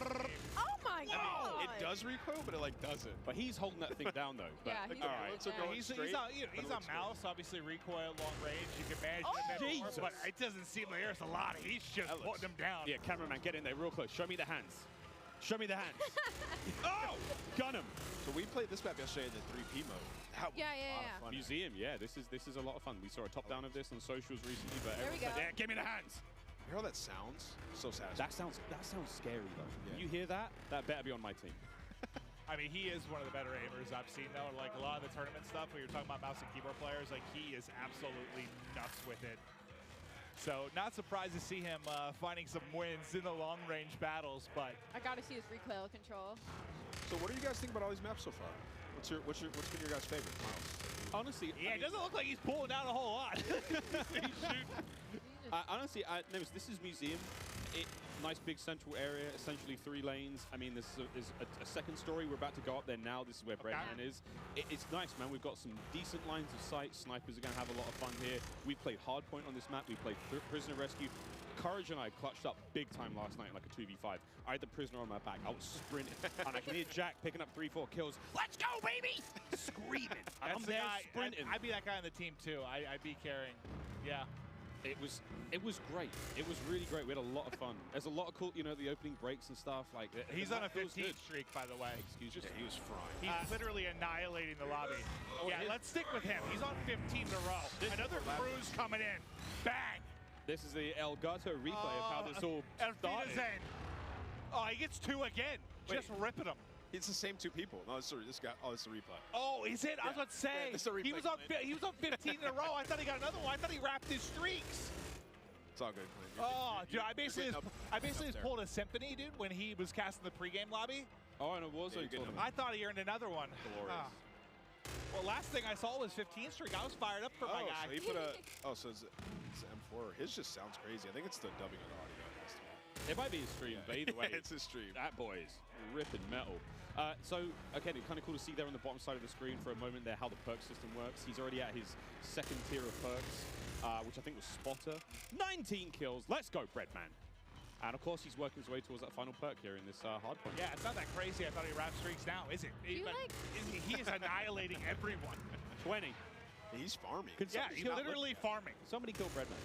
Oh my God!
It does recoil, but it like doesn't.
But he's holding that thing down though.
Yeah,
but,
he's
all right.
He's on mouse, obviously recoil, long range. You can manage him more, but it doesn't seem like there's a lot. He's just putting them down.
Yeah, cameraman, get in there real close. Show me the hands. Show me the hands. Oh, gun him.
So we played this map yesterday in the 3P mode. That was a lot of fun.
Museum, yeah. This is a lot of fun. We saw a top down of this on socials recently, but
there we go.
Yeah, give me the hands.
You hear how that sounds? So satisfying.
That sounds scary though.
Yeah.
When you hear that, that better be on my team.
I mean, he is one of the better aimers I've seen, though. Like, a lot of the tournament stuff, when you're talking about mouse and keyboard players, like, he is absolutely nuts with it. So, not surprised to see him finding some wins in the long-range battles, but...
I got to see his recoil control.
So, what do you guys think about all these maps so far? What's been your guys' favorite, Miles?
Honestly,
yeah, it doesn't look like he's pulling down a whole lot.
Honestly, this is Museum. Nice big central area, essentially 3 lanes. I mean, this is a second story. We're about to go up there now. This is where Breadman is. It's nice, man. We've got some decent lines of sight. Snipers are going to have a lot of fun here. We played Hardpoint on this map. We played Prisoner Rescue. Courage and I clutched up big time last night in like a 2v5. I had the Prisoner on my back. I was sprinting. And I can hear Jack picking up 3-4 kills. Let's go, baby! Screaming. I'm there sprinting.
I'd be that guy on the team, too. I'd be carrying. Yeah.
It was great. It was really great. We had a lot of fun. There's a lot of cool, you know, the opening breaks and stuff. Like
he's on a 15 streak, by the way.
Excuse me.
Yeah, he was frying.
He's literally annihilating the lobby. Yeah, let's stick with him. He's on 15 in a row. Another cruise coming in. Bang!
This is the Elgato replay of how this all started.
Oh, he gets 2 again.
Wait.
Just ripping them.
It's the same 2 people. No, sorry, this guy. Oh, it's a replay.
Oh, is it? I was about to say.
Yeah,
he was on 15 in a row. I thought he got another one. I thought he wrapped his streaks.
It's all good.
Oh, dude, I basically just pulled a symphony, dude, when he was casting the pregame lobby.
Oh, and it was.
I thought he earned another one.
Glorious.
Well, last thing I saw was 15 streak. I was fired up for my guy.
So he put a. So it's M4. His just sounds crazy. I think it's the dubbing of the audio.
It might be his stream, but either way,
it's his stream.
That boy is ripping metal. So, again, it's kind of cool to see there on the bottom side of the screen for a moment there how the perk system works. He's already at his 2nd tier of perks, which I think was Spotter. 19 kills. Let's go, Breadman. And, of course, he's working his way towards that final perk here in this hardpoint.
Yeah, it's not that crazy. I thought he wrapped streaks now, is it? He is annihilating everyone.
20.
He's farming.
Yeah, he's literally farming.
Somebody kill Breadman.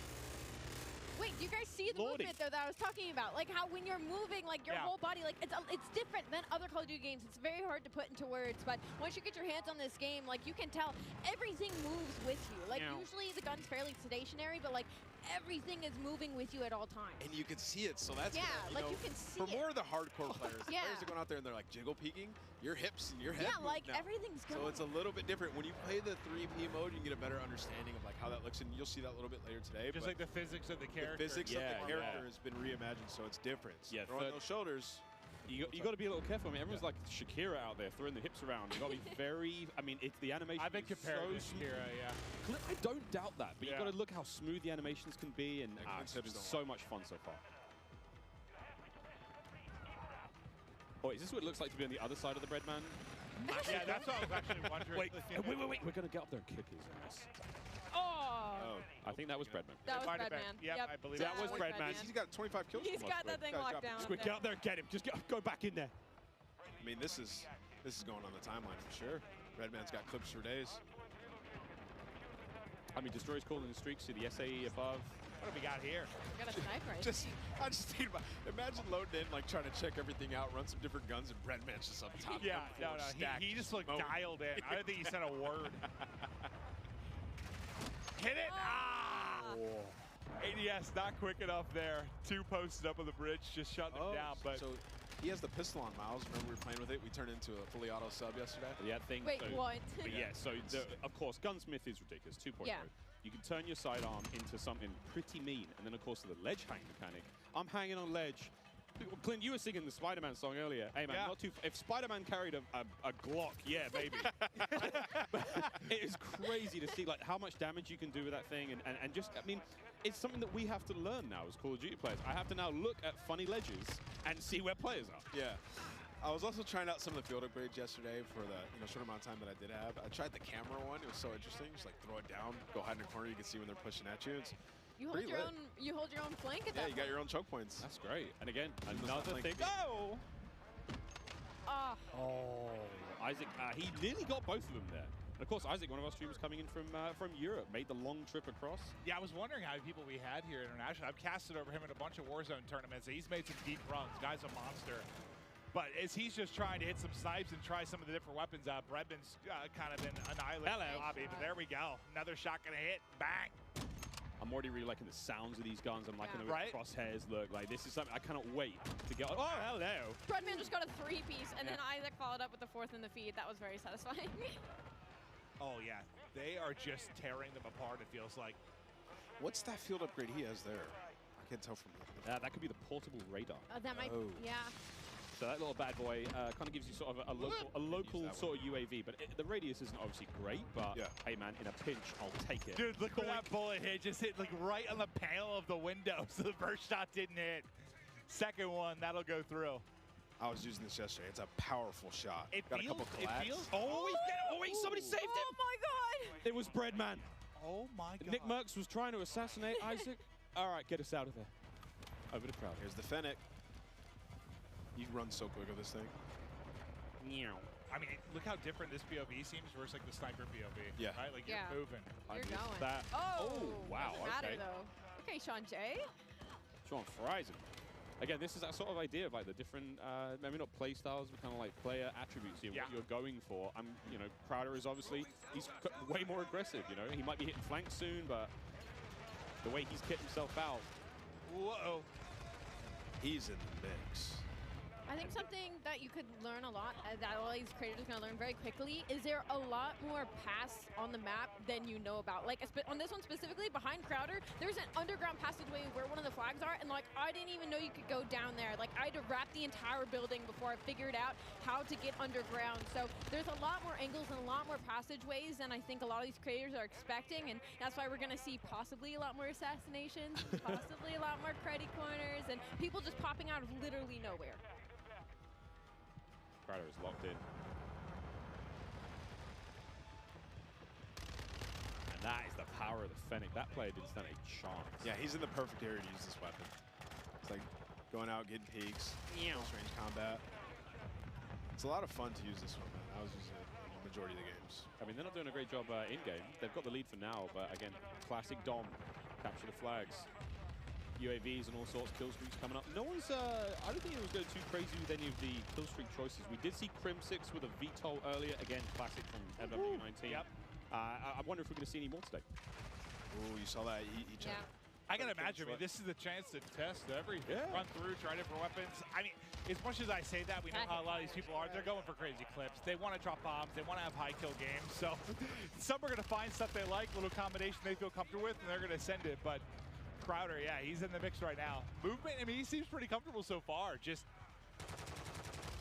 Wait, do you guys see the movement though that I was talking about? Like how when you're moving, like your whole body, like it's different than other Call of Duty games. It's very hard to put into words, but once you get your hands on this game, like you can tell everything moves with you. Like usually the gun's fairly stationary, but like everything is moving with you at all times.
And you can see it, so that's
like you can see
for more of the hardcore players, the
yeah.
players that go out there and they're like jiggle peeking, your hips and your head.
Yeah, like
now.
everything's going.
So it's a little bit different. When you play the 3P mode, you can get a better understanding of like how that looks, and you'll see that a little bit later today.
Just like the physics of the character.
The physics of the character has been reimagined, so it's different. So throwing those shoulders.
You got to be a little careful. I mean, everyone's like Shakira out there throwing the hips around. You got to be very. I mean, it's the animation.
I've been compared to Shakira,
I don't doubt that, but you got to look how smooth the animations can be, and it's been so much fun so far. Oh, is this what it looks like to be on the other side of the Breadman?
Yeah, that's what I was actually wondering.
Wait. We're gonna get up there and kick his ass.
Oh.
I think that was Breadman.
That was Breadman.
Yep, I believe
that was Breadman.
He's got 25 kills.
He's got that thing locked down.
Squid, get out there and get him. Just go back in there.
I mean, this is going on the timeline for sure. Breadman's got clips for days.
I mean, Destroyer's calling the streaks to the SAE above.
What have we got here?
We got a sniper.
I just think about. Imagine loading in, like trying to check everything out, run some different guns, and Breadman's just up top.
Yeah, no. He just looked dialed in. I don't think he said a word. Hit it! ADS not quick enough there. 2 posted up on the bridge, just shutting him down. But
so he has the pistol on Miles. Remember we were playing with it? We turned into a fully auto sub yesterday.
Yeah, thing.
Wait, what?
But yeah, so of course, Gunsmith is ridiculous. 2.0.
Yeah.
You can turn your sidearm into something pretty mean, and then of course the ledge hang mechanic. I'm hanging on ledge. Clint, you were singing the Spider-Man song earlier. Hey man, not too. If Spider-Man carried a Glock, yeah, maybe. It is crazy to see like how much damage you can do with that thing, and just I mean, it's something that we have to learn now as Call of Duty players. I have to now look at funny ledges and see where players are.
Yeah. I was also trying out some of the field upgrades yesterday for the short amount of time that I did have. I tried the camera one. It was so interesting. Just like throw it down, go hide in a corner. You can see when they're pushing at you. It's
You hold your own flank at that
you got your own choke points.
That's great. And again, another thing. Oh! Isaac, he nearly got both of them there. And of course, Isaac, one of our streamers coming in from Europe, made the long trip across.
Yeah, I was wondering how many people we had here internationally. I've casted over him in a bunch of Warzone tournaments. He's made some deep runs. Guy's a monster. But as he's just trying to hit some snipes and try some of the different weapons, Breadman's kind of been annihilated in the lobby. But there we go. Another shot gonna hit. Bang.
I'm already really liking the sounds of these guns. I'm liking the way
Right.
the crosshairs look. Like, this is something I cannot wait to get. Oh, hello.
Breadman just got a 3-piece, and then Isaac followed up with the 4th in the feed. That was very satisfying.
Oh, yeah. They are just tearing them apart, it feels like.
What's that field upgrade he has there? I can't tell from the
That could be the portable radar.
That might, yeah.
So that little bad boy kind of gives you sort of a local sort of UAV, but the radius isn't obviously great. But hey, man, in a pinch, I'll take it.
Dude, look where that bullet hit. Just hit like right on the panel of the window, so the first shot didn't hit. Second one, that'll go through.
I was using this yesterday. It's a powerful shot.
It
got
feels,
a couple collabs.
it feels.
Oh, wait, somebody saved him.
Oh my god!
It was Breadman.
Oh my god.
Nick Merckx was trying to assassinate Isaac. All right, get us out of there. Over the crowd.
Here's the Fennec. You run so quick with this thing.
I mean, look how different this POV seems versus like the sniper POV.
Yeah.
Right? Like you're moving.
You're going.
That.
Oh,
wow.
doesn't matter
Okay.
though. Okay, Sean J.
Sean fries him. Again, this is that sort of idea of like the different, maybe not play styles, but kind of like player attributes. What you're going for. Crowder is obviously way more aggressive. You know, he might be hitting flanks soon, but the way he's kitting himself out.
Whoa.
He's in the mix.
I think something that you could learn a lot, that all these creators are going to learn very quickly, is there a lot more paths on the map than you know about. Like, on this one specifically, behind Crowder, there's an underground passageway where one of the flags are, and, like, I didn't even know you could go down there. Like, I had to wrap the entire building before I figured out how to get underground. So there's a lot more angles and a lot more passageways than I think a lot of these creators are expecting, and that's why we're going to see possibly a lot more assassinations, possibly a lot more cruddy corners, and people just popping out of literally nowhere.
Crowder is locked in. And that is the power of the Fennec. That player didn't stand a chance.
Yeah, he's in the perfect area to use this weapon. It's like going out, getting peaks, close range combat. It's a lot of fun to use this one, man. I was using it in the majority of the games.
I mean, they're not doing a great job in-game. They've got the lead for now, but again, classic Dom. Capture the flags. UAVs and all sorts, kill streaks coming up. No one's, I don't think it was going too crazy with any of the kill streak choices. We did see Crim6 with a VTOL earlier. Again, classic from MW19.
Yep.
I wonder if we're going to see any more today.
Oh, you saw that? Each other.
I can imagine. I mean, this is the chance to test everything. Run through, try different weapons. I mean, as much as I say that, we know how a lot of these people are. They're going for crazy clips. They want to drop bombs. They want to have high kill games. So some are going to find stuff they like, little combination they feel comfortable with, and they're going to send it. But Crowder, yeah, he's in the mix right now. Movement, I mean, he seems pretty comfortable so far. Just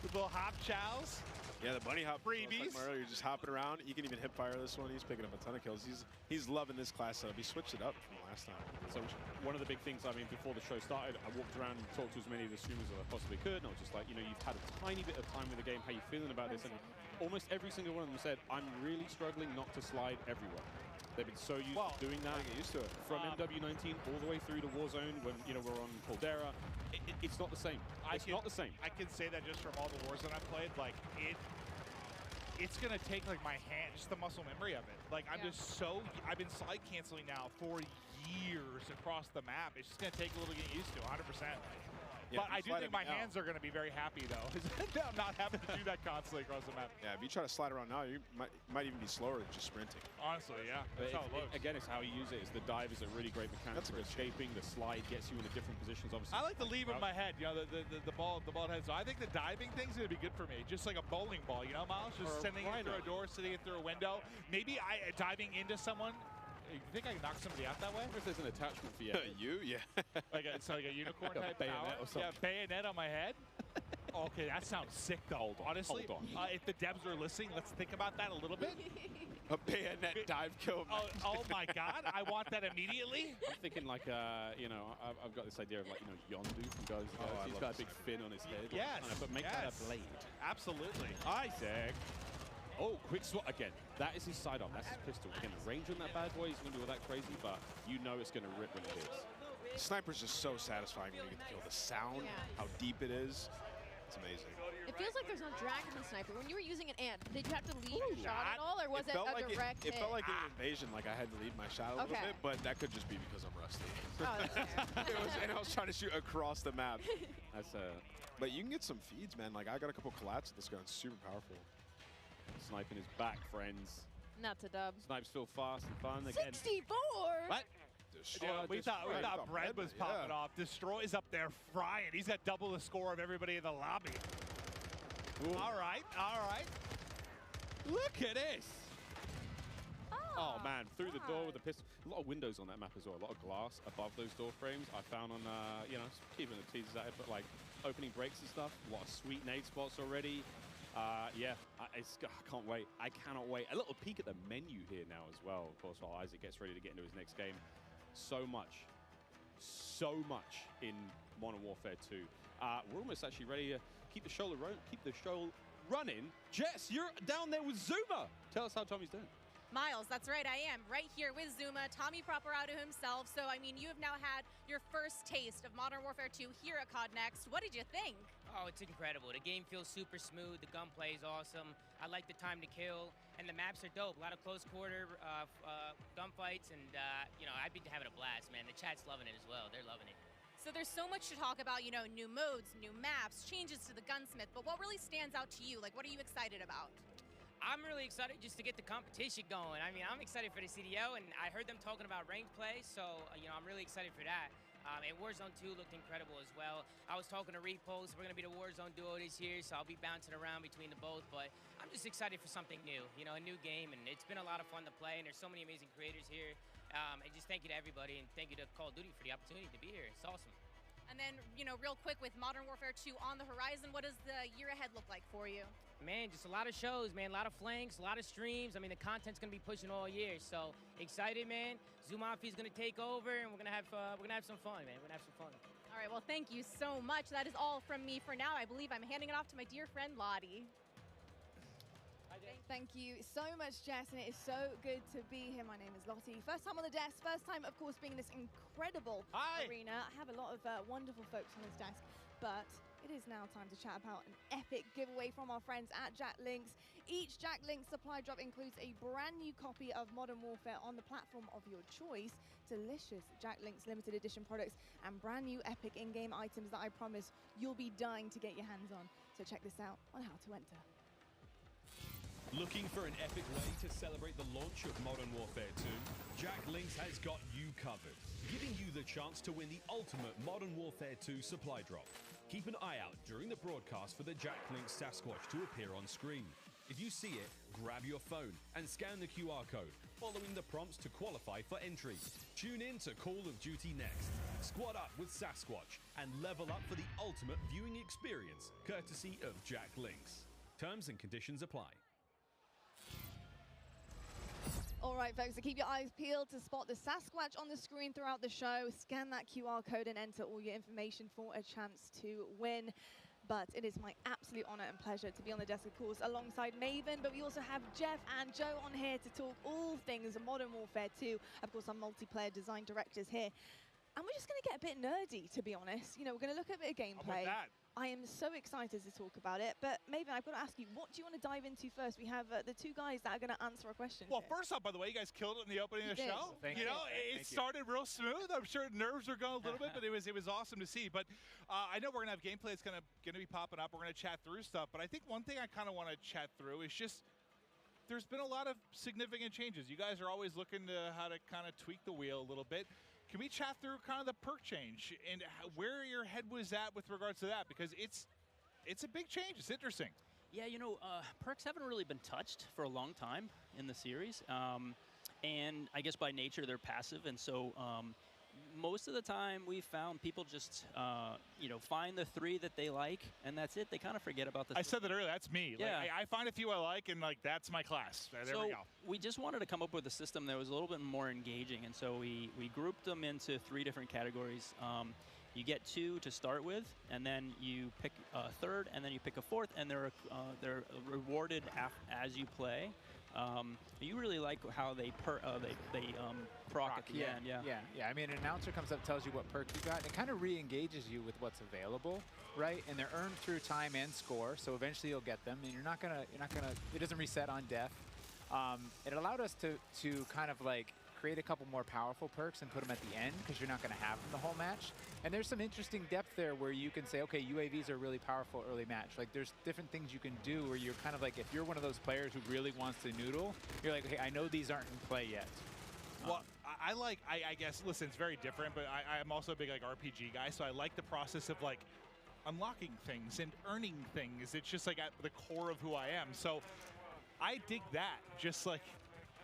with little hop chows.
Yeah, the bunny hop.
Freebies.
Like earlier, just hopping around. He can even hip fire this one. He's picking up a ton of kills. He's loving this class setup. He switched it up from last time.
So one of the big things, I mean, before the show started, I walked around and talked to as many of the streamers as I possibly could, and I was just like, you know, you've had a tiny bit of time with the game. How you feeling about this? And almost every single one of them said, I'm really struggling not to slide everywhere. They've been so used to doing that.
Get used to it.
From MW19 all the way through to Warzone when, you know, we're on Caldera. It's not the same. It's not the same.
I can say that just from all the Warzone I've played, like, it's going to take, like, my hand, just the muscle memory of it. Like, I'm just so, I've been slide canceling now for years across the map. It's just going to take a little getting used to, 100%.
Yeah,
but I do think my hands are going to be very happy, though. I'm not having to do that constantly across the map.
Yeah, if you try to slide around now, you might even be slower than just sprinting.
Honestly, yeah. That's how it looks.
Again, it's how you use it. The dive is a really great mechanic for escaping. The slide gets you into different positions. Obviously,
I like to leave in my head, you know, the ball head. So I think the diving thing's going to be good for me. Just like a bowling ball, you know, Miles? Just sending it through a door, sitting it through a window. Maybe diving into someone. You think I can knock somebody out that way?
I wonder if there's an attachment for you.
You? Yeah.
It's like a unicorn type
bayonet
power.
or something.
Yeah, bayonet on my head. Okay, that sounds sick, though. Honestly,
hold on.
If the devs are listening, let's think about that a little bit.
A bayonet dive kill.
Oh my God, I want that immediately.
I'm thinking like, you know, I've got this idea of like, you know, Yondu from Guns. He's got a big fin on his head.
Yes.
But make that a blade.
Absolutely.
Isaac. Oh, quick swat again. That is his sidearm. That's his pistol. Again, the range on that bad boy isn't going to be all that crazy, but you know it's going to rip when it hits.
Sniper's just so satisfying when you get to kill. The sound, how deep it is. It's amazing.
It feels like there's no drag in the sniper. When you were using an ant, did you have to lead your shot at all, or was it a direct hit?
It felt like an invasion, like I had to lead my shot a little bit, but that could just be because I'm rusty.
Oh, that's fair.
And I was trying to shoot across the map. But you can get some feeds, man. Like I got a couple collabs with this gun. It's super powerful.
Sniping is back, friends.
Not to dub.
Snipes feel fast and fun again.
64?
What?
Yeah, we thought Bread was popping off. Destroy's up there frying. He's got double the score of everybody in the lobby.
Ooh.
All right, all right.
Look at this. Oh man, through the door with the pistol. A lot of windows on that map as well. A lot of glass above those door frames. I found on, you know, keeping the teasers at it, but like opening breaks and stuff. A lot of sweet nade spots already. Yeah, I can't wait. I cannot wait. A little peek at the menu here now as well, of course, while Isaac gets ready to get into his next game. So much in Modern Warfare 2. We're almost actually ready to keep the show running. Jess, you're down there with Zuma. Tell us how Tommy's doing.
Miles, that's right, I am right here with Zuma, Tommy Properado himself. So, I mean, you have now had your first taste of Modern Warfare 2 here at COD Next. What did you think?
Oh, it's incredible. The game feels super smooth. The gunplay is awesome. I like the time to kill, and the maps are dope. A lot of close quarter gunfights, and, you know, I've been having a blast, man. The chat's loving it as well. They're loving it.
So there's so much to talk about, you know, new modes, new maps, changes to the gunsmith, but what really stands out to you? Like, what are you excited about?
I'm really excited just to get the competition going. I mean, I'm excited for the CDO, and I heard them talking about ranked play, so, you know, I'm really excited for that. And Warzone 2 looked incredible as well. I was talking to Repulse. We're going to be the Warzone duo this year, so I'll be bouncing around between the both, but I'm just excited for something new, you know, a new game, and it's been a lot of fun to play, and there's so many amazing creators here. And just thank you to everybody, and thank you to Call of Duty for the opportunity to be here. It's awesome.
And then, you know, real quick, with Modern Warfare 2 on the horizon, what does the year ahead look like for you?
Man, just a lot of shows, man, a lot of flanks, a lot of streams. I mean, the content's gonna be pushing all year, so excited, man. Zoomafia's gonna take over, and we're gonna have some fun, man. We're gonna have some fun.
All right, well, thank you so much. That is all from me for now. I believe I'm handing it off to my dear friend Lottie.
Thank you so much, Jess, and it is so good to be here. My name is Lottie. First time on the desk, first time, of course, being in this incredible arena. I have a lot of wonderful folks on this desk, but it is now time to chat about an epic giveaway from our friends at Jack Links. Each Jack Links supply drop includes a brand new copy of Modern Warfare on the platform of your choice, delicious Jack Links limited edition products, and brand new epic in-game items that I promise you'll be dying to get your hands on. So check this out on how to enter.
Looking for an epic way to celebrate the launch of Modern Warfare 2? Jack Links has got you covered, giving you the chance to win the ultimate Modern Warfare 2 supply drop. Keep an eye out during the broadcast for the Jack Links Sasquatch to appear on screen. If you see it, grab your phone and scan the QR code, following the prompts to qualify for entry. Tune in to Call of Duty Next. Squad up with Sasquatch and level up for the ultimate viewing experience, courtesy of Jack Links. Terms and conditions apply.
All right, folks, so keep your eyes peeled to spot the Sasquatch on the screen throughout the show. Scan that QR code and enter all your information for a chance to win. But it is my absolute honor and pleasure to be on the desk, of course, alongside Maven. But we also have Jeff and Joe on here to talk all things Modern Warfare 2. Of course, our multiplayer design directors here. And we're just going to get a bit nerdy, to be honest. You know, we're going to look at a bit of gameplay. I am so excited to talk about it. But Maven, I've got to ask you, what do you want to dive into first? We have the two guys that are going to answer a question.
Well, first off, by the way, you guys killed it in the opening of the show.
Thank you.
You know, it started real smooth. I'm sure nerves were going a little bit, but it was awesome to see. But I know we're going to have gameplay that's going to be popping up. We're going to chat through stuff. But I think one thing I kind of want to chat through is just there's been a lot of significant changes. You guys are always looking to how to kind of tweak the wheel a little bit. Can we chat through kind of the perk change and where your head was at with regards to that? Because it's a big change. It's interesting.
Yeah, you know, perks haven't really been touched for a long time in the series. And I guess by nature, they're passive. And so most of the time we found people just, you know, find the 3 that they like, and that's it. They kind of forget about the
I said that earlier. That's me.
Yeah.
Like, I find a few I like, and, like, that's my class. There we go.
We just wanted to come up with a system that was a little bit more engaging. And so we grouped them into 3 different categories. You get 2 to start with, and then you pick a 3rd, and then you pick a 4th, and they're rewarded as you play. You really like how they proc at the end.
Yeah. I mean, an announcer comes up, tells you what perk you got, and it kind of re-engages you with what's available, right? And they're earned through time and score, so eventually you'll get them, and you're not gonna. It doesn't reset on death. It allowed us to kind of like create a couple more powerful perks and put them at the end, because you're not going to have them the whole match. And there's some interesting depth there where you can say, okay, UAVs are really powerful early match. Like, there's different things you can do where you're kind of like, if you're one of those players who really wants to noodle, you're like, okay, I know these aren't in play yet.
Well, I guess, listen, it's very different, but I'm also a big like RPG guy, so I like the process of like unlocking things and earning things. It's just like at the core of who I am. So I dig that, just like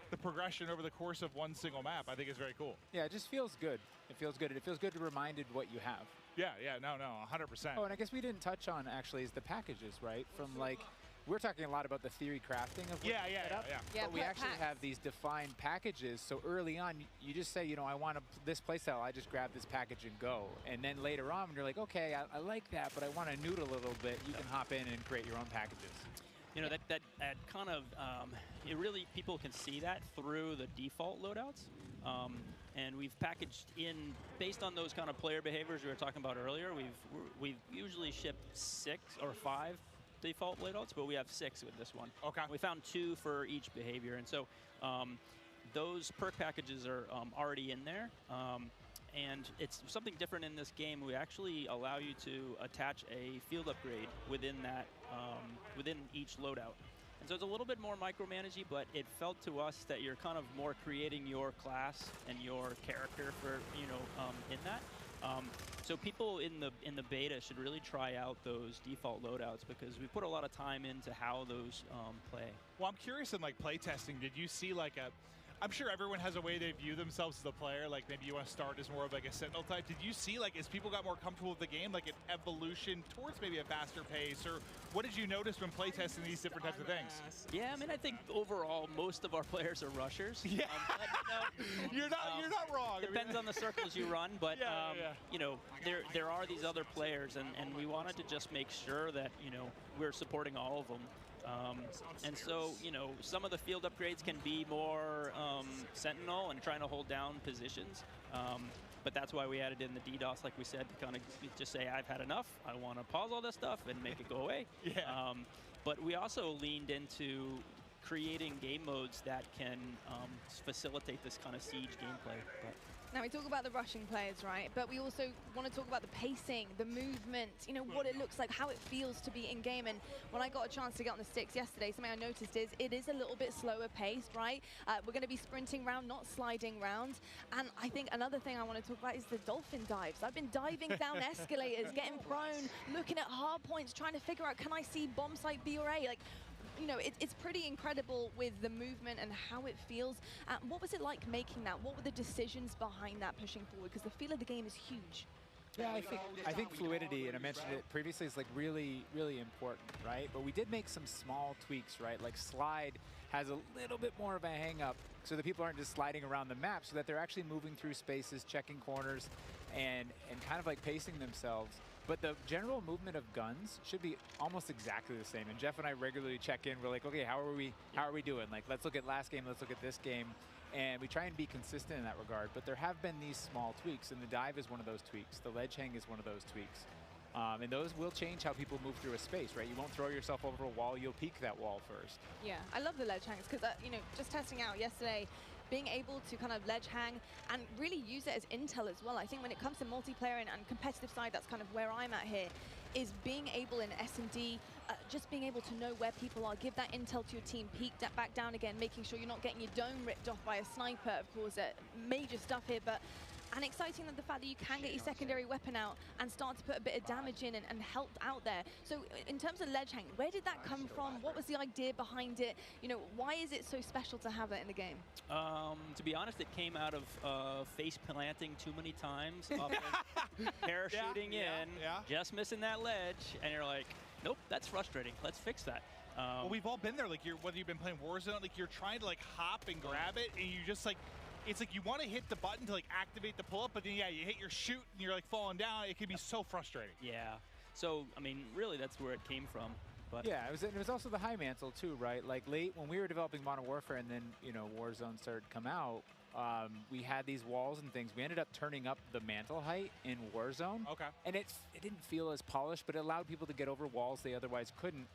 the progression over the course of one single map. I think is very cool.
Yeah, it just feels good. It feels good. It feels good to be reminded what you have.
Yeah, no, 100%.
Oh, and I guess we didn't touch on actually is the packages, right? From like, we're talking a lot about the theory crafting of what you set up, but we actually have these defined packages. So early on, you just say, you know, I want this playstyle. I just grab this package and go. And then later on, when you're like, okay, I like that, but I want to noodle a little bit, you can hop in and create your own packages.
You know, that kind of, it really, people can see that through the default loadouts. And we've packaged in, based on those kind of player behaviors we were talking about earlier, we've usually shipped 6 or 5 default loadouts, but we have 6 with this one.
Okay.
We found 2 for each behavior. And so those perk packages are already in there. And it's something different in this game. We actually allow you to attach a field upgrade within that, within each loadout. And so it's a little bit more micromanagey, but it felt to us that you're kind of more creating your class and your character for, you know, in that. So people in the beta should really try out those default loadouts because we put a lot of time into how those play.
Well, I'm curious in like playtesting, did you see like I'm sure everyone has a way they view themselves as a player. Like maybe you want to start as more of like a sentinel type. Did you see like as people got more comfortable with the game, like an evolution towards maybe a faster pace, or what did you notice when playtesting these different types of things?
Yeah, I mean, I think overall most of our players are rushers.
Yeah, you're not wrong.
Depends on the circles you run, but you know, there are these other players, and we wanted to just make sure that, you know, we're supporting all of them. And so, you know, some of the field upgrades can be more sentinel and trying to hold down positions. But that's why we added in the DDoS, like we said, to kind of just say, I've had enough. I want to pause all this stuff and make it go away. But we also leaned into creating game modes that can facilitate this kind of siege gameplay.
Now, we talk about the rushing players, right? But we also want to talk about the pacing, the movement, you know, what it looks like, how it feels to be in-game. And when I got a chance to get on the sticks yesterday, something I noticed is it is a little bit slower paced, right? We're going to be sprinting round, not sliding round. And I think another thing I want to talk about is the dolphin dives. I've been diving down escalators, getting prone, looking at hard points, trying to figure out, can I see bomb site B or A? Like, you know, it's pretty incredible with the movement and how it feels. What was it like making that? What were the decisions behind that pushing forward? Because the feel of the game is huge.
Yeah, I think fluidity, and I mentioned it previously, is like really, really important, right? But we did make some small tweaks, right? Like slide has a little bit more of a hang up so that people aren't just sliding around the map, so that they're actually moving through spaces, checking corners, and kind of like pacing themselves. But the general movement of guns should be almost exactly the same. And Jeff and I regularly check in. We're like, okay, how are we doing? Like, let's look at last game, let's look at this game. And we try and be consistent in that regard. But there have been these small tweaks, and the dive is one of those tweaks. The ledge hang is one of those tweaks. And those will change how people move through a space, right? You won't throw yourself over a wall, you'll peek that wall first.
Yeah, I love the ledge hangs because, you know, just testing out yesterday, being able to kind of ledge hang and really use it as intel as well. I think when it comes to multiplayer and competitive side, that's kind of where I'm at here, is being able in S&D, just being able to know where people are, give that intel to your team, peek that back down again, making sure you're not getting your dome ripped off by a sniper, of course, major stuff here, but and exciting that the fact that you can get your secondary weapon out and start to put a bit of damage in and help out there. So in terms of ledge hang, where did that come from? What was the idea behind it? You know, why is it so special to have it in the game?
To be honest, it came out of face planting too many times, up and parachuting in, just missing that ledge, and you're like, nope, that's frustrating. Let's fix that.
Well, we've all been there. Like, whether you've been playing Warzone, like you're trying to like hop and grab it, and you just like, it's like you want to hit the button to like activate the pull-up, but then you hit your shoot and you're like falling down. It can be so frustrating.
Yeah. So I mean, really, that's where it came from. But
yeah, it was also the high mantle too, right? Like late when we were developing Modern Warfare, and then Warzone started to come out. We had these walls and things. We ended up turning up the mantle height in Warzone.
Okay.
And it didn't feel as polished, but it allowed people to get over walls they otherwise couldn't.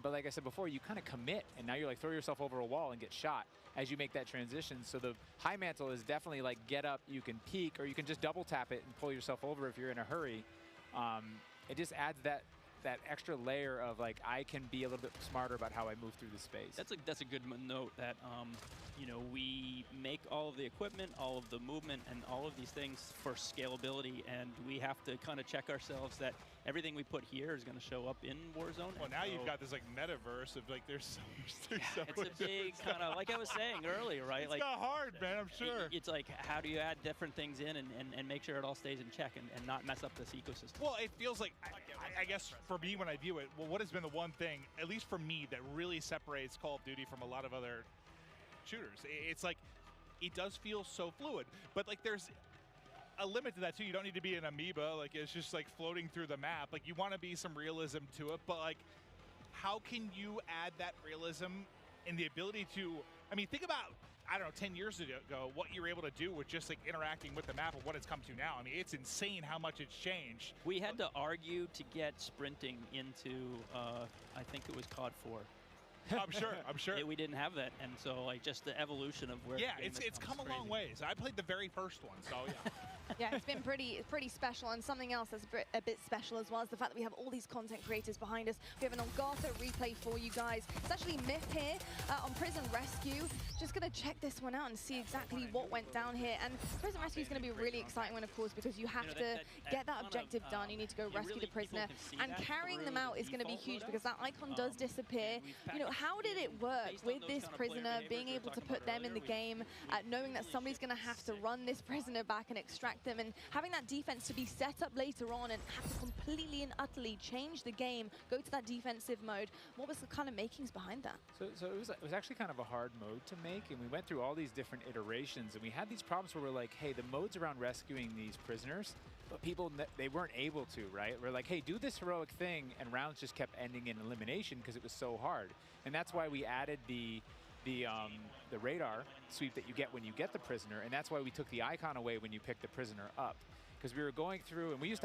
But like I said before, you kind of commit, and now you're like throw yourself over a wall and get shot as you make that transition. So the high mantle is definitely like get up, you can peek, or you can just double tap it and pull yourself over if you're in a hurry. It just adds that that extra layer of like I can be a little bit smarter about how I move through the space.
That's a good note that you know, we make all of the equipment, all of the movement, and all of these things for scalability, and we have to kind of check ourselves that everything we put here is going to show up in Warzone.
Well, now you've got this like metaverse of like there's so much.
It's a big kind of, like I was saying earlier, right?
It's
like
not hard, man, I'm sure.
It's like, how do you add different things in and make sure it all stays in check and not mess up this ecosystem?
Well, it feels like, I guess for me when I view it, well, what has been the one thing, at least for me, that really separates Call of Duty from a lot of other shooters? It's like, it does feel so fluid, but like there's a limit to that too. You don't need to be an amoeba, like it's just like floating through the map. Like you want to be some realism to it, but like how can you add that realism and the ability to, I mean, think about, I don't know, 10 years ago, what you were able to do with just like interacting with the map and what it's come to now. I mean, it's insane how much it's changed.
We had to argue to get sprinting into, I think it was COD 4.
I'm sure.
We didn't have that, and so like just the evolution of where.
Yeah, it's come a long ways. I played the very first one, so yeah.
Yeah, it's been pretty special, and something else that's a bit special as well is the fact that we have all these content creators behind us. We have an Elgato replay for you guys. It's actually Myth here on Prison Rescue. Just gonna check this one out and see exactly what went down here. And Prison Rescue is gonna be a really exciting one, of course, because you have to get that objective done. You need to go rescue the prisoner, and carrying them out is gonna be huge because that icon does disappear. You know, how did it work with this prisoner, being able to put them in the game, knowing that somebody's gonna have to run this prisoner back and extract them, and having that defense to be set up later on and have to completely and utterly change the game, go to that defensive mode? What was the kind of makings behind that?
So it was actually kind of a hard mode to make, and we went through all these different iterations, and we had these problems where we're like, hey, the modes around rescuing these prisoners, but people, they weren't able to, right? We're like, hey, do this heroic thing, and rounds just kept ending in elimination because it was so hard. And that's why we added the radar sweep that you get when you get the prisoner, and that's why we took the icon away when you pick the prisoner up. Because we were going through, and we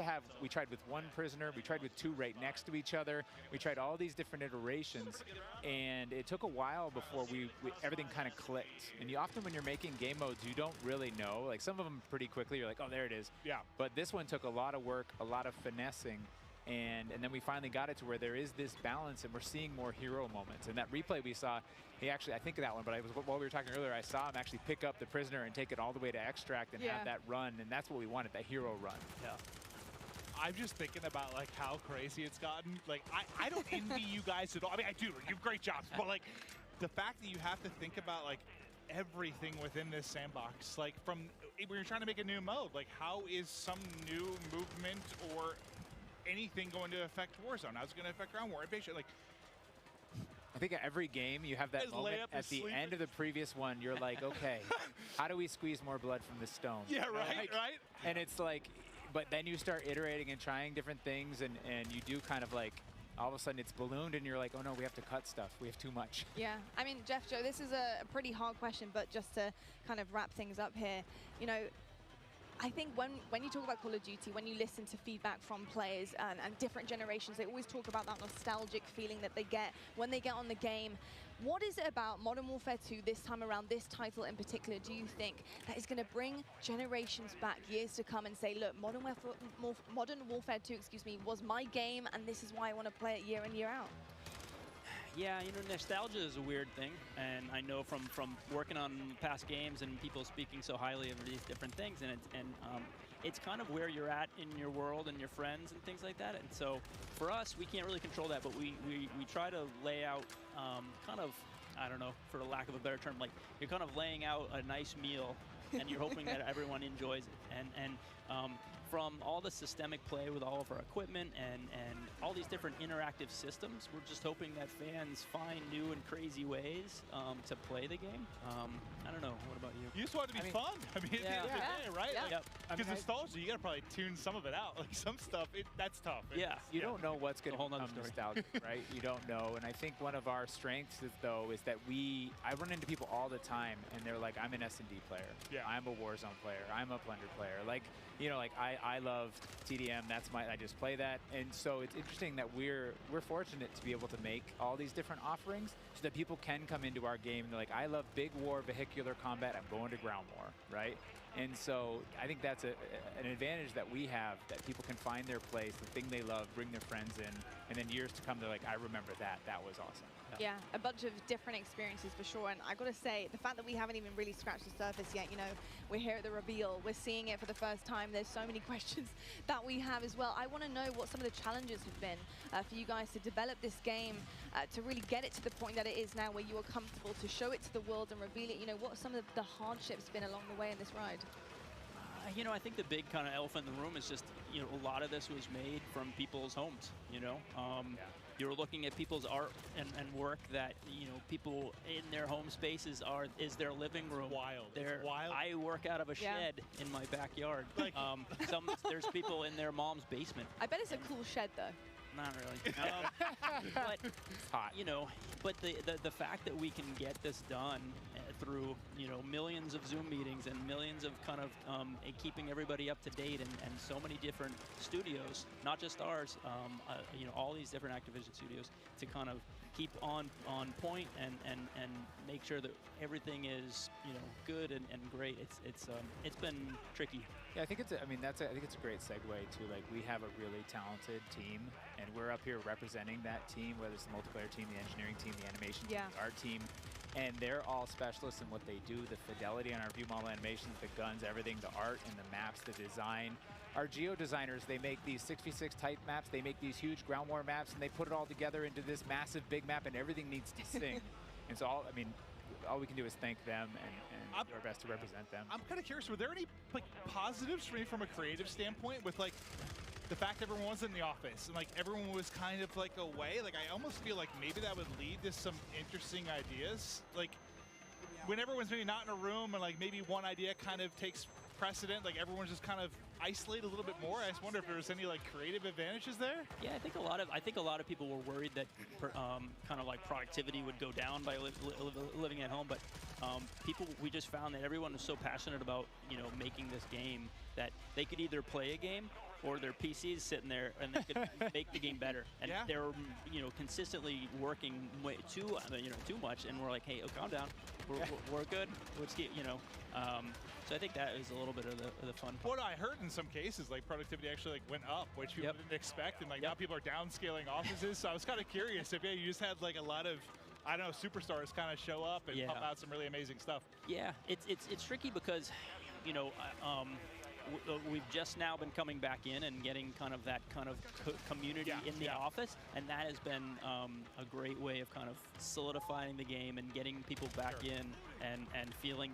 tried with one prisoner, we tried with two right next to each other, we tried all these different iterations, and it took a while before everything kind of clicked. And often when you're making game modes, you don't really know. Like some of them pretty quickly, you're like, oh, there it is.
Yeah.
But this one took a lot of work, a lot of finessing, and then we finally got it to where there is this balance, and we're seeing more hero moments. And that replay we saw, he actually, I think of that one, but while we were talking earlier, I saw him actually pick up the prisoner and take it all the way to extract and have that run, and that's what we wanted, that hero run.
Yeah. I'm just thinking about like how crazy it's gotten. Like I don't envy you guys at all. I mean, I do. You have great jobs, but like the fact that you have to think about like everything within this sandbox, like from when you're trying to make a new mode, like how is some new movement or anything going to affect Warzone? How's it going to affect ground war? Like,
I think every game you have that moment at the end of the previous one, you're like, okay, how do we squeeze more blood from this stone?
Yeah, right.
And it's like, but then you start iterating and trying different things, and you do kind of like, all of a sudden it's ballooned and you're like, oh no, we have to cut stuff. We have too much.
Yeah, I mean, Jeff, Joe, this is a pretty hard question, but just to kind of wrap things up here, you know, I think when you talk about Call of Duty, when you listen to feedback from players and different generations, they always talk about that nostalgic feeling that they get when they get on the game. What is it about Modern Warfare 2 this time around, this title in particular, do you think that is going to bring generations back years to come and say, look, Modern Warfare 2, was my game, and this is why I want to play it year in, year out?
Yeah, you know, nostalgia is a weird thing, and I know from working on past games and people speaking so highly of these different things, and it's kind of where you're at in your world and your friends and things like that. And so for us, we can't really control that, but we try to lay out kind of, I don't know, for the lack of a better term, like you're kind of laying out a nice meal, and you're hoping that everyone enjoys it. And from all the systemic play with all of our equipment and all these different interactive systems, we're just hoping that fans find new and crazy ways to play the game. I don't know. What about you?
You just want it to be fun. I mean, at the end of the day, right?
Yeah.
Because nostalgia, you got to probably tune some of it out. Like some stuff, that's tough.
You don't know what's going to become nostalgic, right? You don't know. And I think one of our strengths is that I run into people all the time, and they're like, I'm an S&D player.
Yeah.
I'm a Warzone player. I'm a Plunder player. Like, you know, like I love TDM. I just play that. And so it's interesting that we're fortunate to be able to make all these different offerings so that people can come into our game and they're like, I love big war vehicular combat. I'm going to ground war, right? And so I think that's an advantage that we have, that people can find their place, the thing they love, bring their friends in, and then years to come, they're like, I remember that. That was awesome.
Yeah, a bunch of different experiences for sure. And I got to say, the fact that we haven't even really scratched the surface yet, you know, we're here at the reveal, we're seeing it for the first time. There's so many questions that we have as well. I want to know what some of the challenges have been for you guys to develop this game, to really get it to the point that it is now, where you are comfortable to show it to the world and reveal it. You know, what some of the hardships been along the way in this ride?
You know, I think the big kind of elephant in the room is just, you know, a lot of this was made from people's homes, you know. You're looking at people's art and work that, you know, people in their home spaces is their living room.
Wild. It's wild.
I work out of a shed in my backyard. Like, there's people in their mom's basement.
I bet it's a cool shed, though.
Not really. But hot. You know, but the fact that we can get this done through, you know, millions of Zoom meetings and millions of kind of keeping everybody up to date, and so many different studios, not just ours, you know, all these different Activision studios, to kind of keep on point and make sure that everything is, you know, good and great. It's been tricky.
Yeah, I think it's I think it's a great segue to, like, we have a really talented team, and we're up here representing that team, whether it's the multiplayer team, the engineering team, the animation team, the art team, and they're all specialists in what they do. The fidelity on our view model animations, the guns, everything, the art and the maps, the design. Our geo designers, they make these 6v6 type maps, they make these huge ground war maps, and they put it all together into this massive big map, and everything needs to sync. And so all we can do is thank them and do our best to represent them.
I'm kind of curious, were there any, like, positives for me from a creative standpoint with, like, the fact everyone was in the office and, like, everyone was kind of, like, away? Like, I almost feel like maybe that would lead to some interesting ideas. Like, when everyone's maybe not in a room and, like, maybe one idea kind of takes precedent, like, everyone's just kind of isolated a little bit more. I just wonder if there was any, like, creative advantages there.
Yeah, I think a lot of people were worried that kind of like productivity would go down by living at home, but we just found that everyone was so passionate about, you know, making this game that they could either play a game or their PCs sitting there and they could make the game better. And they're, you know, consistently working way too much. And we're like, hey, calm down. We're good. Let's keep, you know. So I think that is a little bit of the fun part.
What I heard in some cases, like, productivity actually, like, went up, which people didn't expect, and, like, now people are downscaling offices. So I was kind of curious if you just had, like, a lot of, I don't know, superstars kind of show up and pump out some really amazing stuff.
Yeah, it's tricky because, you know, we've just now been coming back in and getting kind of that kind of community in the office, and that has been a great way of kind of solidifying the game and getting people back in and feeling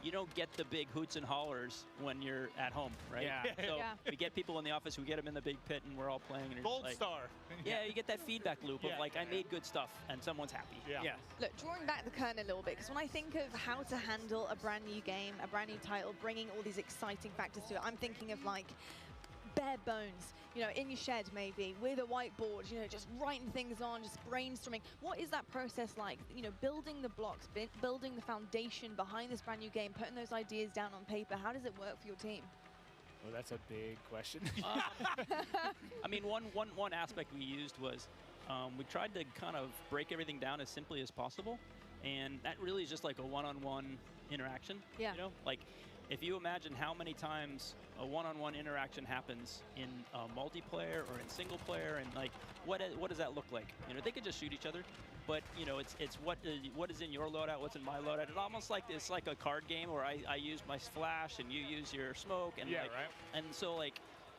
you don't get the big hoots and hollers when you're at home, right? So we get people in the office, we get them in the big pit, and we're all playing. And
Gold
like,
star.
Yeah, you get that feedback loop of like, I made good stuff, and someone's happy.
Yeah.
Look, drawing back the curtain a little bit, because when I think of how to handle a brand new game, a brand new title, bringing all these exciting factors to it, I'm thinking of, like, bare bones, you know, in your shed maybe, with a whiteboard, you know, just writing things on, just brainstorming. What is that process like? You know, building the blocks, building the foundation behind this brand new game, putting those ideas down on paper. How does it work for your team?
Well, that's a big question.
I mean, one aspect we used was we tried to kind of break everything down as simply as possible, and that really is just like a one-on-one interaction.
Yeah.
You know, like, if you imagine how many times a one-on-one interaction happens in multiplayer or in single player, and, like, what does that look like? You know, they could just shoot each other, but, you know, it's what is in your loadout, what's in my loadout. It's almost like it's like a card game where I use my flash and you use your smoke, and and so, like,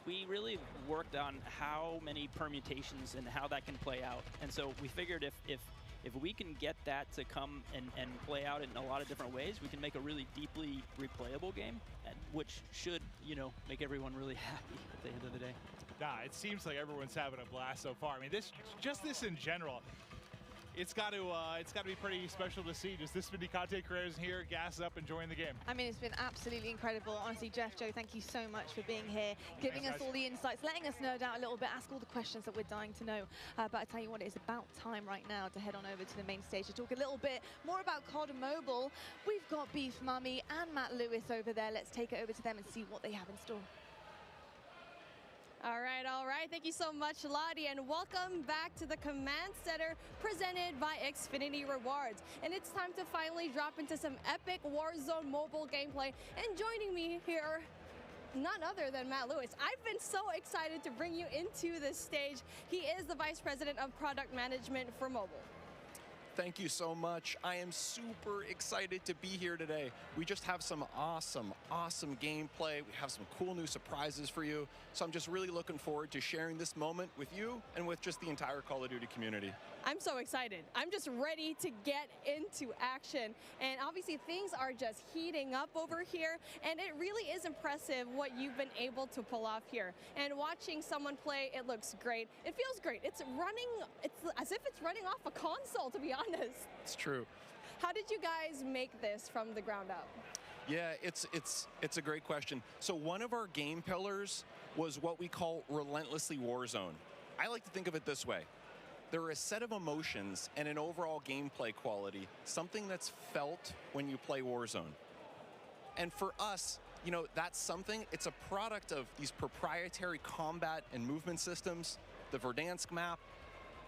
we really worked on how many permutations and how that can play out. And so we figured if we can get that to come and play out in a lot of different ways, we can make a really deeply replayable game, which should, you know, make everyone really happy at the end of the day.
Nah, it seems like everyone's having a blast so far. I mean, this in general, it's got to be pretty special to see just this many content creators here, gas up, enjoying the game.
I mean, it's been absolutely incredible. Honestly, Jeff, Joe, thank you so much for being here, giving us all the insights, letting us nerd out a little bit, ask all the questions that we're dying to know. But I tell you what, it's about time right now to head on over to the main stage to talk a little bit more about COD Mobile. We've got Beef Mummy and Matt Lewis over there. Let's take it over to them and see what they have in store.
All right. Thank you so much, Lottie, and welcome back to the Command Center presented by Xfinity Rewards. And it's time to finally drop into some epic Warzone mobile gameplay. And joining me here, none other than Matt Lewis. I've been so excited to bring you into this stage. He is the Vice President of Product Management for mobile.
Thank you so much. I am super excited to be here today. We just have some awesome gameplay. We have some cool new surprises for you. So I'm just really looking forward to sharing this moment with you and with just the entire Call of Duty community.
I'm so excited. I'm just ready to get into action. And obviously things are just heating up over here. And it really is impressive what you've been able to pull off here. And watching someone play, it looks great. It feels great. It's as if it's running off a console, to be honest.
It's true.
How did you guys make this from the ground up?
Yeah, it's a great question. So one of our game pillars was what we call relentlessly Warzone. I like to think of it this way. There are a set of emotions and an overall gameplay quality, something that's felt when you play Warzone. And for us, you know, that's something, it's a product of these proprietary combat and movement systems, the Verdansk map,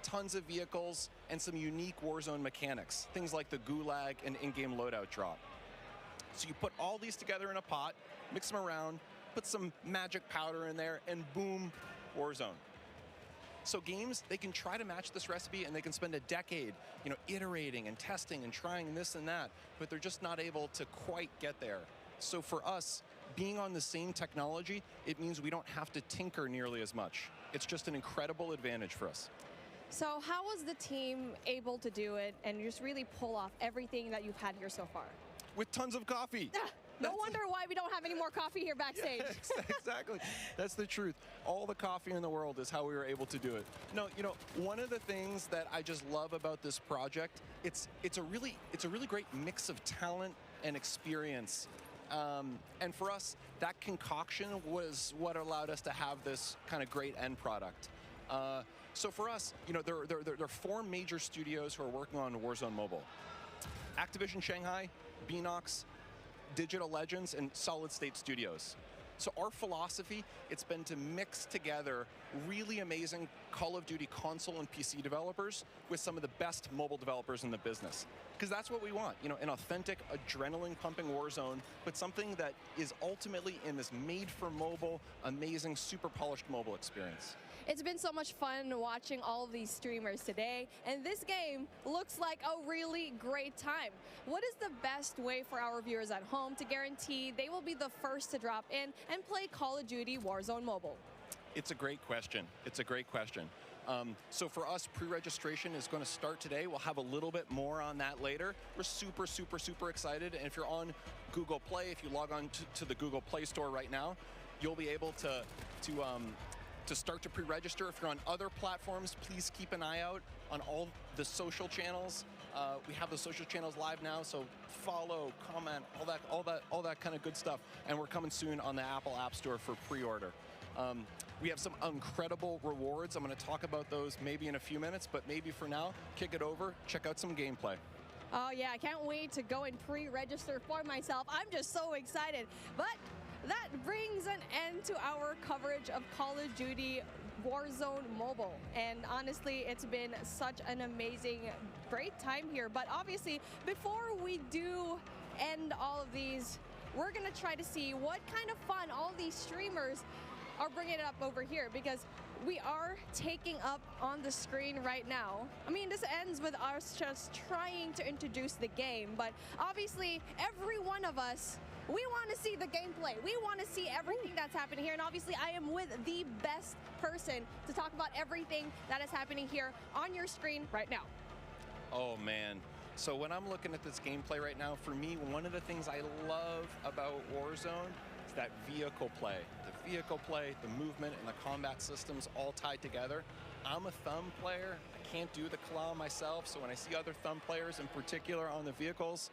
tons of vehicles, and some unique Warzone mechanics, things like the gulag and in-game loadout drop. So you put all these together in a pot, mix them around, put some magic powder in there, and boom, Warzone. So games, they can try to match this recipe and they can spend a decade, you know, iterating and testing and trying this and that, but they're just not able to quite get there. So for us, being on the same technology, it means we don't have to tinker nearly as much. It's just an incredible advantage for us.
So how was the team able to do it and just really pull off everything that you've had here so far?
With tons of coffee.
No wonder why we don't have any more coffee here backstage.
Yeah, exactly. That's the truth. All the coffee in the world is how we were able to do it. No, you know, one of the things that I just love about this project, it's a really great mix of talent and experience. And for us, that concoction was what allowed us to have this kind of great end product. So for us, you know, there are 4 major studios who are working on Warzone Mobile. Activision Shanghai, Beenox, Digital Legends, and Solid State Studios. So our philosophy, it's been to mix together really amazing Call of Duty console and PC developers with some of the best mobile developers in the business. Because that's what we want, you know, an authentic, adrenaline-pumping Warzone, but something that is ultimately in this made-for-mobile, amazing, super polished mobile experience.
It's been so much fun watching all of these streamers today, and this game looks like a really great time. What is the best way for our viewers at home to guarantee they will be the first to drop in and play Call of Duty Warzone Mobile?
It's a great question. It's a great question. So for us, pre-registration is going to start today. We'll have a little bit more on that later. We're super excited. And if you're on Google Play, if you log on to the Google Play Store right now, you'll be able to start to pre-register. If you're on other platforms, please keep an eye out on all the social channels. We have the social channels live now, so follow, comment, all that kind of good stuff. And we're coming soon on the Apple App Store for pre-order. We have some incredible rewards. I'm going to talk about those maybe in a few minutes, but maybe for now, kick it over, check out some gameplay.
Oh yeah, I can't wait to go and pre-register for myself. I'm just so excited. But that brings an end to our coverage of Call of Duty Warzone Mobile. And honestly, it's been such an amazing, great time here. But obviously, before we do end all of these, we're going to try to see what kind of fun all these streamers are bringing up over here, because we are taking up on the screen right now. I mean, this ends with us just trying to introduce the game, but obviously every one of us, we want to see the gameplay. We want to see everything that's happening here, and obviously I am with the best person to talk about everything that is happening here on your screen right now.
Oh man. So when I'm looking at this gameplay right now, for me, one of the things I love about Warzone is that vehicle play. The vehicle play, the movement, and the combat systems all tied together. I'm a thumb player. I can't do the claw myself, so when I see other thumb players in particular on the vehicles,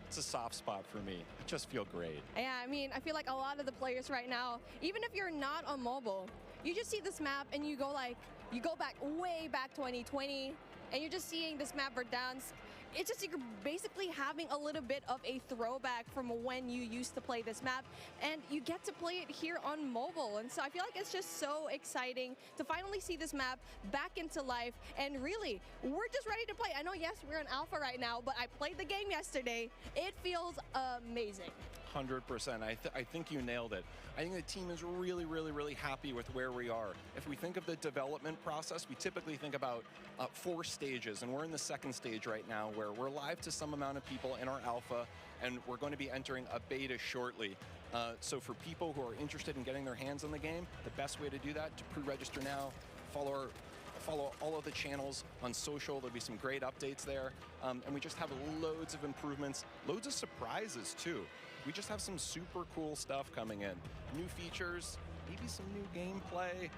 it's a soft spot for me. I just feel great.
Yeah, I mean, I feel like a lot of the players right now, even if you're not on mobile, you just see this map and you go back way back 2020, and you're just seeing this map Verdansk it's just you're basically having a little bit of a throwback from when you used to play this map, and you get to play it here on mobile. And so I feel like it's just so exciting to finally see this map back into life, and really, we're just ready to play. I know, yes, we're in alpha right now, but I played the game yesterday. It feels amazing.
100%. I think you nailed it. I think the team is really, really, really happy with where we are. If we think of the development process, we typically think about 4 stages, and we're in the 2nd stage right now where we're live to some amount of people in our alpha, and we're going to be entering a beta shortly. So for people who are interested in getting their hands on the game, the best way to do that, to pre-register now, follow all of the channels on social. There'll be some great updates there. And we just have loads of improvements, loads of surprises too. We just have some super cool stuff coming in. New features, maybe some new gameplay.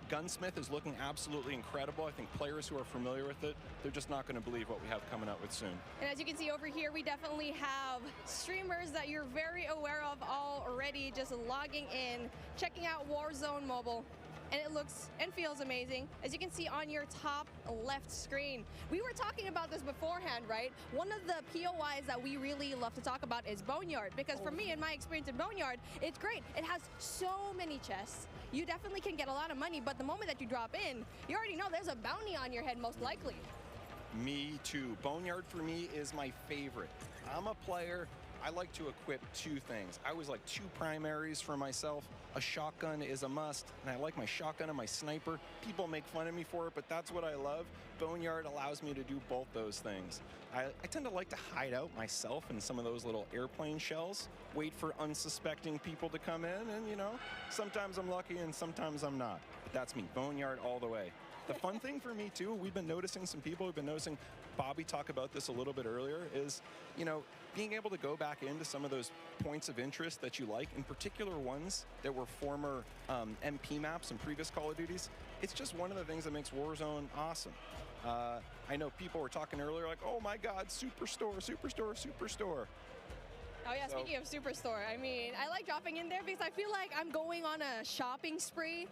Gunsmith is looking absolutely incredible. I think players who are familiar with it, they're just not going to believe what we have coming out with soon.
And as you can see over here, we definitely have streamers that you're very aware of already, just logging in, checking out Warzone Mobile. And it looks and feels amazing, as you can see on your top left screen. We were talking about this beforehand, right? One of the POIs that we really love to talk about is Boneyard, because for me, in my experience in Boneyard, it's great. It has so many chests. You definitely can get a lot of money, but the moment that you drop in, you already know there's a bounty on your head, most likely.
Me too. Boneyard for me is my favorite. I'm a player. I like to equip 2 things. I always like 2 primaries for myself. A shotgun is a must, and I like my shotgun and my sniper. People make fun of me for it, but that's what I love. Boneyard allows me to do both those things. I tend to like to hide out myself in some of those little airplane shells, wait for unsuspecting people to come in, and you know, sometimes I'm lucky and sometimes I'm not. But that's me, Boneyard all the way. The fun thing for me too, we've been noticing some people, we've been noticing Bobby talk about this a little bit earlier, is, you know, being able to go back into some of those points of interest that you like, in particular ones that were former MP maps and previous Call of Duties. It's just one of the things that makes Warzone awesome. I know people were talking earlier like, oh my God, Superstore, Superstore, Superstore.
Oh yeah,
So-
speaking of Superstore, I mean, I like dropping in there because I feel like I'm going on a shopping spree,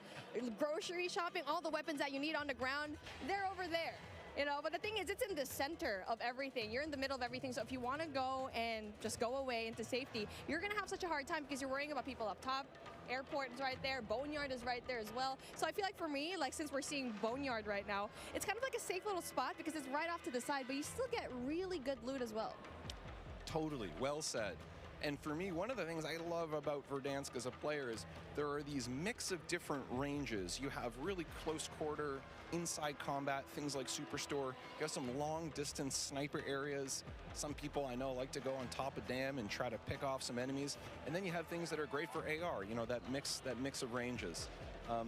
grocery shopping, all the weapons that you need on the ground, they're over there. You know, but the thing is, it's in the center of everything. You're in the middle of everything. So if you want to go and just go away into safety, you're going to have such a hard time because you're worrying about people up top. Airport is right there. Boneyard is right there as well. So I feel like for me, like since we're seeing Boneyard right now, it's kind of like a safe little spot because it's right off to the side, but you still get really good loot as well.
Totally, well said. And for me, one of the things I love about Verdansk as a player is there are these mix of different ranges. You have really close quarter, inside combat, things like Superstore. You have some long distance sniper areas. Some people I know like to go on top of dam and try to pick off some enemies. And then you have things that are great for AR, you know, that mix of ranges.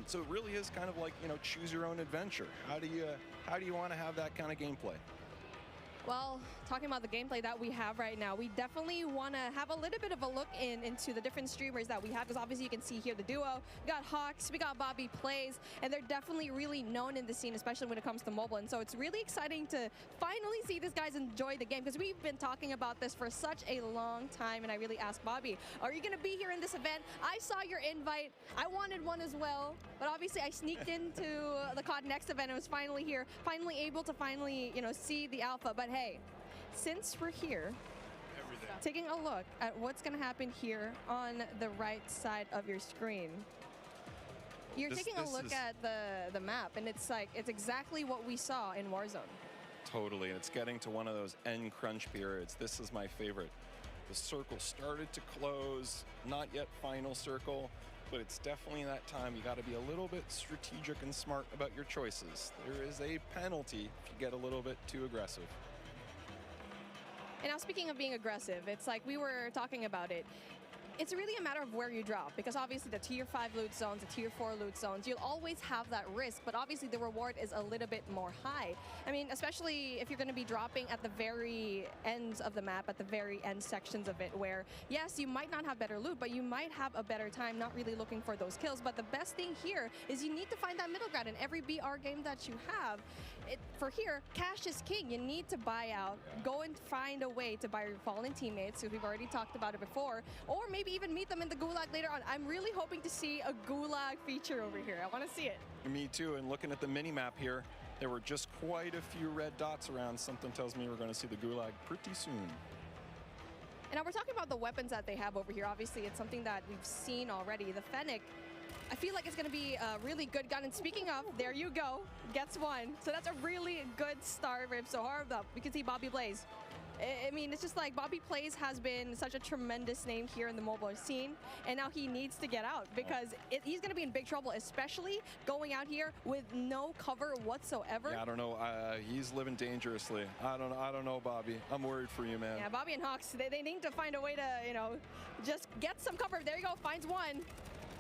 So it really is kind of like, you know, choose your own adventure. How do you want to have that kind of gameplay?
Well, talking about the gameplay that we have right now, we definitely want to have a little bit of a look into the different streamers that we have, because obviously you can see here the duo. We got Hawks, we got Bobby Plays, and they're definitely really known in the scene, especially when it comes to mobile. And so it's really exciting to finally see these guys enjoy the game, because we've been talking about this for such a long time. And I really asked Bobby, are you going to be here in this event? I saw your invite. I wanted one as well, but obviously I sneaked into the COD Next event and was finally here, finally able to you know, see the alpha. But hey, since we're here, taking a look at what's going to happen here on the right side of your screen. You're taking a look at the map, and it's like, it's exactly what we saw in Warzone.
Totally, and it's getting to one of those end crunch periods. This is my favorite. The circle started to close, not yet final circle, but it's definitely that time. You got to be a little bit strategic and smart about your choices. There is a penalty if you get a little bit too aggressive.
And now, speaking of being aggressive, it's like we were talking about it. It's really a matter of where you drop, because obviously the tier 5 loot zones, the tier 4 loot zones, you'll always have that risk, but obviously the reward is a little bit more high. I mean, especially if you're going to be dropping at the very ends of the map, at the very end sections of it, where yes, you might not have better loot, but you might have a better time not really looking for those kills. But the best thing here is you need to find that middle ground in every BR game that you have. For here, cash is king. You need to buy out, go and find a way to buy your fallen teammates, because we've already talked about it before, or maybe maybe even meet them in the Gulag later on. I'm really hoping to see a Gulag feature over here. I want to see it.
Me too, and looking at the mini-map here, there were just quite a few red dots around. Something tells me we're going to see the Gulag pretty soon.
And now we're talking about the weapons that they have over here. Obviously, it's something that we've seen already. The Fennec, I feel like it's going to be a really good gun. And speaking of, there you go, gets one. So that's a really good start for him. So hard up. We can see Bobby Blaze. I mean, it's just like Bobby Blaze has been such a tremendous name here in the mobile scene, and now he needs to get out because he's going to be in big trouble, especially going out here with no cover whatsoever.
Yeah, I don't know. He's living dangerously. I don't know, Bobby. I'm worried for you, man.
Yeah, Bobby and Hawks, they need to find a way to, you know, just get some cover. There you go, finds one.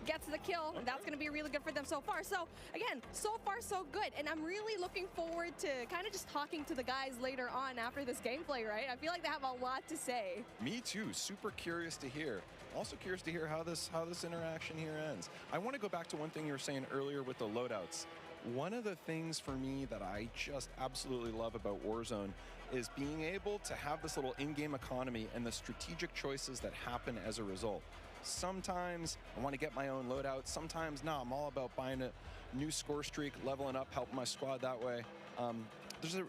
Gets the kill, and that's going to be really good for them so far. So, again, so far so good, and I'm really looking forward to kind of just talking to the guys later on after this gameplay, right? I feel like they have a lot to say.
Me too. Super curious to hear. Also curious to hear how this interaction here ends. I want to go back to one thing you were saying earlier with the loadouts. One of the things for me that I just absolutely love about Warzone is being able to have this little in-game economy and the strategic choices that happen as a result. Sometimes I want to get my own loadout. Sometimes, no, I'm all about buying a new score streak, leveling up, helping my squad that way. There's a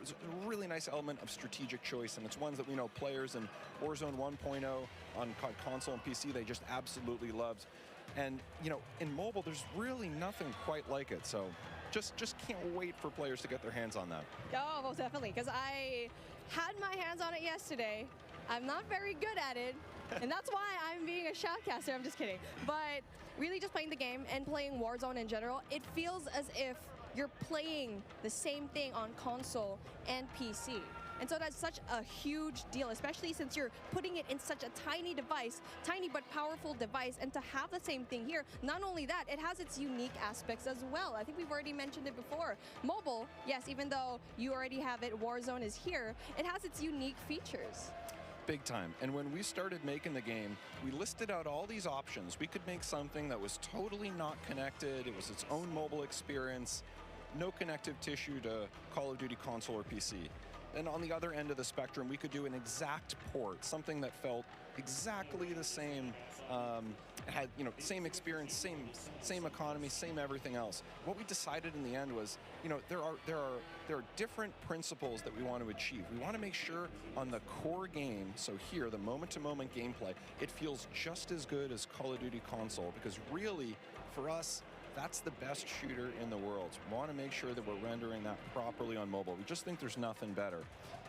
really nice element of strategic choice, and it's ones that we know players in Warzone 1.0 on console and PC, they just absolutely loved. And, you know, in mobile, there's really nothing quite like it. So just can't wait for players to get their hands on that.
Oh, most definitely, because I had my hands on it yesterday. I'm not very good at it. And that's why I'm being a shoutcaster. I'm just kidding. But really just playing the game and playing Warzone in general, it feels as if you're playing the same thing on console and PC. And so that's such a huge deal, especially since you're putting it in such a tiny device, tiny but powerful device, and to have the same thing here. Not only that, it has its unique aspects as well. I think we've already mentioned it before. Mobile, yes, even though you already have it, Warzone is here, it has its unique features.
Big time. And when we started making the game, we listed out all these options. We could make something that was totally not connected. It was its own mobile experience, no connective tissue to Call of Duty console or PC. Then on the other end of the spectrum, we could do an exact port, something that felt exactly the same, had, you know, same experience, same economy, same everything else. What we decided in the end was, you know, there are different principles that we want to achieve. We want to make sure on the core game, so here, the moment-to-moment gameplay, it feels just as good as Call of Duty console, because really, for us, that's the best shooter in the world. So we want to make sure that we're rendering that properly on mobile. We just think there's nothing better.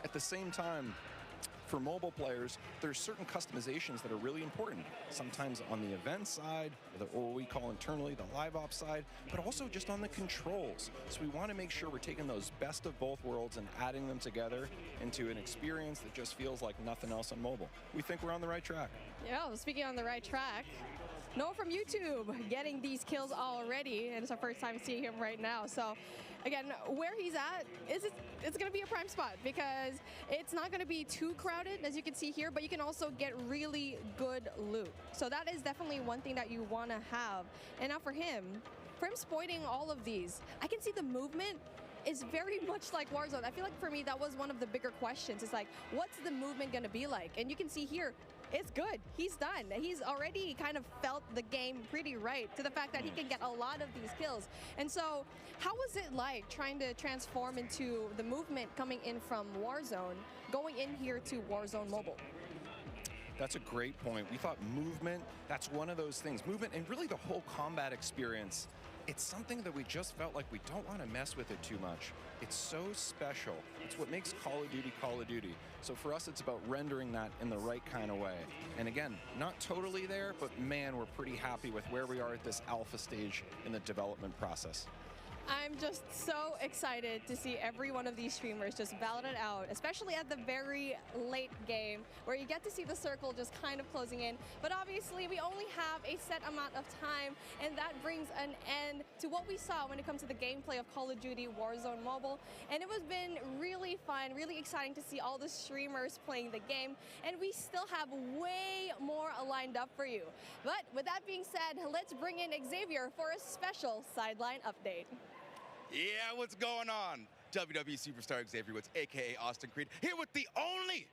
At the same time, for mobile players, there's certain customizations that are really important. Sometimes on the event side, or what we call internally the live ops side, but also just on the controls. So we want to make sure we're taking those best of both worlds and adding them together into an experience that just feels like nothing else on mobile. We think we're on the right track.
Yeah, well, speaking on the right track, Noah from YouTube getting these kills already, and it's our first time seeing him right now. So again, where he's at, it's going to be a prime spot because it's not going to be too crowded, as you can see here, but you can also get really good loot. So that is definitely one thing that you want to have. And now for him spoiting all of these, I can see the movement is very much like Warzone. I feel like for me, that was one of the bigger questions. It's like, what's the movement going to be like? And you can see here, it's good. He's done. He's already kind of felt the game pretty right to the fact that he can get a lot of these kills. And so how was it like trying to transform into the movement coming in from Warzone, going in here to Warzone Mobile?
That's a great point. We thought movement, that's one of those things. Movement and really the whole combat experience, it's something that we just felt like we don't want to mess with it too much. It's so special. It's what makes Call of Duty Call of Duty. So for us, it's about rendering that in the right kind of way. And again, not totally there, but man, we're pretty happy with where we are at this alpha stage in the development process.
I'm just so excited to see every one of these streamers just battle it out, especially at the very late game where you get to see the circle just kind of closing in. But obviously, we only have a set amount of time, and that brings an end to what we saw when it comes to the gameplay of Call of Duty Warzone Mobile. And it has been really fun, really exciting to see all the streamers playing the game, and we still have way more lined up for you. But with that being said, let's bring in Xavier for a special sideline update.
Yeah, what's going on? WWE superstar Xavier Woods, aka Austin Creed, here with the only,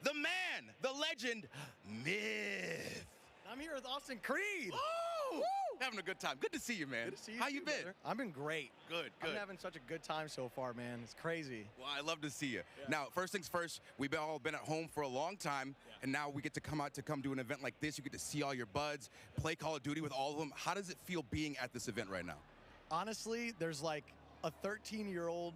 the man, the legend, Myth.
I'm here with Austin Creed.
Woo! Having a good time. Good to see you, man.
Good to see you.
How you been?
Brother. I've been great.
Good.
I'm having such a good time so far, man. It's crazy.
Well, I love to see you. Now, first things first, we've all been at home for a long time, and now we get to come do an event like this. You get to see all your buds, play Call of Duty with all of them. How does it feel being at this event right now?
Honestly, there's like a 13-year-old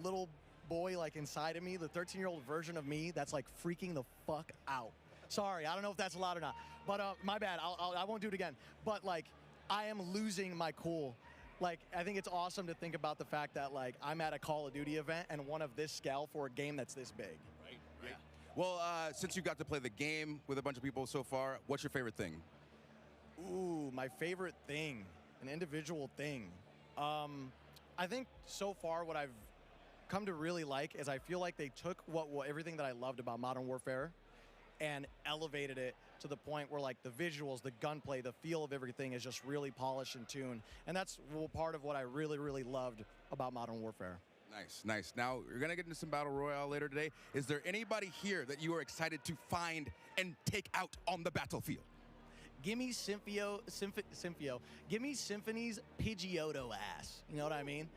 little boy like inside of me, the 13-year-old version of me that's like freaking the fuck out. Sorry, I don't know if that's allowed or not, but my bad. I won't do it again. But like, I am losing my cool. Like, I think it's awesome to think about the fact that like I'm at a Call of Duty event and one of this scale for a game that's this big.
Right. Well, since you got to play the game with a bunch of people so far, what's your favorite thing?
Ooh, my favorite thing, an individual thing. I think so far what I've come to really like is I feel like they took everything that I loved about Modern Warfare and elevated it to the point where like the visuals, the gunplay, the feel of everything is just really polished and tuned. And that's part of what I really, really loved about Modern Warfare.
Nice. Now, you're going to get into some Battle Royale later today. Is there anybody here that you are excited to find and take out on the battlefield?
Give me Give me Symphony's Pidgeotto ass. You know what I mean?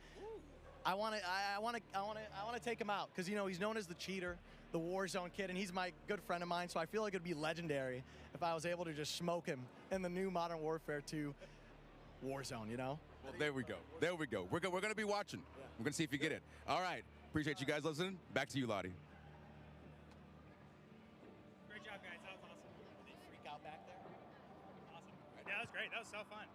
I want to take him out because, you know, he's known as the cheater, the Warzone kid, and he's my good friend of mine, so I feel like it'd be legendary if I was able to just smoke him in the new Modern Warfare 2 Warzone, you know?
Well, there we go. We're going to be watching. We're going to see if you get it. All right. Appreciate you guys listening. Back to you, Lottie.
Great job, guys. That was awesome.
Did they freak out back there?
Awesome. Yeah, that was great. That was so fun.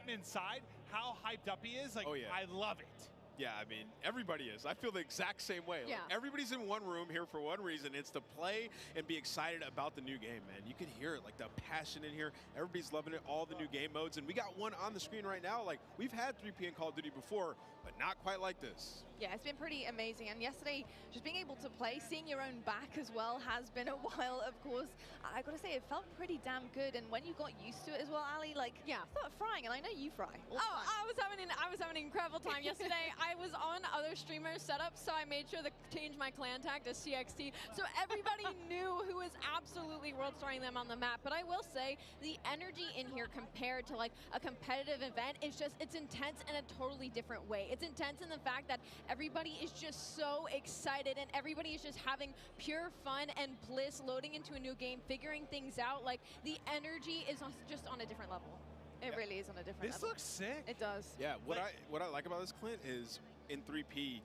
Inside, how hyped up he is, like,
Oh, yeah.
I love it.
Yeah, I mean, everybody is. I feel the exact same way.
Yeah.
Like, everybody's in one room here for one reason. It's to play and be excited about the new game, man. You can hear it, like the passion in here. Everybody's loving it, all the new game modes. And we got one on the screen right now. Like, we've had 3P in Call of Duty before, but not quite like this.
Yeah, it's been pretty amazing. And yesterday, just being able to play, seeing your own back as well has been a while, of course. I got to say, it felt pretty damn good. And when you got used to it as well, Ali, like, start frying. And I know you fry.
I was having an incredible time yesterday. I was on other streamers' setups, so I made sure to change my clan tag to CXT, so everybody knew who was absolutely world starring them on the map. But I will say, the energy in here compared to like a competitive event is just, it's intense in a totally different way. It's intense in the fact that everybody is just so excited and everybody is just having pure fun and bliss loading into a new game, figuring things out. Like, the energy is just on a different level.
It really is on a different
This
level.
looks sick.
It does.
Yeah, what I like about this, Clint, is in 3P,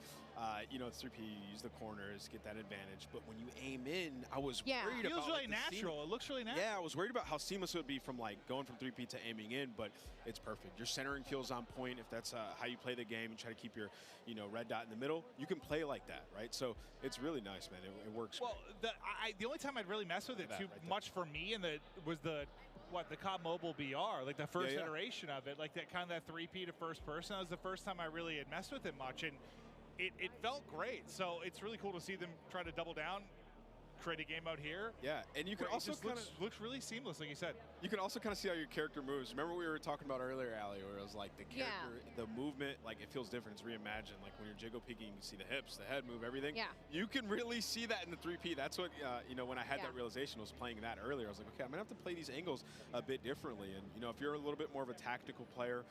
you know, it's 3P, you use the corners, get that advantage. But when you aim in, I was worried about...
It feels really
like,
natural. It looks really natural.
Yeah, I was worried about how seamless it would be from like going from 3P to aiming in, but it's perfect. Your centering feels on point. If that's how you play the game and try to keep your, you know, red dot in the middle, you can play like that, right? So it's really nice, man. It works.
Well, the only time I'd really mess with it too much for me was the COD Mobile BR, like the first iteration of it, like that kind of that 3P to first person. That was the first time I really had messed with it much, and it felt great. So it's really cool to see them try to double down, create a game mode here.
Yeah, and you can also
looks really seamless, like you said.
You can also kind of see how your character moves. Remember we were talking about earlier, Ali, where it was like the character, the movement, like it feels different. It's reimagined. Like when you're jiggle peeking, you see the hips, the head move, everything.
Yeah.
You can really see that in the 3P. That's what, you know, when I had that realization, I was playing that earlier. I was like, okay, I'm going to have to play these angles a bit differently. And, you know, if you're a little bit more of a tactical player,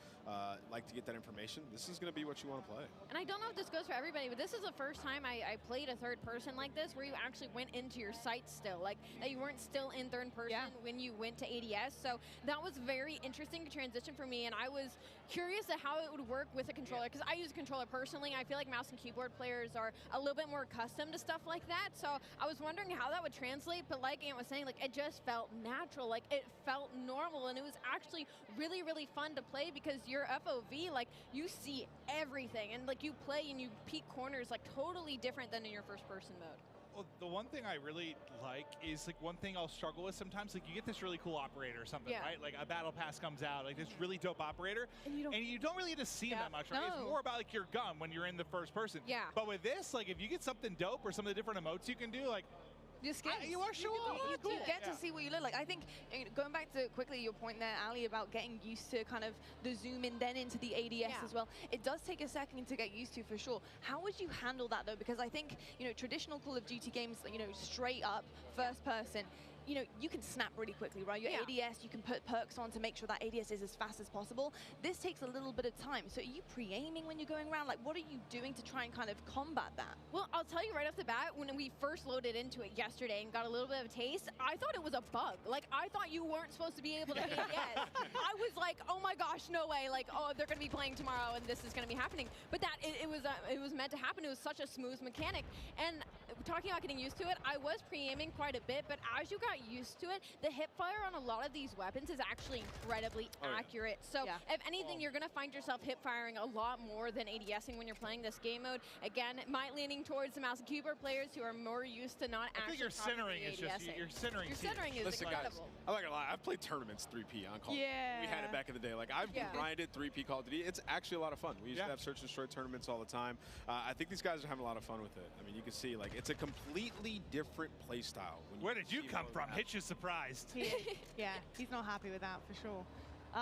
like to get that information, this is going to be what you want to play.
And I don't know if this goes for everybody, but this is the first time I played a third person like this, where you actually went into your sights still, like that you weren't still in third person when you went to ADS. So that was very interesting to transition for me, and I was curious at how it would work with a controller, because I use a controller personally. I feel like mouse and keyboard players are a little bit more accustomed to stuff like that. So I was wondering how that would translate, but like Ant was saying, like it just felt natural, like it felt normal, and it was actually really, really fun to play because your FOV, like you see everything, and like you play and you peek corners like totally different than in your first person mode.
Well, the one thing I really like is like one thing I'll struggle with sometimes, like you get this really cool operator or something, right? Like a battle pass comes out, like this really dope operator, and you don't really get to see him that much, right? It's more about like your gun when you're in the first person.
Yeah.
But with this, like if you get something dope or some of the different emotes you can do, like
Your skins.
You are show off.
You get to see what you look like. I think, going back to quickly your point there, Ali, about getting used to kind of the zoom in then into the ADS as well. It does take a second to get used to, for sure. How would you handle that, though? Because I think, traditional Call of Duty games, straight up, first person, you can snap really quickly, right? Your ADS, you can put perks on to make sure that ADS is as fast as possible. This takes a little bit of time. So are you pre-aiming when you're going around? Like, what are you doing to try and kind of combat that?
Well, I'll tell you right off the bat, when we first loaded into it yesterday and got a little bit of a taste, I thought it was a bug. Like, I thought you weren't supposed to be able to hit ADS. I was like, oh my gosh, no way. Like, oh, they're going to be playing tomorrow and this is going to be happening. But that, it was meant to happen. It was such a smooth mechanic. And talking about getting used to it, I was pre-aiming quite a bit, but as you got used to it, the hip fire on a lot of these weapons is actually incredibly accurate. So if anything, you're going to find yourself hip firing a lot more than ADSing when you're playing this game mode. Again, might leaning towards the mouse and keyboard players who are more used to not actually.
I think your centering is just your centering.
Your centering is
Listen,
incredible.
Guys, I'm not gonna lie. I've played tournaments 3P on Call. Yeah. We had it back in the day. Like I've grinded 3P Call of Duty. It's actually a lot of fun. We used to have search and destroy tournaments all the time. I think these guys are having a lot of fun with it. I mean, you can see like it's a completely different play style.
Where did you come from? Hitch is surprised.
Yeah, he's not happy with that for sure.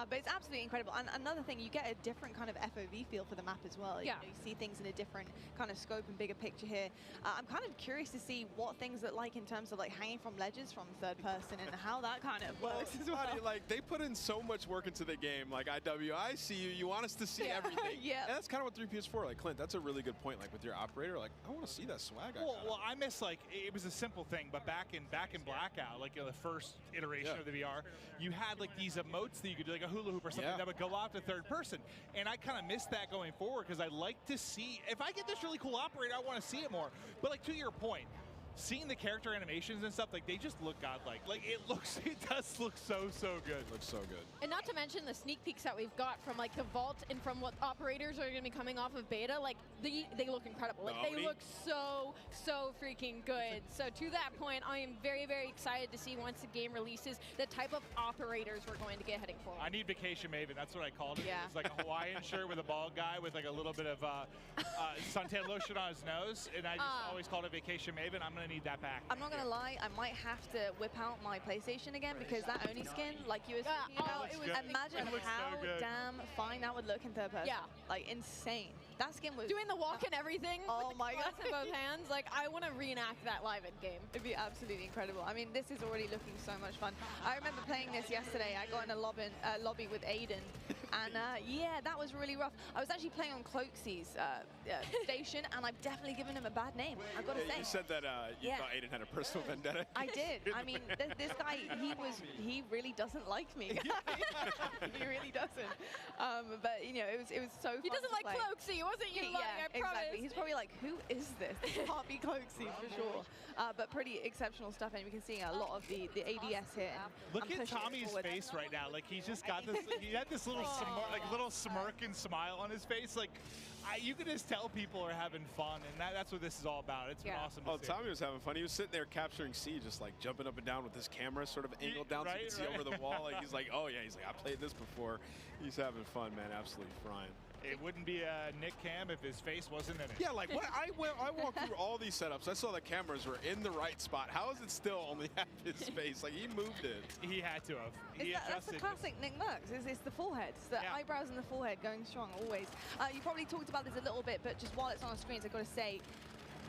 But it's absolutely incredible. And another thing, you get a different kind of FOV feel for the map as well. You see things in a different kind of scope and bigger picture here. I'm kind of curious to see what things look like in terms of like hanging from ledges from third person and how that kind of works as well.
Like they put in so much work into the game. Like IW, I see you. You want us to see everything. And that's kind of what 3P is for. Like Clint, that's a really good point. Like with your operator, like I want to see that swag.
Well, I miss like it was a simple thing, but back in Blackout, like the first iteration of the VR, you had like these emotes that you could do, like a hula hoop or something that would go out to third person. And I kind of miss that going forward because I like to see, if I get this really cool operator, I want to see it more. But like to your point, seeing the character animations and stuff, like they just look godlike. Like it does look so good. It
looks so good.
And not to mention the sneak peeks that we've got from like the vault and from what operators are going to be coming off of beta. Like they look incredible. Like they look so freaking good. So to that point, I am very excited to see once the game releases the type of operators we're going to get heading for.
I need Vacation Maven. That's what I called it. It's like a Hawaiian shirt with a bald guy with like a little bit of suntan lotion on his nose, and I just always called it Vacation Maven. I'm gonna need that back.
I'm not gonna lie, I might have to whip out my PlayStation again because that Oni skin, like you were speaking about, imagine how damn fine that would look in third person. Like insane. That skin was
doing the walk and everything.
Oh
with
my god!
In both hands. Like I want to reenact that live in game.
It'd be absolutely incredible. I mean, this is already looking so much fun. I remember playing this yesterday. I got in a lobby with Aiden, and yeah, that was really rough. I was actually playing on Cloaksy's station, and I've definitely given him a bad name. I've got to say.
You said that you thought Aiden had a personal vendetta.
I did. I mean, this guy, he really doesn't like me. He really doesn't. But you know, it was so fun.
He doesn't like Cloaksy. It wasn't you, buddy, I promise.
Exactly. He's probably like, who is this? It can't be Cloaksy for sure. But pretty exceptional stuff, and we can see a lot of the ADS here.
Look at Tommy's face right now. Like he's just got this. He had this little little smirk and smile on his face. Like you can just tell people are having fun, and that's what this is all about. It's been awesome.
Oh, Tommy was having fun. He was sitting there capturing C, just like jumping up and down with his camera sort of angled down so you can see over the wall. Like he's like, oh yeah, he's like, I played this before. He's having fun, man. Absolutely frying.
It wouldn't be a Nick Cam if his face wasn't in it.
Yeah, like what I walked through all these setups. I saw the cameras were in the right spot. How is it still only half his face? Like he moved it.
He had to have.
That's the classic Nick Merckx. It's the forehead. It's the eyebrows and the forehead going strong always. You probably talked about this a little bit, but just while it's on the screens, I've got to say,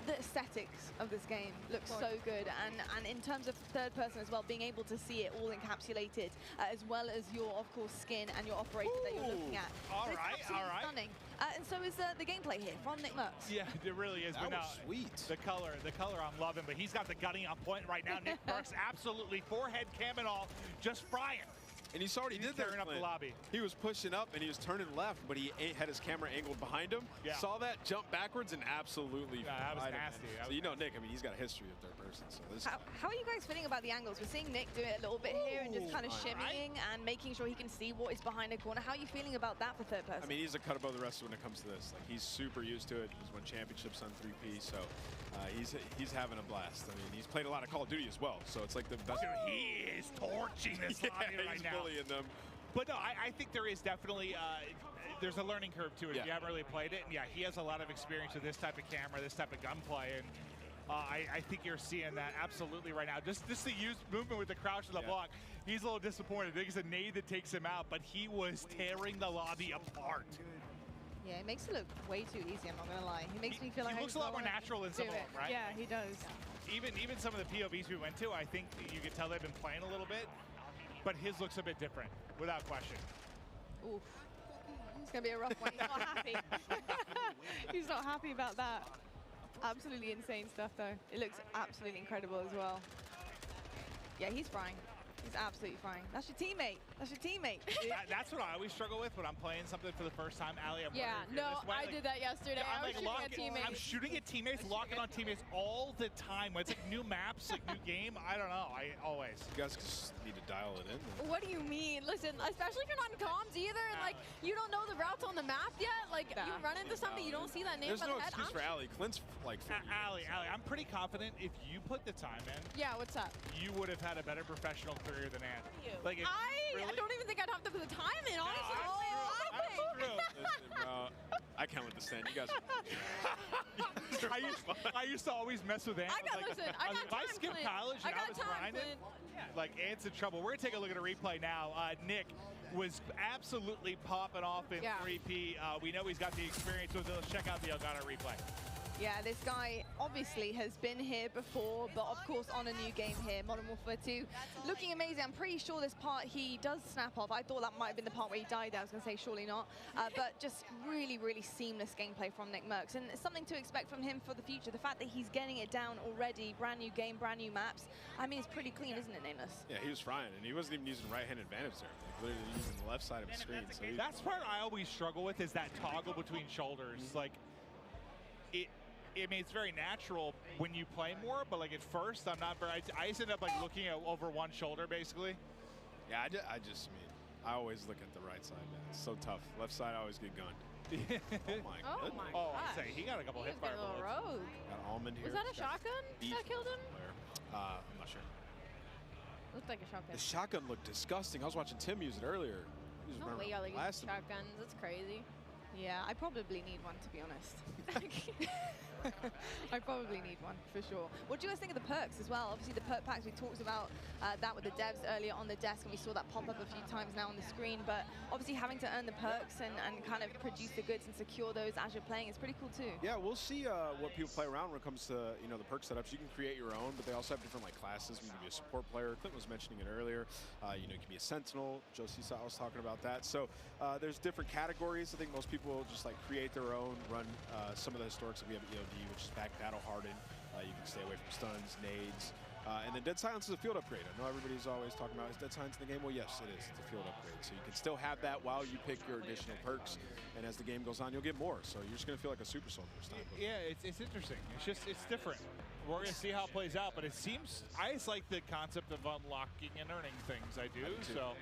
the aesthetics of this game looks so good, and in terms of third person as well, being able to see it all encapsulated, as well as your, of course, skin and your operator that you're looking at.
All right.
Stunning. And so is the gameplay here from Nick Merckx.
Yeah, it really is.
That was sweet.
The color I'm loving, but he's got the gunning on point right now. Nick Merckx absolutely forehead cam and all, just frying.
And you saw what he did there,
up the lobby.
He was pushing up and he was turning left, but he had his camera angled behind him. Saw that, jump backwards, and absolutely
that was nasty.
So you know Nick, I mean, he's got a history of third person. So this
how are you guys feeling about the angles? We're seeing Nick do it a little bit here and just kind of shimmying and making sure he can see what is behind a corner. How are you feeling about that for third person?
I mean, he's a cut above the rest when it comes to this. Like he's super used to it. He's won championships on 3P, so he's having a blast. I mean, he's played a lot of Call of Duty as well, so it's like the best.
He is torching this lobby right now.
He's bullying them.
But no, I think there is definitely there's a learning curve to it if you haven't really played it. And yeah, he has a lot of experience with this type of camera, this type of gunplay, and I think you're seeing that absolutely right now. Just the use movement with the crouch to the block. He's a little disappointed. I think it's a nade that takes him out, but he was tearing the lobby apart.
Yeah, it makes it look way too easy, I'm not going to lie. He makes me feel like
he looks a lot more natural than some of them, right?
Yeah, he does.
Even some of the POVs we went to, I think you could tell they've been playing a little bit, but his looks a bit different, without question.
Oof. It's going to be a rough one. He's not happy. He's not happy about that. Absolutely insane stuff, though. It looks absolutely incredible as well. Yeah, he's frying. He's absolutely frying. That's your teammate. That's your teammate.
That's what I always struggle with when I'm playing something for the first time. Allie, I'm
I did that yesterday.
Yeah,
I was shooting at teammates.
I'm shooting at teammates, locking on teammates all the time. When it's like new maps, like new game. I don't know. I always.
You guys just need to dial it in.
What do you mean? Listen, especially if you're not in comms either, and like you don't know the routes on the map yet. Like you run into somebody, you don't see that name.
There's no excuse for Allie. Clint's like.
Allie, I'm pretty confident if you put the time in.
Yeah, what's up?
You would have had a better professional career than Ann. Like
I don't even think I'd have to put the time in, honestly.
I can't let this stand. You guys.
I used to always mess with Ann.
If
I skipped college and I was grinding, like Ant's in trouble. We're gonna take a look at a replay now. Nick was absolutely popping off in 3P. We know he's got the experience, so let's check out the Elgato replay.
Yeah, this guy obviously has been here before, but of course on a new game here, Modern Warfare 2. Looking amazing. I'm pretty sure this part he does snap off. I thought that might have been the part where he died. I was going to say surely not. But just really, really seamless gameplay from Nick Merckx. And it's something to expect from him for the future. The fact that he's getting it down already, brand new game, brand new maps. I mean, it's pretty clean, isn't it, Nameless?
Yeah, he was frying, and he wasn't even using right-hand advantage there. Like, literally using the left side of the screen. So
that's part I always struggle with is that toggle between shoulders. Like, I mean, it's very natural when you play more, but like at first, I'm not very. I just end up like looking at over one shoulder, basically.
Yeah, I always look at the right side, man. It's so tough. Left side, I always get gunned. Oh my goodness.
Oh, I say he got a couple hit fire bullets.
Rogue.
Got Almond here.
Was that a shotgun that killed him?
I'm not sure.
Looked like a shotgun.
The shotgun looked disgusting. I was watching Tim use it earlier. He was
No way y'all like shotguns. That's crazy.
Yeah, I probably need one, to be honest. I probably need one, for sure. What do you guys think of the perks as well? Obviously, the perk packs, we talked about that with the devs earlier on the desk, and we saw that pop up a few times now on the screen. But obviously, having to earn the perks and kind of produce the goods and secure those as you're playing is pretty cool, too.
Yeah, we'll see what people play around when it comes to the perk setups. You can create your own, but they also have different like classes. You can be a support player. Clint was mentioning it earlier. You can be a sentinel. Josie was talking about that. So there's different categories. I think most people just like create their own, run some of the historics that we have at EOD, which is back battle hardened. You can stay away from stuns, nades, and then Dead Silence is a field upgrade. I know everybody's always talking about is Dead Silence in the game? Well, yes, it is. It's a field upgrade. So you can still have that while you pick your additional perks, and as the game goes on, you'll get more. So you're just going to feel like a super soldier this time.
Yeah, it's interesting. It's different. We're going to see how it plays out, but it seems, I just like the concept of unlocking and earning things. I do so.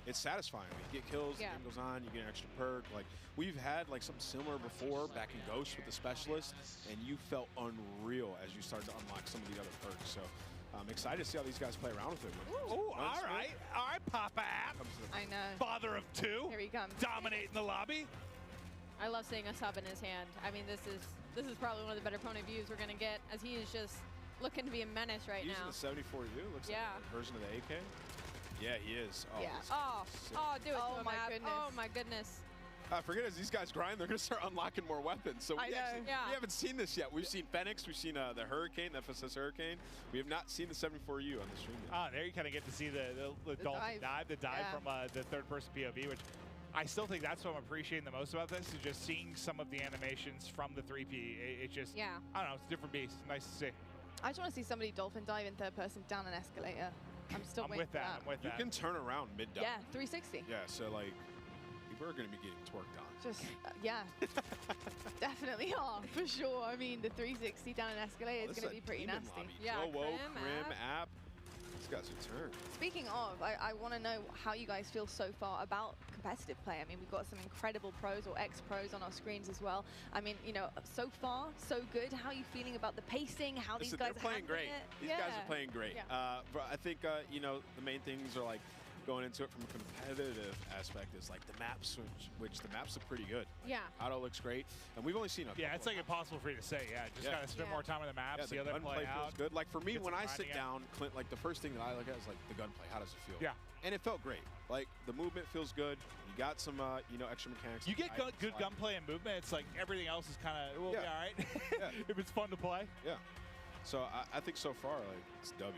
It's satisfying. You get kills, the game goes on, you get an extra perk. Like, we've had like something similar before back in Ghost with the Specialist, and you felt unreal as you started to unlock some of the other perks. So I'm excited to see how these guys play around with it.
Ooh, all right, Papa App.
I know.
Father of two.
Here he comes.
Dominating the lobby.
I love seeing a sub in his hand. I mean, this is probably one of the better opponent views we're going to get, as he is just looking to be a menace right now.
Using the 74U, looks like a version of the AK. Yeah, he is. Oh,
yeah. Do it to him,
my goodness.
Oh, my goodness.
Forget as these guys grind, they're going to start unlocking more weapons. So we haven't seen this yet. We've seen Fenix, we've seen the Hurricane, the FSS Hurricane. We have not seen the 74U on the stream yet.
There you kind of get to see the Dolphin dive from the third-person POV, which I still think that's what I'm appreciating the most about this, is just seeing some of the animations from the 3P. It just, I don't know, it's a different beast. Nice to see.
I just want to see somebody Dolphin dive in third person down an escalator. I'm still waiting for that.
I'm with that.
You can turn around mid-dive.
Yeah, 360.
Yeah, so like, people are going to be getting tworked on.
Just, yeah. Definitely are, for sure. I mean, the 360 down an escalator is going to be pretty nasty.
Lobby. Yeah, Crim, App. These guys return.
Speaking of, I want to know how you guys feel so far about competitive play. I mean, we've got some incredible pros or ex-pros on our screens as well. I mean, so far, so good. How are you feeling about the pacing? How these guys are
playing great. These guys are playing great.
Yeah.
But I think, the main things are like, going into it from a competitive aspect is like the maps, which the maps look pretty good.
Yeah.
Auto looks great, and we've only seen a
it's like impossible for you to say. Yeah, just gotta spend more time on the maps, see how they play out.
Feels good. Like for me,
Get
when
some
I sit
grinding
down, Clint, like the first thing that I look at is like the gunplay. How does it feel?
Yeah.
And it felt great. Like the movement feels good. You got some, extra mechanics.
You get good gunplay and movement. It's like everything else is kind of be all right if it's fun to play.
Yeah. So I think so far, like it's W.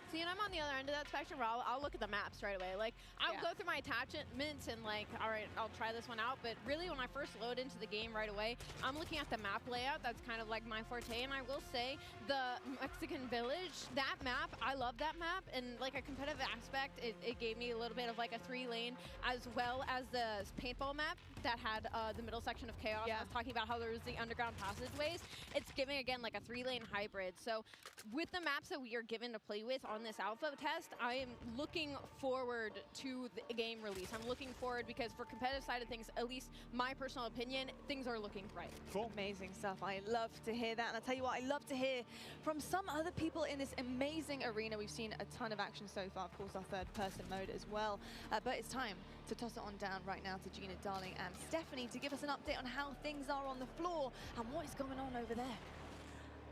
See, and I'm on the other end of that spectrum where I'll look at the maps right away. Like, I'll go through my attachments and like, all right, I'll try this one out. But really, when I first load into the game right away, I'm looking at the map layout. That's kind of like my forte. And I will say, the Mexican Village, that map, I love that map. And like a competitive aspect, it gave me a little bit of like a 3-lane, as well as the paintball map that had the middle section of Chaos. I was talking about how there was the underground passageways. It's giving, again, like a 3-lane hybrid. So with the maps that we are given to play with on this alpha test, I am looking forward to the game release. I'm looking forward because for competitive side of things, at least my personal opinion, things are looking bright.
Cool. Amazing stuff. I love to hear that. And I tell you what, I love to hear from some other people in this amazing arena. We've seen a ton of action so far, of course, our third-person mode as well. But it's time to toss it on down right now to Gina Darling and Stephanie to give us an update on how things are on the floor and what is going on over there.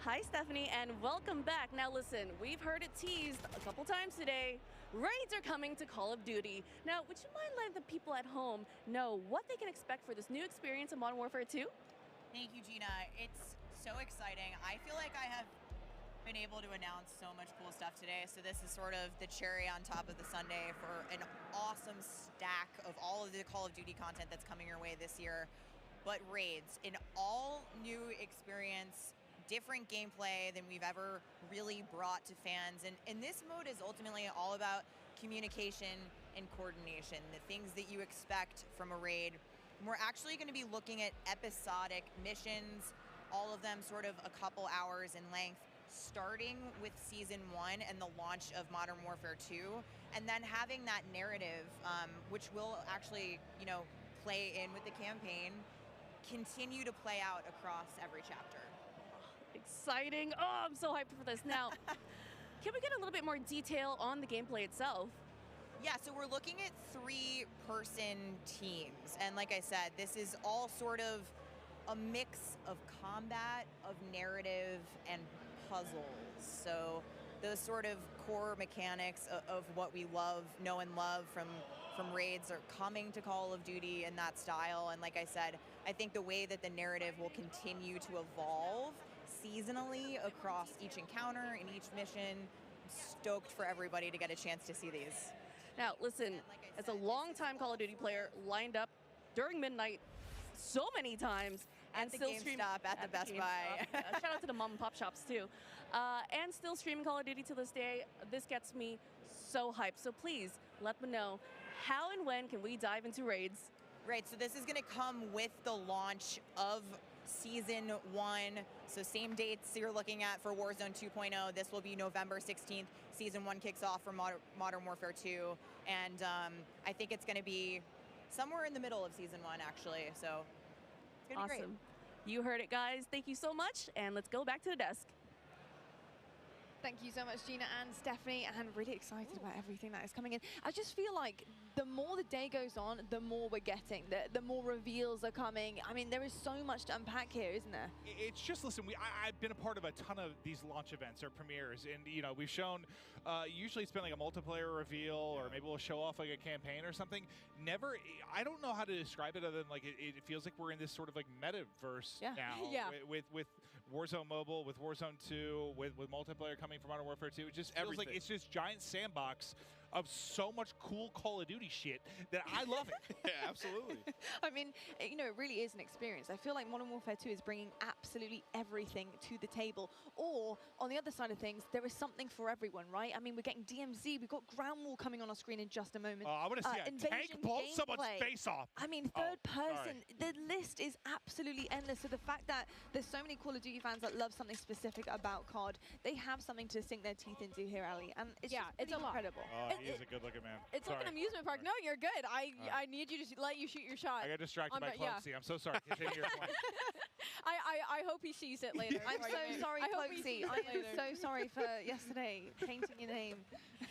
Hi, Stephanie, and welcome back. Now listen, we've heard it teased a couple times today. Raids are coming to Call of Duty. Now, would you mind letting the people at home know what they can expect for this new experience in Modern Warfare 2?
Thank you, Gina. It's so exciting. I feel like I have been able to announce so much cool stuff today. So this is sort of the cherry on top of the sundae for an awesome stack of all of the Call of Duty content that's coming your way this year. But Raids, an all new experience, different gameplay than we've ever really brought to fans. And this mode is ultimately all about communication and coordination, the things that you expect from a raid. And we're actually going to be looking at episodic missions, all of them sort of a couple hours in length, starting with Season 1 and the launch of Modern Warfare 2, and then having that narrative, which will actually, play in with the campaign, continue to play out across every chapter.
Exciting. Oh, I'm so hyped for this. Now, can we get a little bit more detail on the gameplay itself?
Yeah, so we're looking at 3-person teams. And like I said, this is all sort of a mix of combat, of narrative, and puzzles. So those sort of core mechanics of what we know and love from Raids are coming to Call of Duty in that style. And like I said, I think the way that the narrative will continue to evolve seasonally across each encounter and each mission. I'm stoked for everybody to get a chance to see these.
Now, listen, as a longtime Call of Duty player, lined up during midnight so many times, and
the
still
GameStop, at the Best Buy.
Shout out to the mom and pop shops too. And still streaming Call of Duty to this day. This gets me so hyped. So please let me know, how and when can we dive into Raids?
Right, so this is going to come with the launch of Season 1. So same dates you're looking at for Warzone 2.0. This will be November 16th. Season 1 kicks off for Modern Warfare 2. And I think it's going to be somewhere in the middle of Season 1, actually. So it's going to be great.
Awesome. You heard it, guys. Thank you so much. And let's go back to the desk.
Thank you so much, Gina and Stephanie, and really excited about everything that is coming in. I just feel like the more the day goes on, the more we're getting, the more reveals are coming. I mean, there is so much to unpack here, isn't there?
It's just, listen, I've been a part of a ton of these launch events or premieres, and we've shown, usually it's been like a multiplayer reveal, or maybe we'll show off like a campaign or something. Never, I don't know how to describe it other than like it feels like we're in this sort of like metaverse now with Warzone Mobile, with Warzone 2, with multiplayer coming from Modern Warfare 2. It just feels like it's this giant sandbox of so much cool Call of Duty shit that I love it.
Yeah, absolutely.
I mean, it really is an experience. I feel like Modern Warfare 2 is bringing absolutely everything to the table. Or, on the other side of things, there is something for everyone, right? I mean, we're getting DMZ, we've got Ground War coming on our screen in just a moment.
I want to see a tank bolt someone's face off.
I mean, third person, the list is absolutely endless. So the fact that there's so many Call of Duty fans that love something specific about COD, they have something to sink their teeth into here, Ali. And it's just
it's a lot.
incredible.
He is a good-looking man.
It's like an amusement park. No, you're good. I need you to let you shoot your shot.
I got distracted by Cloaksy. I'm so sorry. Continue your point.
I hope he sees it later.
I'm so sorry, Cloaksy. I am so sorry for yesterday tainting your name.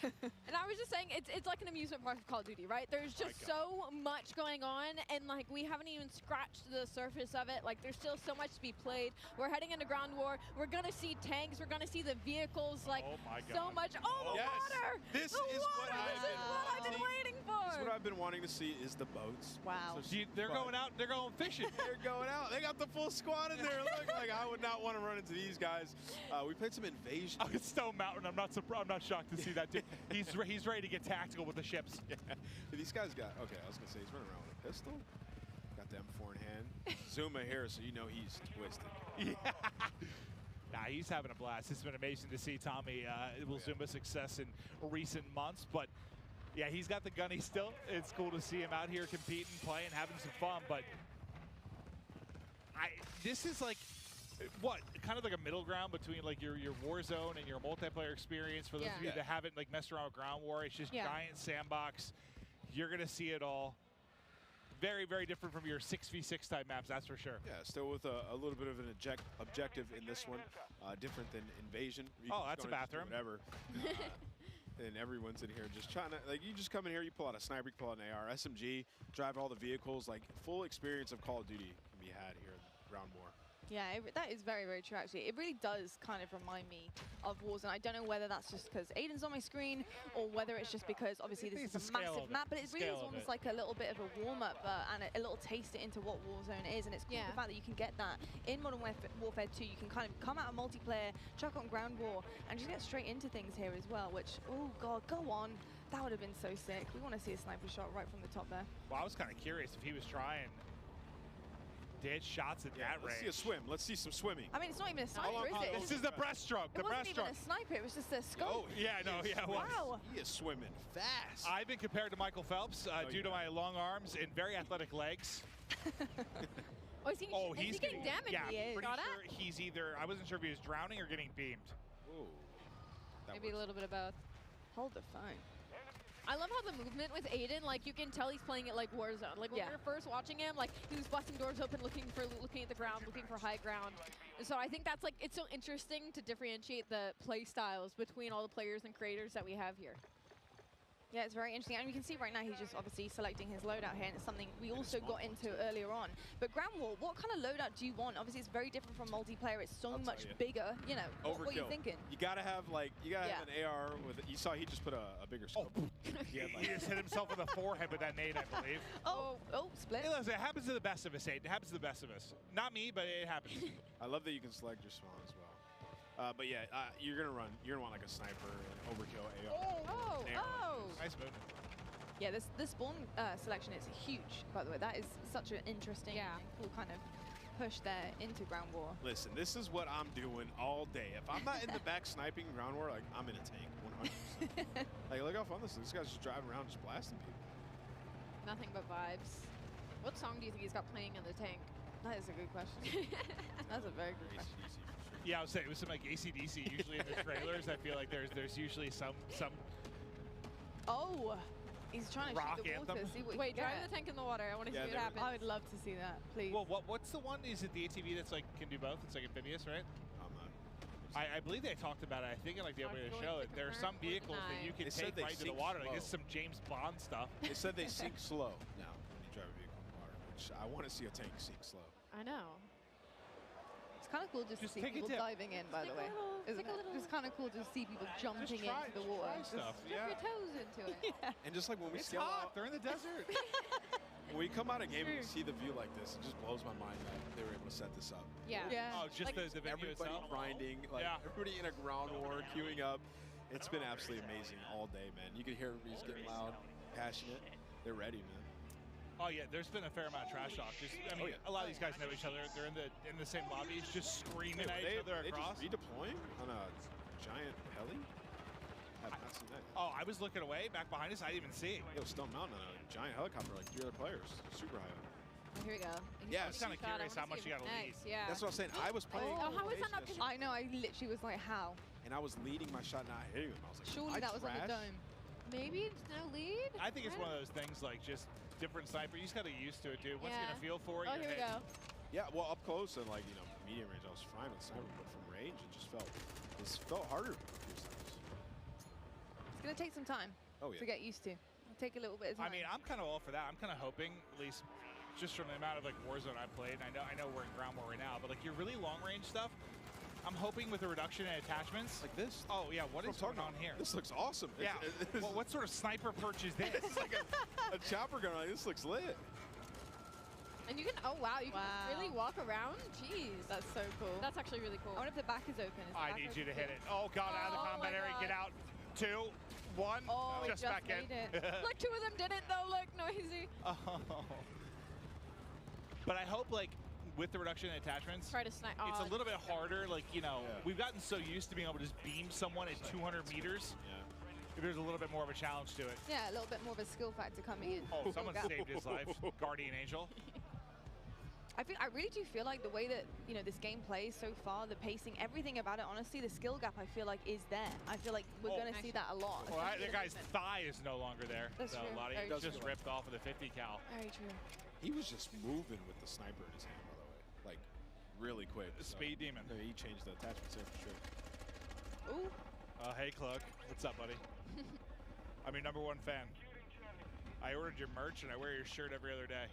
And I was just saying, it's like an amusement park of Call of Duty, right? There's just so much going on, and like we haven't even scratched the surface of it. Like there's still so much to be played. We're heading into ground war. We're gonna see tanks. We're gonna see the vehicles. Like so much. Oh, the water!
This is what
I've been waiting for.
This is what I've been wanting to see is the boats.
Wow.
So
they're going out. They're going fishing.
They're going out. They got the full squad in there. Look, like I would not want to run into these guys. We played some Invasion.
Oh, it's Stone Mountain. I'm not shocked to see that dude. He's ready to get tactical with the ships.
Yeah. These guys got, okay, I was going to say he's running around with a pistol. Got the M4 in hand. Zuma here, so you know he's twisted.
Yeah. Nah, he's having a blast. It's been amazing to see Tommy Zuma's success in recent months. But, yeah, he's got the gunny still. It's cool to see him out here competing, playing, having some fun. But this is like, what, kind of like a middle ground between like your Warzone and your multiplayer experience for those of you that haven't like messed around with ground war. It's just giant sandbox. You're gonna see it all. Very, very different from your 6v6 type maps, that's for sure.
Yeah, still with a little bit of an objective in this one, different than Invasion.
That's a bathroom.
Whatever. And everyone's in here just trying to, like, you just come in here, you pull out a sniper, you pull out an AR, SMG, drive all the vehicles, like full experience of Call of Duty can be had here in Ground War.
Yeah, that is very, very true, actually. It really does kind of remind me of Warzone. I don't know whether that's just because Aiden's on my screen or whether it's just because, obviously, this is a massive map, but it really is almost like a little bit of a warm-up and a little taste into what Warzone is. And it's cool the fact that you can get that in Modern Warfare 2. You can kind of come out of multiplayer, chuck on Ground War, and just get straight into things here as well, which, oh, God, go on. That would have been so sick. We want to see a sniper shot right from the top there.
Well, I was kind of curious if he was trying to hit shots at that range.
Let's see a swim. Let's see some swimming.
I mean, it's not even a sniper, is it?
This is the breaststroke.
It wasn't even a sniper. It was just a scope.
Oh,
it was.
Wow.
He is swimming fast.
I've been compared to Michael Phelps due to my long arms and very athletic legs.
Is he getting damaged?
Yeah,
He is.
pretty sure he's either, I wasn't sure if he was drowning or getting beamed.
Ooh.
Maybe a little bit of both.
Hold the phone.
I love how the movement with Aiden, like you can tell he's playing it like Warzone. Like when we were first watching him, like he was busting doors open, looking at the ground, looking for high ground. And so I think that's like, it's so interesting to differentiate the play styles between all the players and creators that we have here.
Yeah, it's very interesting. And you can see right now he's just obviously selecting his loadout here, and it's something we also got into earlier on. But Ground War, what kind of loadout do you want? Obviously, it's very different from multiplayer. It's so much bigger. You know, what are you thinking?
You gotta have have an AR with. You saw he just put a bigger scope.
He just hit himself in the forehead with that nade, I believe.
Split.
Hey, listen, it happens to the best of us, Aiden. It happens to the best of us. Not me, but it happens.
I love that you can select your spawn as well. But yeah, you're gonna want like a sniper, an overkill AR.
Nice move.
Yeah, this spawn selection is huge, by the way. That is such an interesting and cool kind of push there into Ground War.
Listen, this is what I'm doing all day. If I'm not in the back sniping Ground War, like I'm in a tank, 100%. Like, look how fun this is. This guy's just driving around, just blasting people.
Nothing but vibes. What song do you think he's got playing in the tank?
That is a good question. That's a very good question.
Yeah, I would say it was some like AC/DC. Usually in the trailers, I feel like there's usually some.
Oh, he's trying to
rock
shoot the water.
anthem.
See what
Wait, drive the tank in the water. I want to see what happens.
I would love to see that, please.
Well, what's the one? Is it the ATV that's like can do both? It's like amphibious, right? I believe they talked about it. I think in like the opening of the show, there are some vehicles that you can take right to the water. Like this is some James Bond stuff.
They said they sink slow now when you drive a vehicle in the water, which I want to see a tank sink slow.
I know.
It's kind of cool just to see people diving in, by the way. Isn't it? It's kind of cool to see people jumping into the water.
Stuff,
Dip your toes into it.
And just like when we
It's
scale
hot.
out,
They're in the desert.
when we come out of game and we see the view like this, it just blows my mind that they were able to set this up.
Yeah.
Oh, just
Like,
the venue
Everybody
itself.
grinding, like everybody in a ground war, queuing up. It's been absolutely amazing all day, man. You can hear everybody's getting loud, passionate. They're ready, man.
Oh yeah, there's been a fair amount of trash talk. Just, I mean, a lot of these guys know each other. They're in the same lobbies, just screaming at each other across.
They just redeploying on a giant heli. I have not seen that.
Oh, I was looking away, back behind us. I didn't even see it.
Yo, Stone Mountain on a giant helicopter, like 3 other players, super high up.
Oh, here we go.
Yeah, I was kind of curious how much you got to lead.
Yeah.
That's what I'm saying. I was playing.
Oh, how is that not? I know. I literally was like, how?
And I was leading my shot, not hitting him. I was like,
Surely that was on the dome.
Maybe it's no lead?
I think it's one of those things like just different sniper. You just got to get used to it, dude. Once you get a feel for it,
Oh, here we go.
Yeah, well, up close and like, you know, medium range, I was fine with sniper, but from range, it just felt harder.
It's going to take some time to get used to. It'll take a little bit of time.
I mean, I'm kind of all for that. I'm kind of hoping, at least just from the amount of like Warzone I played, and I know we're in ground war right now, but like your really long range stuff, I'm hoping with a reduction in attachments.
Like this?
Oh, yeah. What is going on here?
This looks awesome.
Yeah. Well, what sort of sniper perch is this?
It's like a chopper gun. Like, this looks lit.
And you can, oh wow, you can really walk around? Jeez.
That's so cool.
That's actually really cool.
I wonder if the back is open. Is the
I
back
need
open
you to
too?
hit it. Oh, God, out of the combat area. Get out. 2, 1.
Oh,
just
it
back in.
made it. Look, 2 of them did it though. Look, noisy.
Oh. But I hope, like, with the reduction in attachments,
Try to snipe.
it's a little bit harder. Like, you know, we've gotten so used to being able to just beam someone at 200 meters. There's a little bit more of a challenge to it.
Yeah, a little bit more of a skill factor coming in.
Oh, someone saved his life. Guardian Angel.
I really do feel like the way that, you know, this game plays so far, the pacing, everything about it, honestly, the skill gap, I feel like, is there. I feel like we're going to see that a lot.
Well, that guy's thigh is no longer there.
That's
so
true.
A lot of
Very
it
true.
just ripped off with a 50 cal.
Very true.
He was just moving with the sniper in his hand, by the way. Like, really quick.
The speed demon.
He changed the attachments there for sure.
Ooh.
Hey, Clug. What's up, buddy? I'm your #1 fan. I ordered your merch, and I wear your shirt every other day.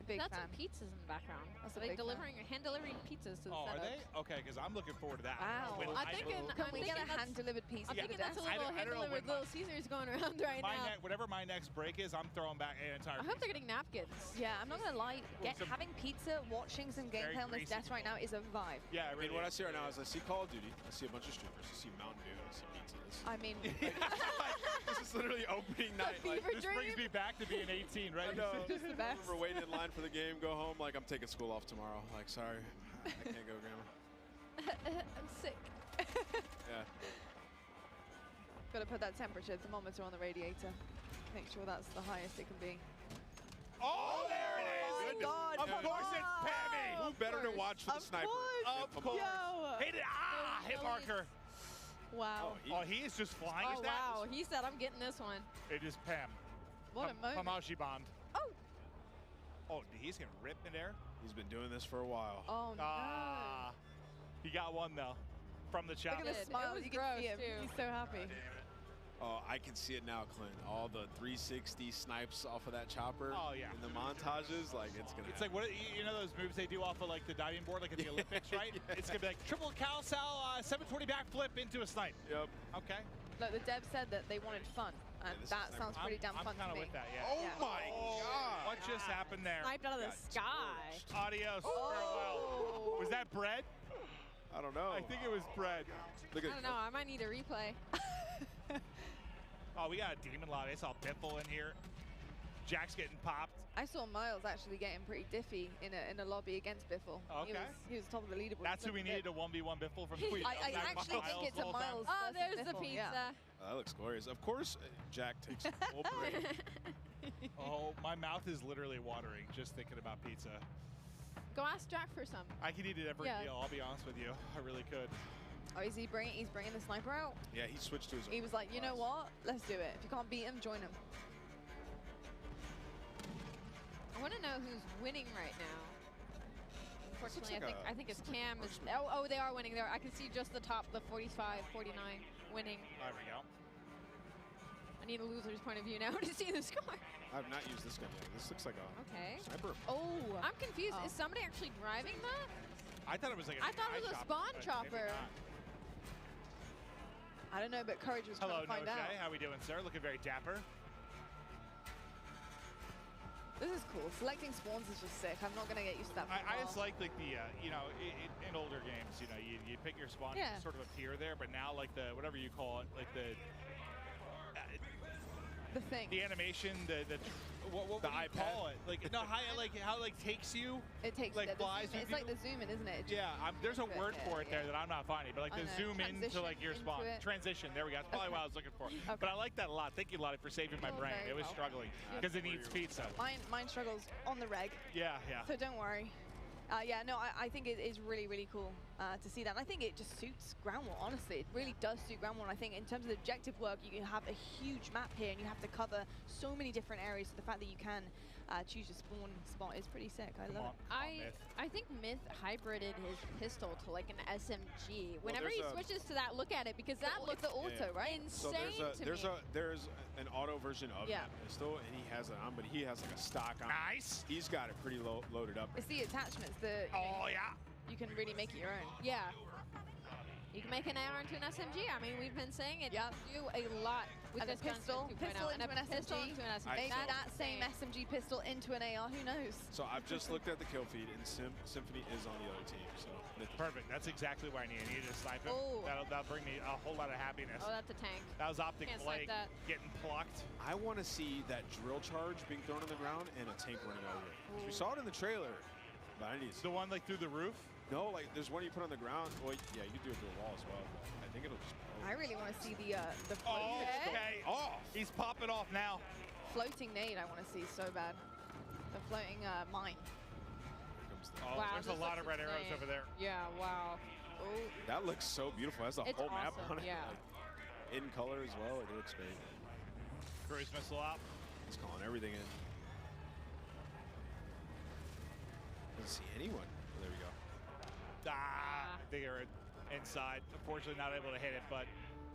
Big
That's
fan.
some pizzas in the background.
That's a
Are they
big fan.
hand delivering pizzas to the
Oh, are
setup?
they? Okay, because I'm looking forward to that.
Wow.
When
I'm thinking
we get a hand-delivered pizza
I'm
to the
thinking that's a
desk?
little
I don't know
hand-delivered
when my-
Little Caesars going around right now.
Whatever my next break is, I'm throwing back an entire
I hope they're getting napkins.
Yeah, I'm not gonna lie.
some-
Having pizza, watching some
Very
gameplay on this
greasy
desk right now is a vibe.
Yeah,
I mean, what I see right now is I see Call of Duty, I see a bunch of streamers, I see Mountain Dew, I see pizza.
I mean,
This is literally opening night. Like,
This brings me back to being 18, right?
I know.
Just the best.
We're waiting in line for the game, go home, like, I'm taking school off tomorrow. Like, sorry, I can't go, Grandma.
I'm sick.
Yeah.
Gotta put that temperature thermometer on the radiator. Make sure that's the highest it can be.
Oh, there it is!
my God.
Of course it's Pammy!
Who better to watch for the sniper?
Of course! Hit it! Ah! Hit marker!
Wow.
Oh, he is just flying
Oh,
his that?
wow. He said, I'm getting this one.
It is Pam.
What a moment.
Pamashi bombed.
Oh.
Oh, he's going to rip midair?
He's been doing this for a while.
Oh, no.
Ah. He got one, though, from the chopper.
Look at the smile.
was
You can see him.
gross, too.
He's so happy.
Oh, I can see it now, Clint. All the 360 snipes off of that chopper.
Oh, yeah.
In the montages, like, it's going to
It's like, what you know those moves they do off of, like, the diving board, like at the Olympics, right? It's going to be like triple cal sal, 720 backflip into a snipe.
Yep.
Okay.
Look, the dev said that they wanted fun, and
this is
that sounds pretty damn
I'm
fun
kind
to
of
me.
with that, yeah.
Oh, my God.
What just happened there?
Sniped out of the sky.
Adios. Farewell. Was that bread?
I don't know.
I think it was bread.
Look
I
at
don't know. I might need a replay.
Oh, we got a demon lobby. I saw Biffle in here. Jack's getting popped.
I saw Miles actually getting pretty diffy in a lobby against Biffle.
Okay.
He was top of the leaderboard.
That's who we needed to 1v1 Biffle from.
I actually think it's a Miles.
Oh,
versus
there's the
Biffle,
pizza.
yeah.
That looks glorious. Of course, Jack takes full parade.
Oh, my mouth is literally watering just thinking about pizza.
Go ask Jack for some.
I could eat it every
Yeah.
meal, I'll be honest with you. I really could.
Oh, he's bringing the sniper out?
Yeah, he switched to his own.
He was like, you know what? Let's do it. If you can't beat him, join him.
I want to know who's winning right now. Unfortunately,
like
I think it's Cam. Oh, they are winning there. I can see just the top, the 45, 49 winning.
There we go.
I need a loser's point of view now to see the score.
I've not used this gun yet. This looks like a sniper.
Oh.
I'm confused. Is somebody actually driving that?
I thought it was like a
I thought it was a spawn
but maybe
chopper.
not.
I don't know, but Courage was
Hello,
trying to find
No
out.
Jay. How we doing, sir? Looking very dapper.
This is cool. Selecting spawns is just sick. I'm not going to get used to that for a
I just
while.
like the you know, in older games, you know, you pick your spawn,
Yeah.
you sort of appear there, but now like the, whatever you call it, like the
thing.
The animation, what
The
do you call it? Like, no, how it like takes you?
It takes
like
the
flies
zoom,
with
it's like
you?
the zoom in, isn't it?
Yeah, there's a word for it there that I'm not finding, but like
I
the
know.
zoom into
Transition
like your
into
spawn.
it.
Transition, there we go. That's probably what I was looking for. But I like that a lot. Thank you, Lottie, for saving my
You're
brain.
very
It was
welcome.
struggling because it needs pizza.
Mine struggles on the reg.
Yeah, yeah.
So don't worry. Yeah, no, I think it is really, really cool to see that. And I think it just suits Ground War, honestly. It really does suit Ground War. And I think in terms of the objective work, you have a huge map here and you have to cover so many different areas. So the fact that you can choose your spawn spot is pretty sick. I love it.
I think Myth hybrided his pistol to like an SMG. Whenever he switches to that, look at it, because that looks
the auto, right?
Insane
so there's an auto version of
Yeah.
that pistol, and he has it on, but he has like a stock on.
Nice.
He's got it pretty loaded up.
It's the attachments that you can really make it your own.
Yeah. You can make an AR into an SMG. I mean, we've been saying it.
Yeah.
You do a lot with
And
this
a pistol into an SMG. Maybe that same SMG pistol into an AR. Who knows?
So I've just looked at the kill feed, and Symphony is on the other team. So
perfect. That's exactly what I need. I need to snipe him.
Oh.
That'll bring me a whole lot of happiness.
Oh, that's a tank.
That was Optic
Can't snipe
Blake
that.
getting plucked.
I want to see that drill charge being thrown on the ground and a tank running over it. 'Cause we saw it in the trailer, but I need to see.
The one like through the roof?
No, like there's one you put on the ground. Well, yeah, you can do it through a wall as well. But I think it'll just.
I really want to see the
Oh,
floating,
okay. Off. He's popping off now.
floating nade. I want to see so bad. The floating mine.
Oh,
Wow,
there's a
this
lot
looks
of red arrows
insane.
over there.
Yeah, wow. Oh.
That looks so beautiful. It has the
It's
whole map
awesome,
on it.
yeah.
Like, in color as well. It looks great.
Cruise missile out.
He's calling everything in. Doesn't see anyone. Oh, there we go.
They are inside. Unfortunately, not able to hit it, but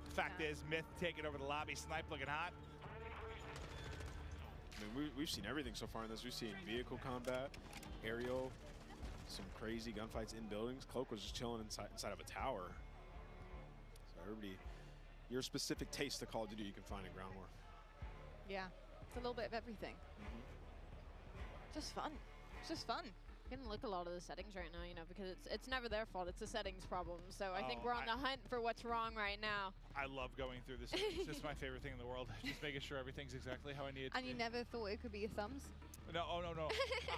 the fact is, Myth taking over the lobby. Snipe looking hot.
I mean, we've seen everything so far in this. We've seen vehicle combat, aerial, some crazy gunfights in buildings. Cloak was just chilling inside of a tower. So everybody, your specific taste of Call of Duty you can find in Ground War.
Yeah, it's a little bit of everything. Just fun. It's just fun.
You can look a lot of the settings right now, you know, because it's never their fault. It's a settings problem. So I think
Oh,
we're on the hunt for what's wrong right now.
I love going through this. It's just my favorite thing in the world. Just making sure everything's exactly how I need it to
And you
be.
never thought it could be your thumbs?
No, oh, no.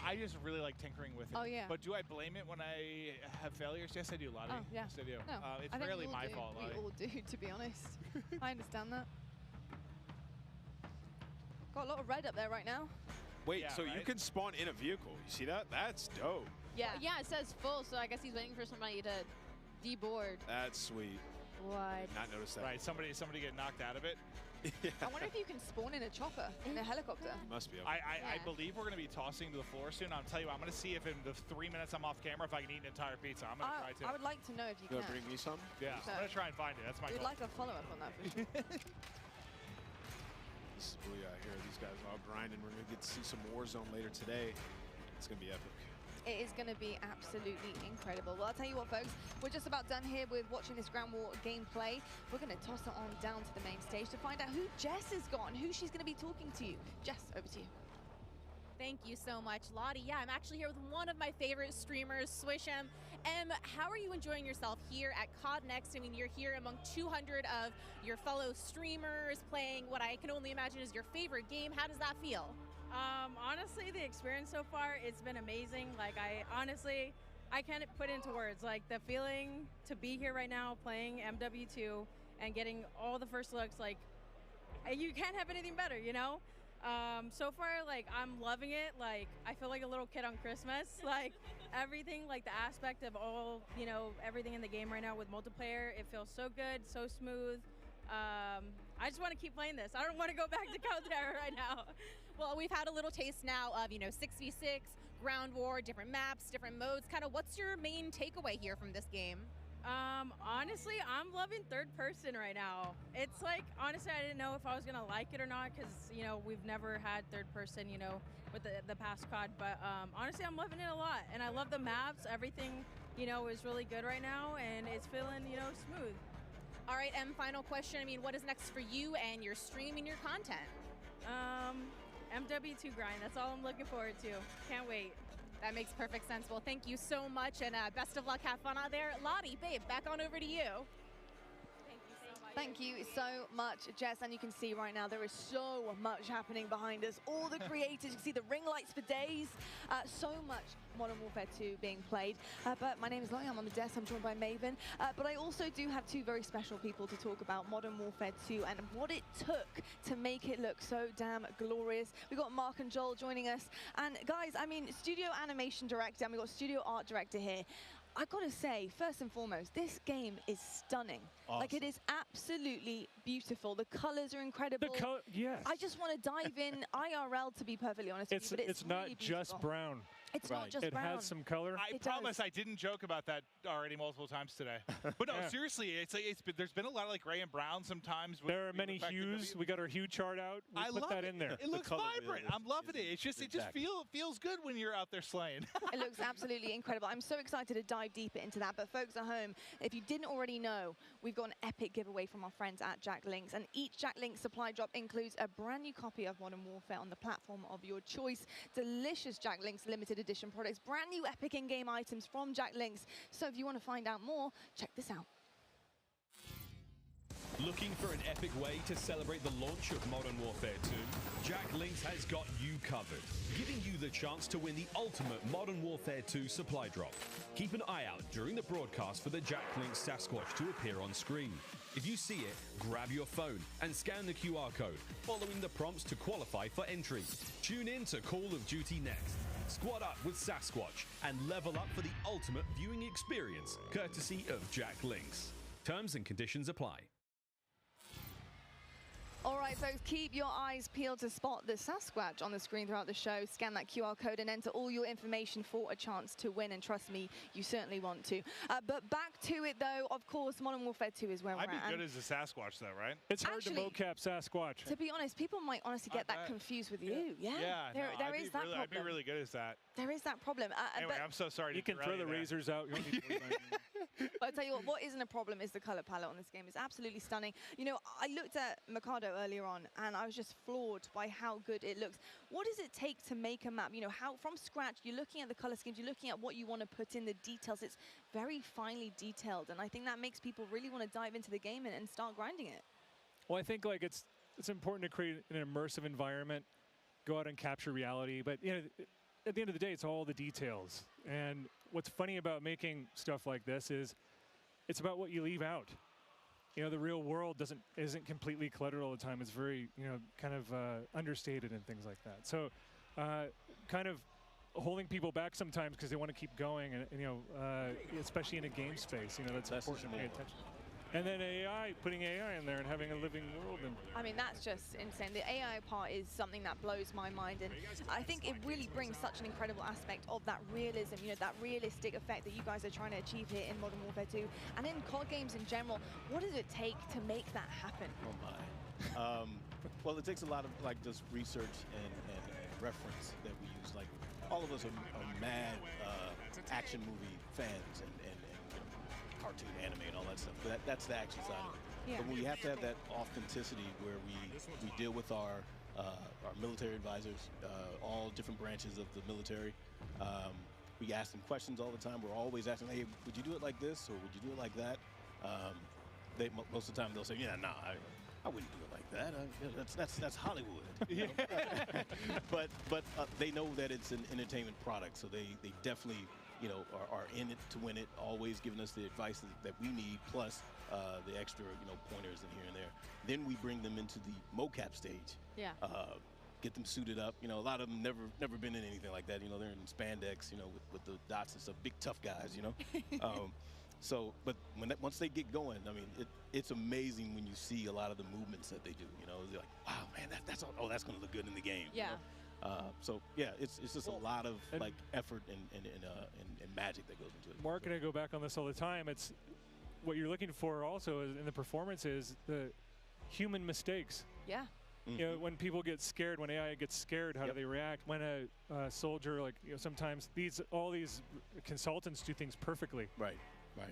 I just really like tinkering with it.
Oh, yeah.
But do I blame it when I have failures? Yes, I do, Lottie.
Oh, yeah.
Yes, I do.
No,
It's
I think
rarely
we all
my
do.
fault, Lottie.
We all do, to be honest. I understand that. Got a lot of red up there right now.
Wait,
Yeah,
so you
right?
can spawn in a vehicle. You see that? That's dope.
Yeah.
Yeah, it says full, so I guess he's waiting for somebody to deboard.
That's sweet.
What?
Not noticed that.
Right, somebody get knocked out of it.
I wonder if you can spawn in a chopper, in a helicopter.
Must be.
I believe we're going to be tossing to the floor soon. I'll tell you, I'm going to see if in the 3 minutes I'm off camera, if I can eat an entire pizza. I'm going to try to.
I would like to know if you
You
can.
gonna bring me some?
Yeah, I'm going to try and find it. That's my
We'd
goal.
like a follow-up on that for sure.
This is really out here. These guys are all grinding. We're gonna get to see some Warzone later today. It's gonna be epic.
It is going to be absolutely incredible. Well, I'll tell you what, folks, we're just about done here with watching this Ground War gameplay. We're going to toss it on down to the main stage to find out who Jess has got and who she's going to be talking to. Jess, over to you.
Thank you so much, Lottie. Yeah, I'm actually here with one of my favorite streamers, Swish'em. How are you enjoying yourself here at COD Next? I mean, you're here among 200 of your fellow streamers playing what I can only imagine is your favorite game. How does that feel?
Honestly, the experience so far, it's been amazing. Like, I can't put into words. Like, the feeling to be here right now playing MW2 and getting all the first looks, like, you can't have anything better, you know? So far, like, I'm loving it. Like, I feel like a little kid on Christmas. Like, everything, like, the aspect of all, you know, everything in the game right now with multiplayer, it feels so good, so smooth. I just want to keep playing this. I don't want to go back to Caltera right now.
Well, we've had a little taste now of, 6v6, Ground War, different maps, different modes. Kind of what's your main takeaway here from this game?
Honestly, I'm loving third person right now. It's like, honestly, I didn't know if I was going to like it or not because, we've never had third person, with the past COD. But honestly, I'm loving it a lot. And I love the maps. Everything, is really good right now. And it's feeling, smooth.
All right, final question. I mean, what is next for you and your stream and your content?
MW2 grind. That's all I'm looking forward to. Can't wait.
That makes perfect sense. Well, thank you so much, and best of luck. Have fun out there. Lottie, babe, back on over to you.
Thank you so much.
Thank you so much, Jess. And you can see right now there is so much happening behind us. All the creators, you can see the ring lights for days. So much Modern Warfare 2 being played. But my name is Lottie, I'm on the desk, I'm joined by Maven. But I also do have two very special people to talk about Modern Warfare 2 and what it took to make it look so damn glorious. We've got Mark and Joel joining us. And guys, I mean, studio animation director, and we've got studio art director here. I've got to say, first and foremost, this game is stunning.
Awesome.
Like, it is absolutely beautiful. The colors are incredible.
Yes.
I just want to dive in IRL, to be perfectly honest with you, but
it's not
really
just
beautiful.
brown.
It's not just
it
brown.
has some color.
I promise I didn't joke about that already multiple times today. But no,
Yeah.
seriously, there's been a lot of like gray and brown sometimes.
There are many hues. We got our hue chart out. We
I
put
love
that
it.
in there.
It looks vibrant. I'm loving it. It just feels good when you're out there slaying.
It looks absolutely incredible. I'm so excited to dive deeper into that. But folks at home, if you didn't already know, we've got an epic giveaway from our friends at Jack Links. And each Jack Links supply drop includes a brand new copy of Modern Warfare on the platform of your choice. Delicious Jack Links limited edition products. Brand new epic in-game items from Jack Links. So if you want to find out more, check this out.
Looking for an epic way to celebrate the launch of Modern Warfare 2? Jack Links has got you covered, giving you the chance to win the ultimate Modern Warfare 2 supply drop. Keep an eye out during the broadcast for the Jack Links Sasquatch to appear on screen. If you see it, grab your phone and scan the QR code, following the prompts to qualify for entry. Tune in to Call of Duty next. Squad up with Sasquatch and level up for the ultimate viewing experience, courtesy of Jack Links. Terms and conditions apply.
All right, folks, keep your eyes peeled to spot the Sasquatch on the screen throughout the show. Scan that QR code and enter all your information for a chance to win. And trust me, you certainly want to. But back to it, though, of course, Modern Warfare 2 is where we're at.
I'd be good as a Sasquatch, though, right?
It's hard to mocap Sasquatch.
To be honest, people might honestly get that confused with you. Yeah, there is that problem.
I'd be really good as that.
There is that problem.
Anyway, I'm so sorry.
You can throw the razors out. You don't need to worry about it.
But I'll tell you what isn't a problem is the color palette on this game. It's absolutely stunning. You know, I looked at Mikado earlier on, and I was just floored by how good it looks. What does it take to make a map? You know, how from scratch, you're looking at the color schemes, you're looking at what you want to put in, the details. It's very finely detailed, and I think that makes people really want to dive into the game and start grinding it.
Well, I think like it's important to create an immersive environment, go out and capture reality. But you know, at the end of the day, it's all the details. And what's funny about making stuff like this is it's about what you leave out. You know, the real world isn't completely cluttered all the time. It's very, you know, kind of understated and things like that. So kind of holding people back sometimes because they want to keep going, and you know, especially in a game space, you know, that's important to pay attention. And then AI, putting AI in there and having a living world.
I mean, that's just insane. The AI part is something that blows my mind, and I think it really brings such an incredible aspect of that realism, you know, that realistic effect that you guys are trying to achieve here in Modern Warfare 2 and in COD games in general. What does it take to make that happen?
Oh my. Well, it takes a lot of like just research and reference that we use. Like all of us are mad action movie fans and cartoon anime and all that stuff. But that's the action side of it.
Yeah.
But we have to have that authenticity where we deal with our military advisors, all different branches of the military. We ask them questions all the time. We're always asking, hey, would you do it like this or would you do it like that? Most of the time they'll say, yeah, nah, I wouldn't do it like that. That's Hollywood. You know? but they know that it's an entertainment product, so they definitely, you know, are in it to win it, always giving us the advice that we need, plus the extra, you know, pointers in here and there. Then we bring them into the mocap stage.
Yeah.
Get them suited up. You know, a lot of them never been in anything like that. You know, they're in spandex, you know, with the dots and stuff. Big tough guys, you know. But once they get going, I mean, it's amazing when you see a lot of the movements that they do. You know, they're like, wow, man, that's going to look good in the game.
Yeah.
You know? So yeah, it's just a lot of like effort and magic that goes into it.
Mark and I go back on this all the time. It's what you're looking for also in the performance is the human mistakes.
Yeah.
You know, when people get scared, when AI gets scared, how do they react? When a soldier, like, you know, sometimes all these consultants do things perfectly.
Right.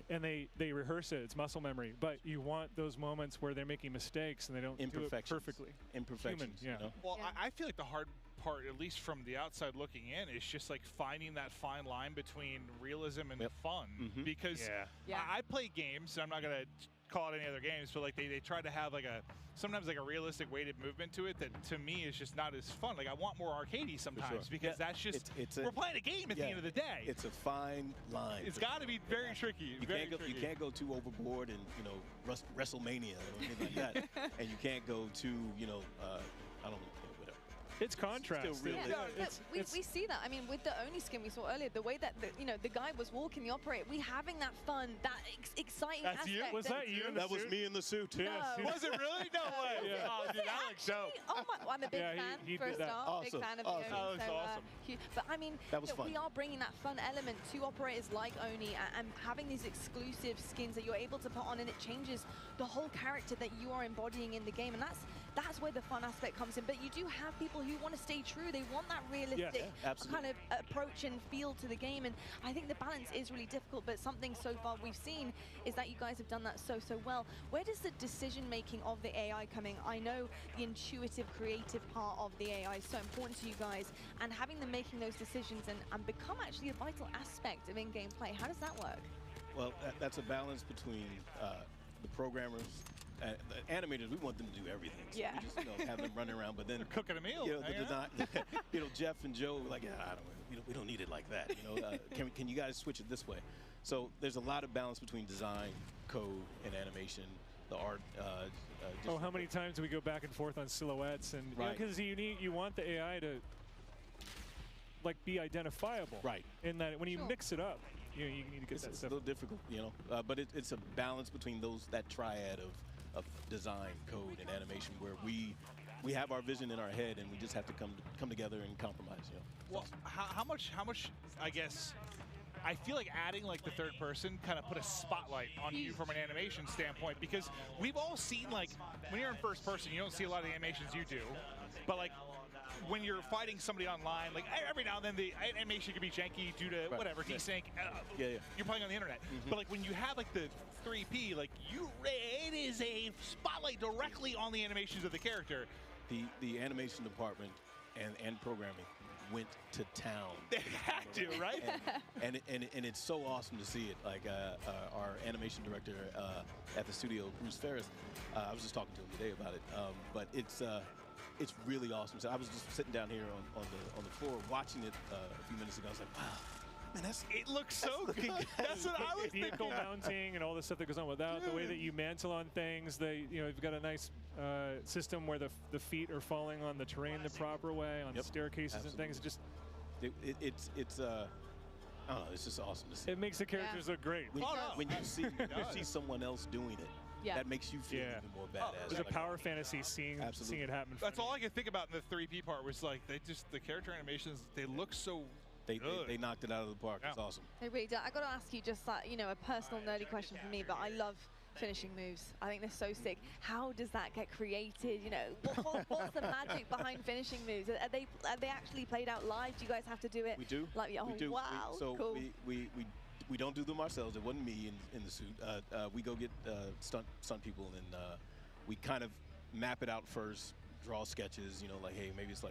And they rehearse it. It's muscle memory. But you want those moments where they're making mistakes and they don't do it perfectly.
Imperfections.
Human, yeah.
You know?
Well, I feel like the hard part, at least from the outside looking in, is just like finding that fine line between realism and fun. Because I play games, I'm not going to call it any other games, but like they try to have like sometimes like a realistic weighted movement to it that to me is just not as fun. Like I want more arcadey sometimes because that's just we're playing a game at the end of the day.
It's a fine line.
It's got to be very tricky.
You can't go too overboard and WrestleMania or anything like that, and you can't go too I don't know.
It's contrast.
We see that. I mean, with the Oni skin we saw earlier, the way that the guy was walking, the operator, we having that fun, that exciting aspect.
You? Was that you?
That was me in the suit.
Yes.
No.
Was it really? No way.
Yeah.
Oh, dude, that looks dope.
Oh my! I'm a big fan.
He
For a
did that.
start,
Awesome.
big fan of
Awesome.
the
That
Oni.
looks
So,
awesome.
but I mean,
That was fun.
we are bringing that fun element to operators like Oni and having these exclusive skins that you're able to put on, and it changes the whole character that you are embodying in the game, and that's where the fun aspect comes in. But you do have people who want to stay true. They want that realistic kind of approach and feel to the game, and I think the balance is really difficult, but something so far we've seen is that you guys have done that so well. Where does the decision making of the AI come in? I know the intuitive, creative part of the AI is so important to you guys, and having them making those decisions and become actually a vital aspect of in-game play. How does that work?
Well, that's a balance between the programmers. The animators, we want them to do everything. So
Yeah.
we just have them running around, but then
They're cooking a meal.
the design, Jeff and Joe were like, we don't need it like that. Can you guys switch it this way? So there's a lot of balance between design, code, and animation, the art.
How many times do we go back and forth on silhouettes? And because you want the AI to be identifiable.
Right.
In that when you mix it up, you need to get that
It's
stuff.
a little difficult, but it's a balance between that triad of design, code, and animation, where we have our vision in our head, and we just have to come together and compromise.
Well, how much? I guess I feel like adding the third person kind of put a spotlight on you from an animation standpoint, because we've all seen when you're in first person, you don't see a lot of the animations you do, but when you're fighting somebody online, every now and then the animation can be janky due to whatever desync. You're playing on the internet, but when you have the 3P, it is a spotlight directly on the animations of the character.
The animation department and programming went to town.
They had to, right?
And it's so awesome to see it. Our animation director at the studio, Bruce Ferris, I was just talking to him today about it. But it's really awesome. So I was just sitting down here on the floor watching it a few minutes ago. I was like, wow. Man,
it looks so good. That's what I was thinking.
Vehicle mounting and all the stuff that goes on with that. The way that you mantle on things. You've got a nice system where the feet are falling on the terrain the proper way, on staircases and things.
It's I don't know, it's just awesome to see.
It makes the characters look great.
When you see someone else doing it, that makes you feel even more badass.
There's a power fantasy seeing it happen.
That's all I could think about in the 3P part was the character animations, they look so
They knocked it out of the park. It's awesome.
They really do. I got to ask you just a personal nerdy question for me, but I love finishing moves. I think they're so sick. How does that get created? What's the magic behind finishing moves? Are they actually played out live? Do you guys have to do it?
We do.
We do. Wow.
Cool. We don't do them ourselves. It wasn't me in the suit. We go get stunt people, and then we kind of map it out first, draw sketches. Hey, maybe it's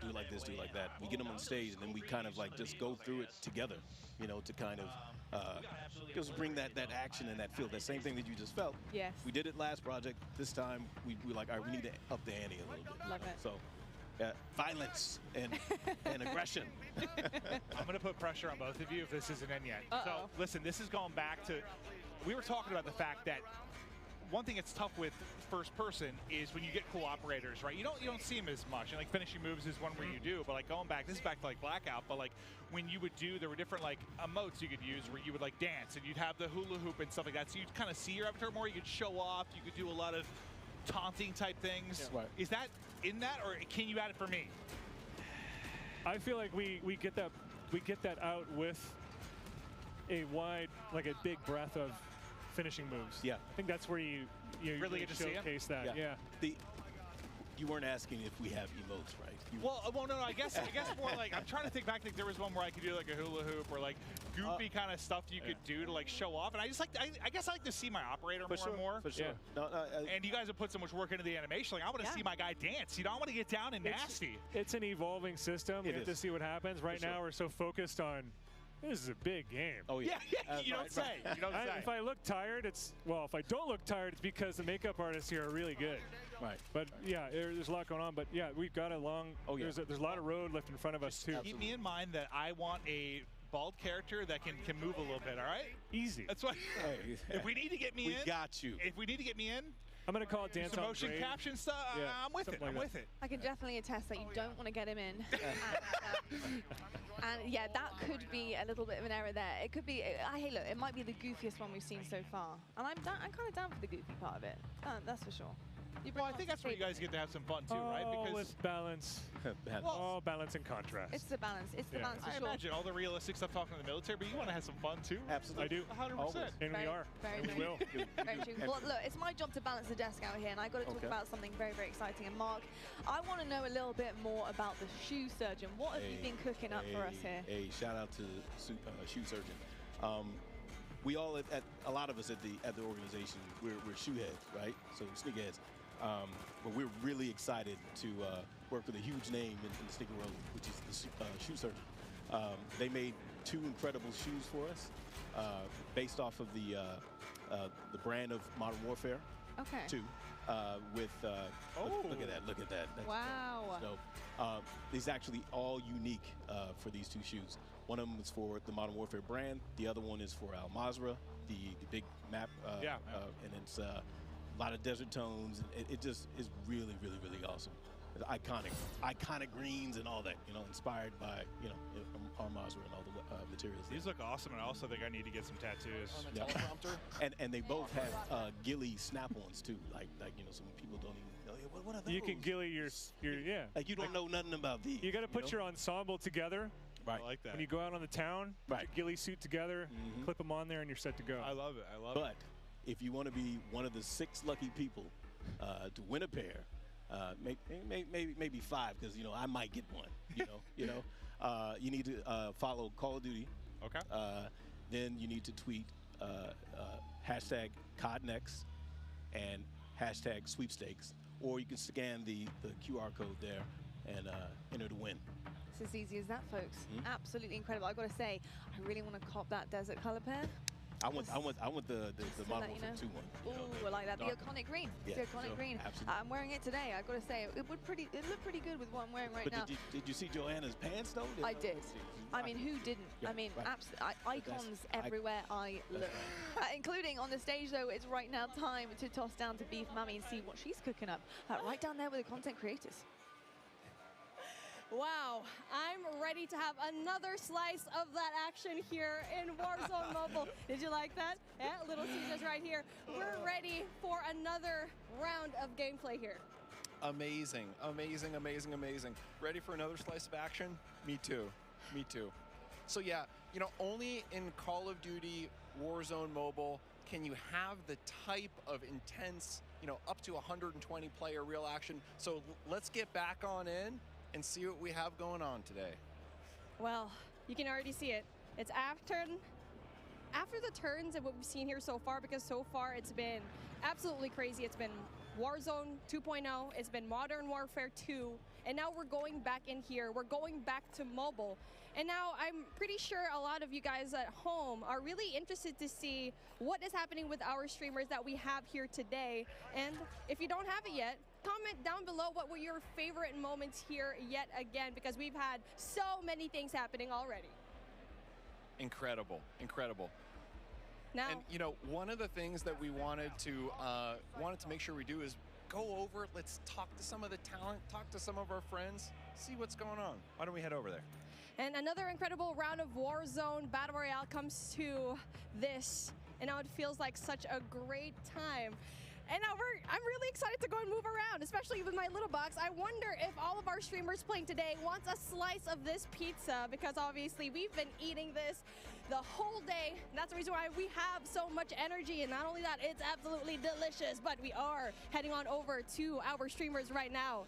do like this, do like that. We get them on stage, and then we kind of just go through it together, to kind of just bring that action and that feel, that same thing that you just felt.
Yes.
We did it last project. This time, we all right, we need to up the ante a little bit.
Love it.
So, violence and aggression.
I'm going to put pressure on both of you if this isn't in yet. So, listen, this is going back to, we were talking about the fact that one thing that's tough with first person is when you get cool operators, right? You don't see them as much. And finishing moves is one where you do, but going back, this is back to Blackout, but when you would do, there were different emotes you could use where you would dance, and you'd have the hula hoop and stuff like that. So you'd kind of see your avatar more. You could show off. You could do a lot of taunting type things.
Yeah, right.
Is that in that, or can you add it for me?
I feel like we get that out with a wide, a big breadth of finishing moves.
Yeah.
I think that's where you
really get to
showcase that. Yeah.
You weren't asking if we have emotes, right?
Well, no. I guess more I'm trying to think back. There was one where I could do a hula hoop or goofy kind of stuff you could do to show off. And I guess I like to see my operator more and more.
For sure.
Yeah. And you guys have put so much work into the animation. I want to see my guy dance. I want to get down and nasty.
It's an evolving system. We have to see what happens. Right now, we're so focused on This is a big game.
Oh, yeah. You don't say. You don't say.
If I look tired, if I don't look tired, it's because the makeup artists here are really good.
Right.
But yeah, there's a lot going on. But yeah, we've got a long. There's a lot of road left in front of us too.
Keep me in mind that I want a bald character that can move a little bit. All right.
Easy.
That's why. If we need to get me in,
we got you.
If we need to get me in.
I'm going to call it Dance
some
on
motion
Grade.
caption stuff.
Yeah,
I'm with it.
like
I'm with it.
I can definitely attest that you don't want to get him in. And yeah, that could be a little bit of an error there. It could be. Hey, look, it might be the goofiest one we've seen so far, and I'm kind of down for the goofy part of it. That's for sure.
Well, I think that's where you guys get to have some fun too, right?
Because with balance. Balance and contrast.
It's the balance. It's the balance for
I
sure.
imagine all the realistic stuff talking to the military, but you want to have some fun too.
Absolutely.
I do.
100%.
And we are.
Very
and we will.
Very true. Well, look, it's my job to balance the desk out here, and I've got to talk about something very, very exciting. And Mark, I want to know a little bit more about the shoe surgeon. What have you been cooking up for us here?
Hey, shout out to shoe surgeon. We all a lot of us at the organization, we're shoe heads, right? So sneakerheads. But we're really excited to work with a huge name in the sneaker world, which is the shoe surgeon. They made 2 incredible shoes for us, based off of the brand of Modern Warfare.
Okay.
2, with look at that. That's
wow.
So these actually all unique for these 2 shoes. One of them is for the Modern Warfare brand. The other one is for Al Mazrah, the big map. And it's a lot of desert tones. It just is really, really, really awesome. It's iconic greens and all that. Inspired by Al Mazrah and all the materials.
These look awesome, and I also think I need to get some tattoos.
Yeah. and they both have ghillie snap-ons too. Like some people don't even know. Hey, what are those?
You can ghillie your yeah.
Like you don't know nothing about these.
You got to put your ensemble together.
Right.
I like that.
When you go out on the town, put your ghillie suit together, clip them on there, and you're set to go.
I love it. I love it.
But if you want to be one of the 6 lucky people to win a pair, maybe 5, because I might get one. You need to follow Call of Duty.
Okay.
Then you need to tweet hashtag CODNext and hashtag sweepstakes, or you can scan the QR code there and enter to win.
It's as easy as that, folks. Absolutely incredible. I've got to say, I really want to cop that desert color pair.
I want the Modern Warfare 2 one.
Ooh, I like that. The iconic green.
Yeah,
the iconic green.
Absolutely.
I'm wearing it today. I've got to say, it looked pretty good with what I'm wearing right now.
Did you see Joanna's pants though?
I did. I mean, who didn't?
Yeah,
I mean,
right.
icons everywhere I look. Including on the stage, though, it's right now time to toss down to Beef Mummy and see what she's cooking up. Right down there with the content creators.
Wow, I'm ready to have another slice of that action here in Warzone Mobile. Did you like that? Yeah, Little Caesars right here. We're ready for another round of gameplay here.
Amazing, amazing, amazing, amazing. Ready for another slice of action? Me too, me too. So yeah, only in Call of Duty Warzone Mobile can you have the type of intense, up to 120 player real action. So let's get back on in and see what we have going on today.
Well, you can already see it. It's after the turns of what we've seen here so far, because so far it's been absolutely crazy. It's been Warzone 2.0, it's been Modern Warfare 2, and now we're going back in here. We're going back to mobile. And now I'm pretty sure a lot of you guys at home are really interested to see what is happening with our streamers that we have here today. And if you don't have it yet, comment down below what were your favorite moments here yet again, because we've had so many things happening already.
Incredible, incredible.
Now,
and one of the things that we wanted to make sure we do is go over. Let's talk to some of the talent, talk to some of our friends, see what's going on. Why don't we head over there?
And another incredible round of Warzone Battle Royale comes to this, and now it feels like such a great time. And now I'm really excited to go and move around, especially with my little box. I wonder if all of our streamers playing today wants a slice of this pizza, because obviously we've been eating this the whole day. And that's the reason why we have so much energy. And not only that, it's absolutely delicious, but we are heading on over to our streamers right now.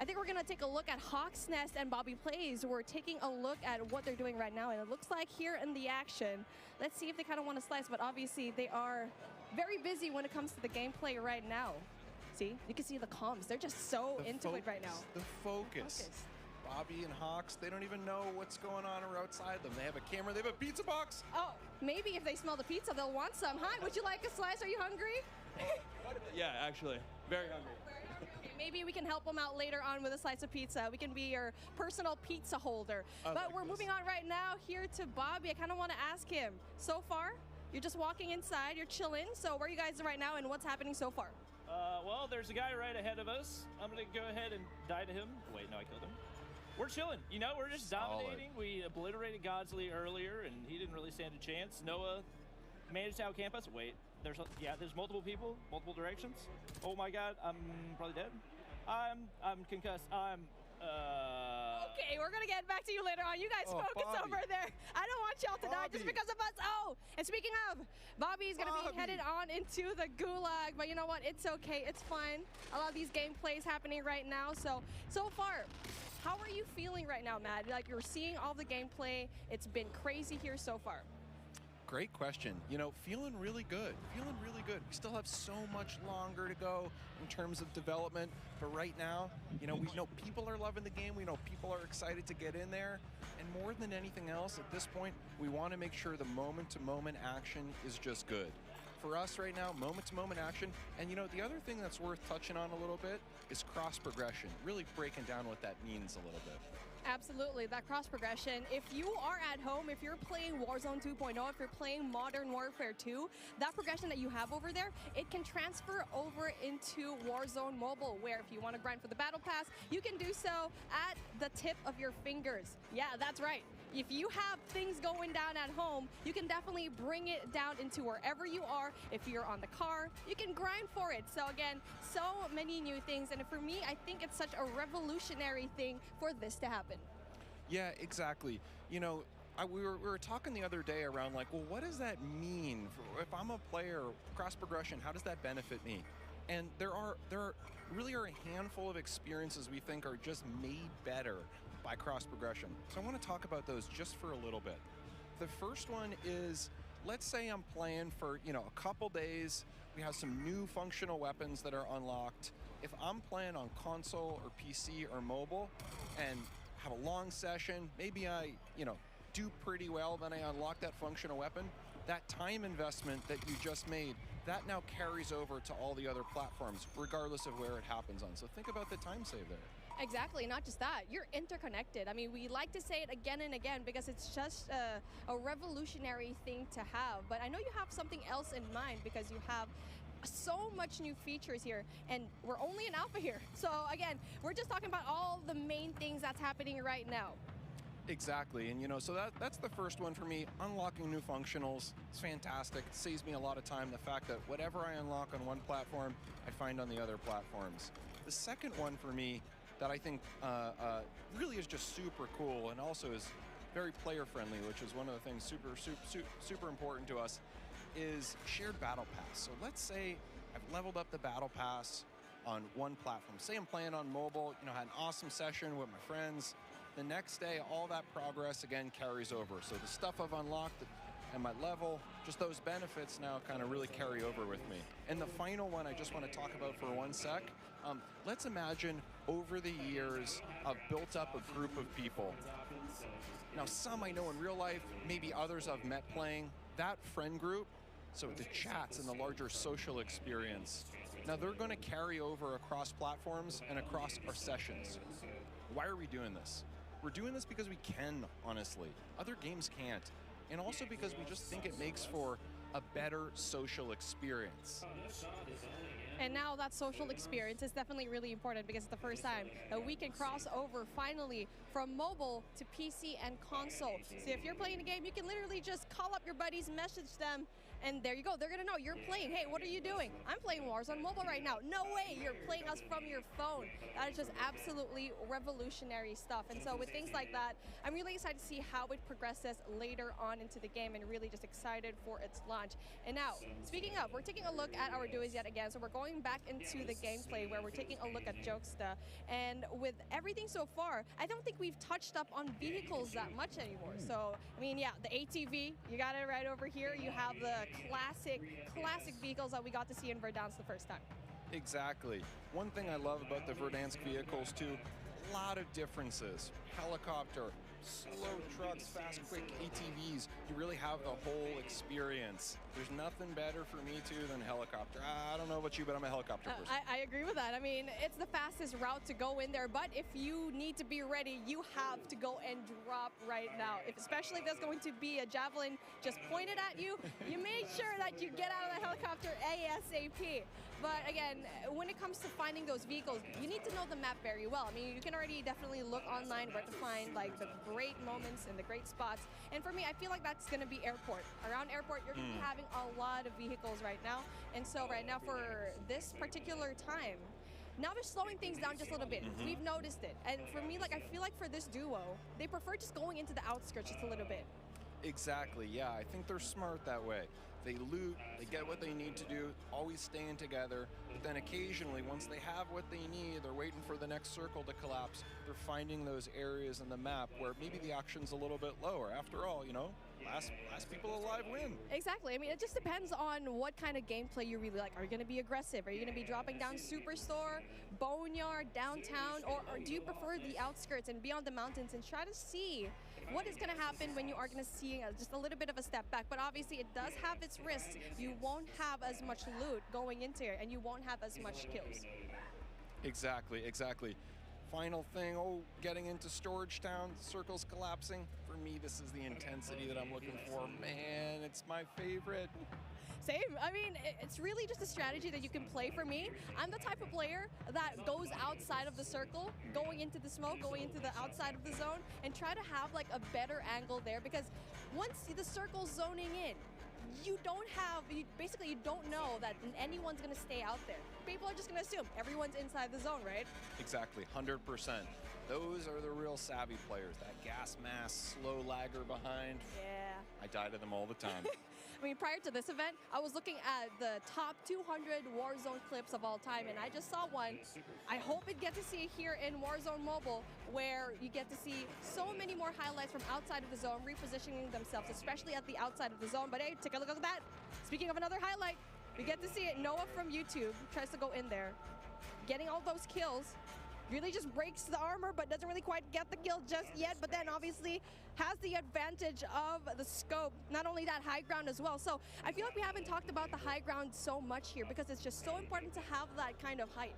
I think we're gonna take a look at Hawk's Nest and Bobby Plays. We're taking a look at what they're doing right now, and it looks like here in the action, let's see if they kind of want to slice, but obviously they are very busy when it comes to the gameplay right now. See, you can see the comms. They're just so into it right now.
The focus. Bobby and Hawks, they don't even know what's going on outside them. They have a camera, they have a pizza box.
Oh, maybe if they smell the pizza, they'll want some. Hi, would you like a slice? Are you hungry?
Yeah, actually, very hungry.
Okay, maybe we can help them out later on with a slice of pizza. We can be your personal pizza holder. But we're moving on right now here to Bobby. I kind of want to ask him, so far, you're just walking inside, you're chilling. So where are you guys right now and what's happening so far?
Well, there's a guy right ahead of us. I'm going to go ahead and die to him. Wait, no, I killed him. We're chilling. You know, we're just dominating. We obliterated Godsley earlier, and he didn't really stand a chance. Noah managed to outcamp us. Wait, there's multiple people, multiple directions. Oh my God, I'm probably dead. I'm concussed.
Okay, we're gonna get back to you later on. You guys focus
Bobby.
over there. I don't want y'all to die just because of us. Oh, and speaking of, Bobby's gonna be headed on into the gulag, but you know what? It's okay. It's fine. A lot of these gameplays happening right now. So far, how are you feeling right now, Matt? Like, you're seeing all the gameplay. It's been crazy here so far.
Great question. You know, feeling really good. Feeling really good. We still have so much longer to go in terms of development, but right now, you know, we know people are loving the game. We know people are excited to get in there. And more than anything else, at this point, we want to make sure the moment-to-moment action is just good. For us right now, moment-to-moment action. And you know, the other thing that's worth touching on a little bit is cross-progression, really breaking down what that means a little bit.
Absolutely, that cross progression. If you are at home, if you're playing Warzone 2.0, if you're playing Modern Warfare 2, that progression that you have over there, it can transfer over into Warzone Mobile, where if you want to grind for the Battle Pass, you can do so at the tip of your fingers. Yeah, that's right. If you have things going down at home, you can definitely bring it down into wherever you are. If you're on the car, you can grind for it. So again, so many new things. And for me, I think it's such a revolutionary thing for this to happen.
Yeah, exactly. You know, we were talking the other day around like, well, what does that mean? If I'm a player, cross progression, how does that benefit me? And there really are a handful of experiences we think are just made better by cross progression. So I want to talk about those just for a little bit. The first one is, let's say I'm playing for, you know, a couple days. We have some new functional weapons that are unlocked. If I'm playing on console or PC or mobile and have a long session, maybe I, you know, do pretty well, then I unlock that functional weapon, that time investment that you just made, that now carries over to all the other platforms, regardless of where it happens on. So think about the time save there.
Exactly, not just that, you're interconnected. I mean, we like to say it again and again because it's just a revolutionary thing to have. But I know you have something else in mind because you have so much new features here, and we're only in alpha here. So again, we're just talking about all the main things that's happening right now.
Exactly, and you know, so that's the first one for me. Unlocking new functionals, it's fantastic. It saves me a lot of time. The fact that whatever I unlock on one platform, I find on the other platforms. The second one for me that I think really is just super cool and also is very player friendly, which is one of the things super important to us, is shared battle pass. So let's say I've leveled up the battle pass on one platform. Say I'm playing on mobile, you know, had an awesome session with my friends. The next day, all that progress again carries over. So the stuff I've unlocked and my level, just those benefits now kind of really carry over with me. And the final one I just want to talk about for 1 sec. Let's imagine over the years I've built up a group of people. Now some I know in real life, maybe others I've met playing. That friend group, so the chats and the larger social experience, now they're going to carry over across platforms and across our sessions. Why are we doing this? We're doing this because we can, honestly. Other games can't. And also because we just think it makes for a better social experience.
And now that social experience is definitely really important because it's the first time that we can cross over finally from mobile to PC and console. So if you're playing a game, you can literally just call up your buddies, message them, and there you go. They're gonna know you're playing. Hey, what are you doing? I'm playing Warzone Mobile right now. No way, you're playing us from your phone. That is just absolutely revolutionary stuff. And so with things like that, I'm really excited to see how it progresses later on into the game and really just excited for its launch. And now, speaking of, we're taking a look at our duos yet again. So we're going back into the gameplay where we're taking a look at Jokesta. And with everything so far, I don't think we've touched up on vehicles that much anymore. So, I mean, yeah, the ATV, you got it right over here. You have the classic vehicles that we got to see in Verdansk the first time.
Exactly. One thing I love about the Verdansk vehicles too, lot of differences. Helicopter, slow trucks, fast, quick ATVs. You really have the whole experience. There's nothing better for me, too, than helicopter. I don't know about you, but I'm a helicopter person.
I agree with that. I mean, it's the fastest route to go in there, but if you need to be ready, you have to go and drop right now. Especially if there's going to be a javelin just pointed at you, you make sure that you get out of the helicopter ASAP. But again, when it comes to finding those vehicles, you need to know the map very well. I mean, you can already definitely look online where to find like the great moments and the great spots. And for me, I feel like that's going to be airport. Around airport, you're going to be having a lot of vehicles right now. And so right now for this particular time, now they're slowing things down just a little bit. We've noticed it. And for me, like I feel like for this duo, they prefer just going into the outskirts just a little bit.
Exactly, yeah. I think they're smart that way. They loot, they get what they need to do, always staying together, but then occasionally, once they have what they need, they're waiting for the next circle to collapse. They're finding those areas in the map where maybe the action's a little bit lower. After all, you know, last people alive win.
Exactly. I mean, it just depends on what kind of gameplay you really like. Are you going to be aggressive? Are you going to be dropping down Superstore, Boneyard, downtown, or do you prefer the outskirts and be on the mountains and try to see what is going to happen when you are going to see just a little bit of a step back? But obviously, it does have its risks. You won't have as much loot going into it, and you won't have as much kills.
Exactly, exactly. Final thing, getting into Storage Town, circles collapsing. For me, this is the intensity that I'm looking for. Man, it's my favorite.
Same. I mean, it's really just a strategy that you can play for me. I'm the type of player that goes outside of the circle, going into the smoke, going into the outside of the zone, and try to have like a better angle there, because once the circle's zoning in, you don't know that anyone's going to stay out there. People are just going to assume everyone's inside the zone, right?
Exactly, 100%. Those are the real savvy players. That gas mask, slow lagger behind.
Yeah.
I die to them all the time.
I mean, prior to this event, I was looking at the top 200 Warzone clips of all time, and I just saw one. I hope it get to see it here in Warzone Mobile, where you get to see so many more highlights from outside of the zone, repositioning themselves, especially at the outside of the zone. But hey, take a look at that. Speaking of another highlight, we get to see it. Noah from YouTube tries to go in there, getting all those kills. Really just breaks the armor, but doesn't really quite get the kill just yet. But then obviously has the advantage of the scope. Not only that, high ground as well. So I feel like we haven't talked about the high ground so much here, because it's just so important to have that kind of height.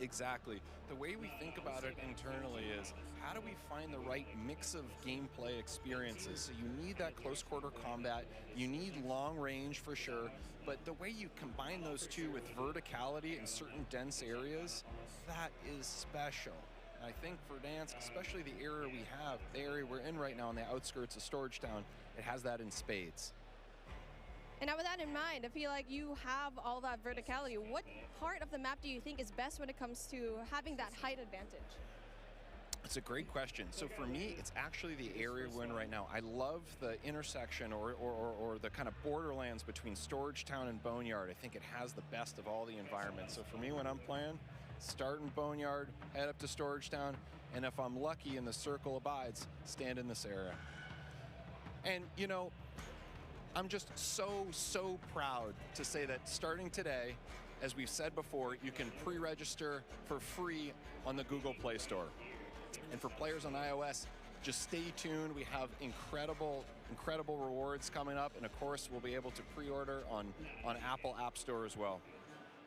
Exactly. The way we think about it internally is, how do we find the right mix of gameplay experiences? So you need that close quarter combat, you need long range for sure, but the way you combine those two with verticality in certain dense areas, that is special. And I think for Verdansk, especially the area we have, the area we're in right now on the outskirts of Storage Town, it has that in spades.
And now with that in mind, I feel like you have all that verticality. What part of the map do you think is best when it comes to having that height advantage?
It's a great question. So for me, it's actually the area we're in right now. I love the intersection or the kind of borderlands between Storage Town and Boneyard. I think it has the best of all the environments. So for me, when I'm playing, start in Boneyard, head up to Storage Town, and if I'm lucky and the circle abides, stand in this area. And you know, I'm just so proud to say that starting today, as we've said before, you can pre-register for free on the Google Play Store. And for players on iOS, just stay tuned. We have incredible rewards coming up. And of course, we'll be able to pre-order on Apple App Store as well.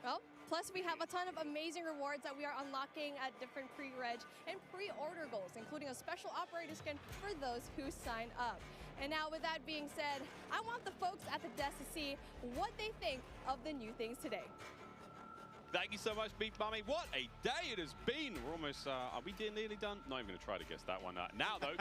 Well, plus we have a ton of amazing rewards that we are unlocking at different pre-reg and pre-order goals, including a special operator skin for those who sign up. And now with that being said, I want the folks at the desk to see what they think of the new things today.
Thank you so much, Beat Bummy. What a day it has been. We're almost, are we nearly done? Not even going to try to guess that one. Now, though,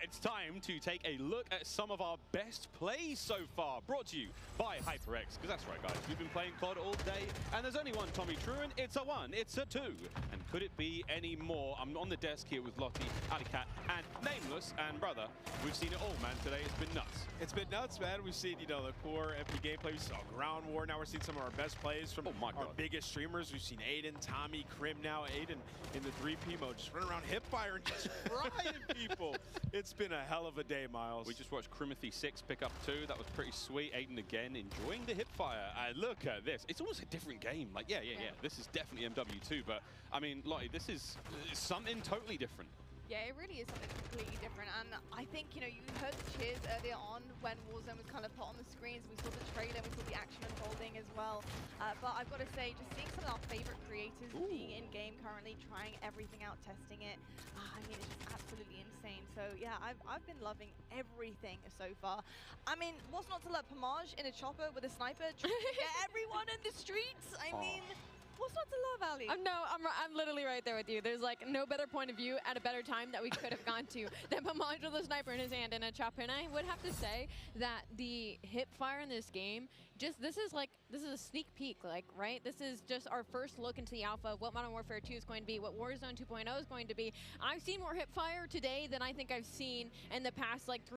it's time to take a look at some of our best plays so far. Brought to you by HyperX, because that's right, guys. We've been playing COD all day, and there's only one Tommy Truant. It's a 1, it's a 2. And could it be any more? I'm on the desk here with Lottie, Alicat, and Nameless, and brother. We've seen it all, man, today. It's been nuts.
It's been nuts, man. We've seen, you know, the core MP gameplay. We saw Ground War. Now we're seeing some of our best plays from our biggest streamers. streamers. We've seen Aiden, Tommy, Krim now. Aiden in the 3P mode, just running around hipfire and just frying people. It's been a hell of a day, Miles.
We just watched Crimothy6 pick up 2. That was pretty sweet. Aiden again enjoying the hipfire. Look at this. It's almost a different game. Like, yeah. This is definitely MW2, but I mean, Lottie, this is something totally different.
Yeah, it really is something completely different. And I think, you know, you heard the cheers earlier on when Warzone was kind of put on the screens. We saw the trailer, we saw the action unfolding as well. But I've got to say, just seeing some of our favorite creators being in-game currently, trying everything out, testing it. I mean, it's just absolutely insane. So, yeah, I've been loving everything so far. I mean, what's not to love? Partager in a chopper with a sniper, trying to get everyone in the streets. I mean... What's not to love, Ali?
I'm literally right there with you. There's like no better point of view at a better time that we could have gone to than Partager with a sniper in his hand and a chopper. And I would have to say that the hip fire in this game, this is a sneak peek, like, right? This is just our first look into the alpha of what Modern Warfare 2 is going to be, what Warzone 2.0 is going to be. I've seen more hip fire today than I think I've seen in the past like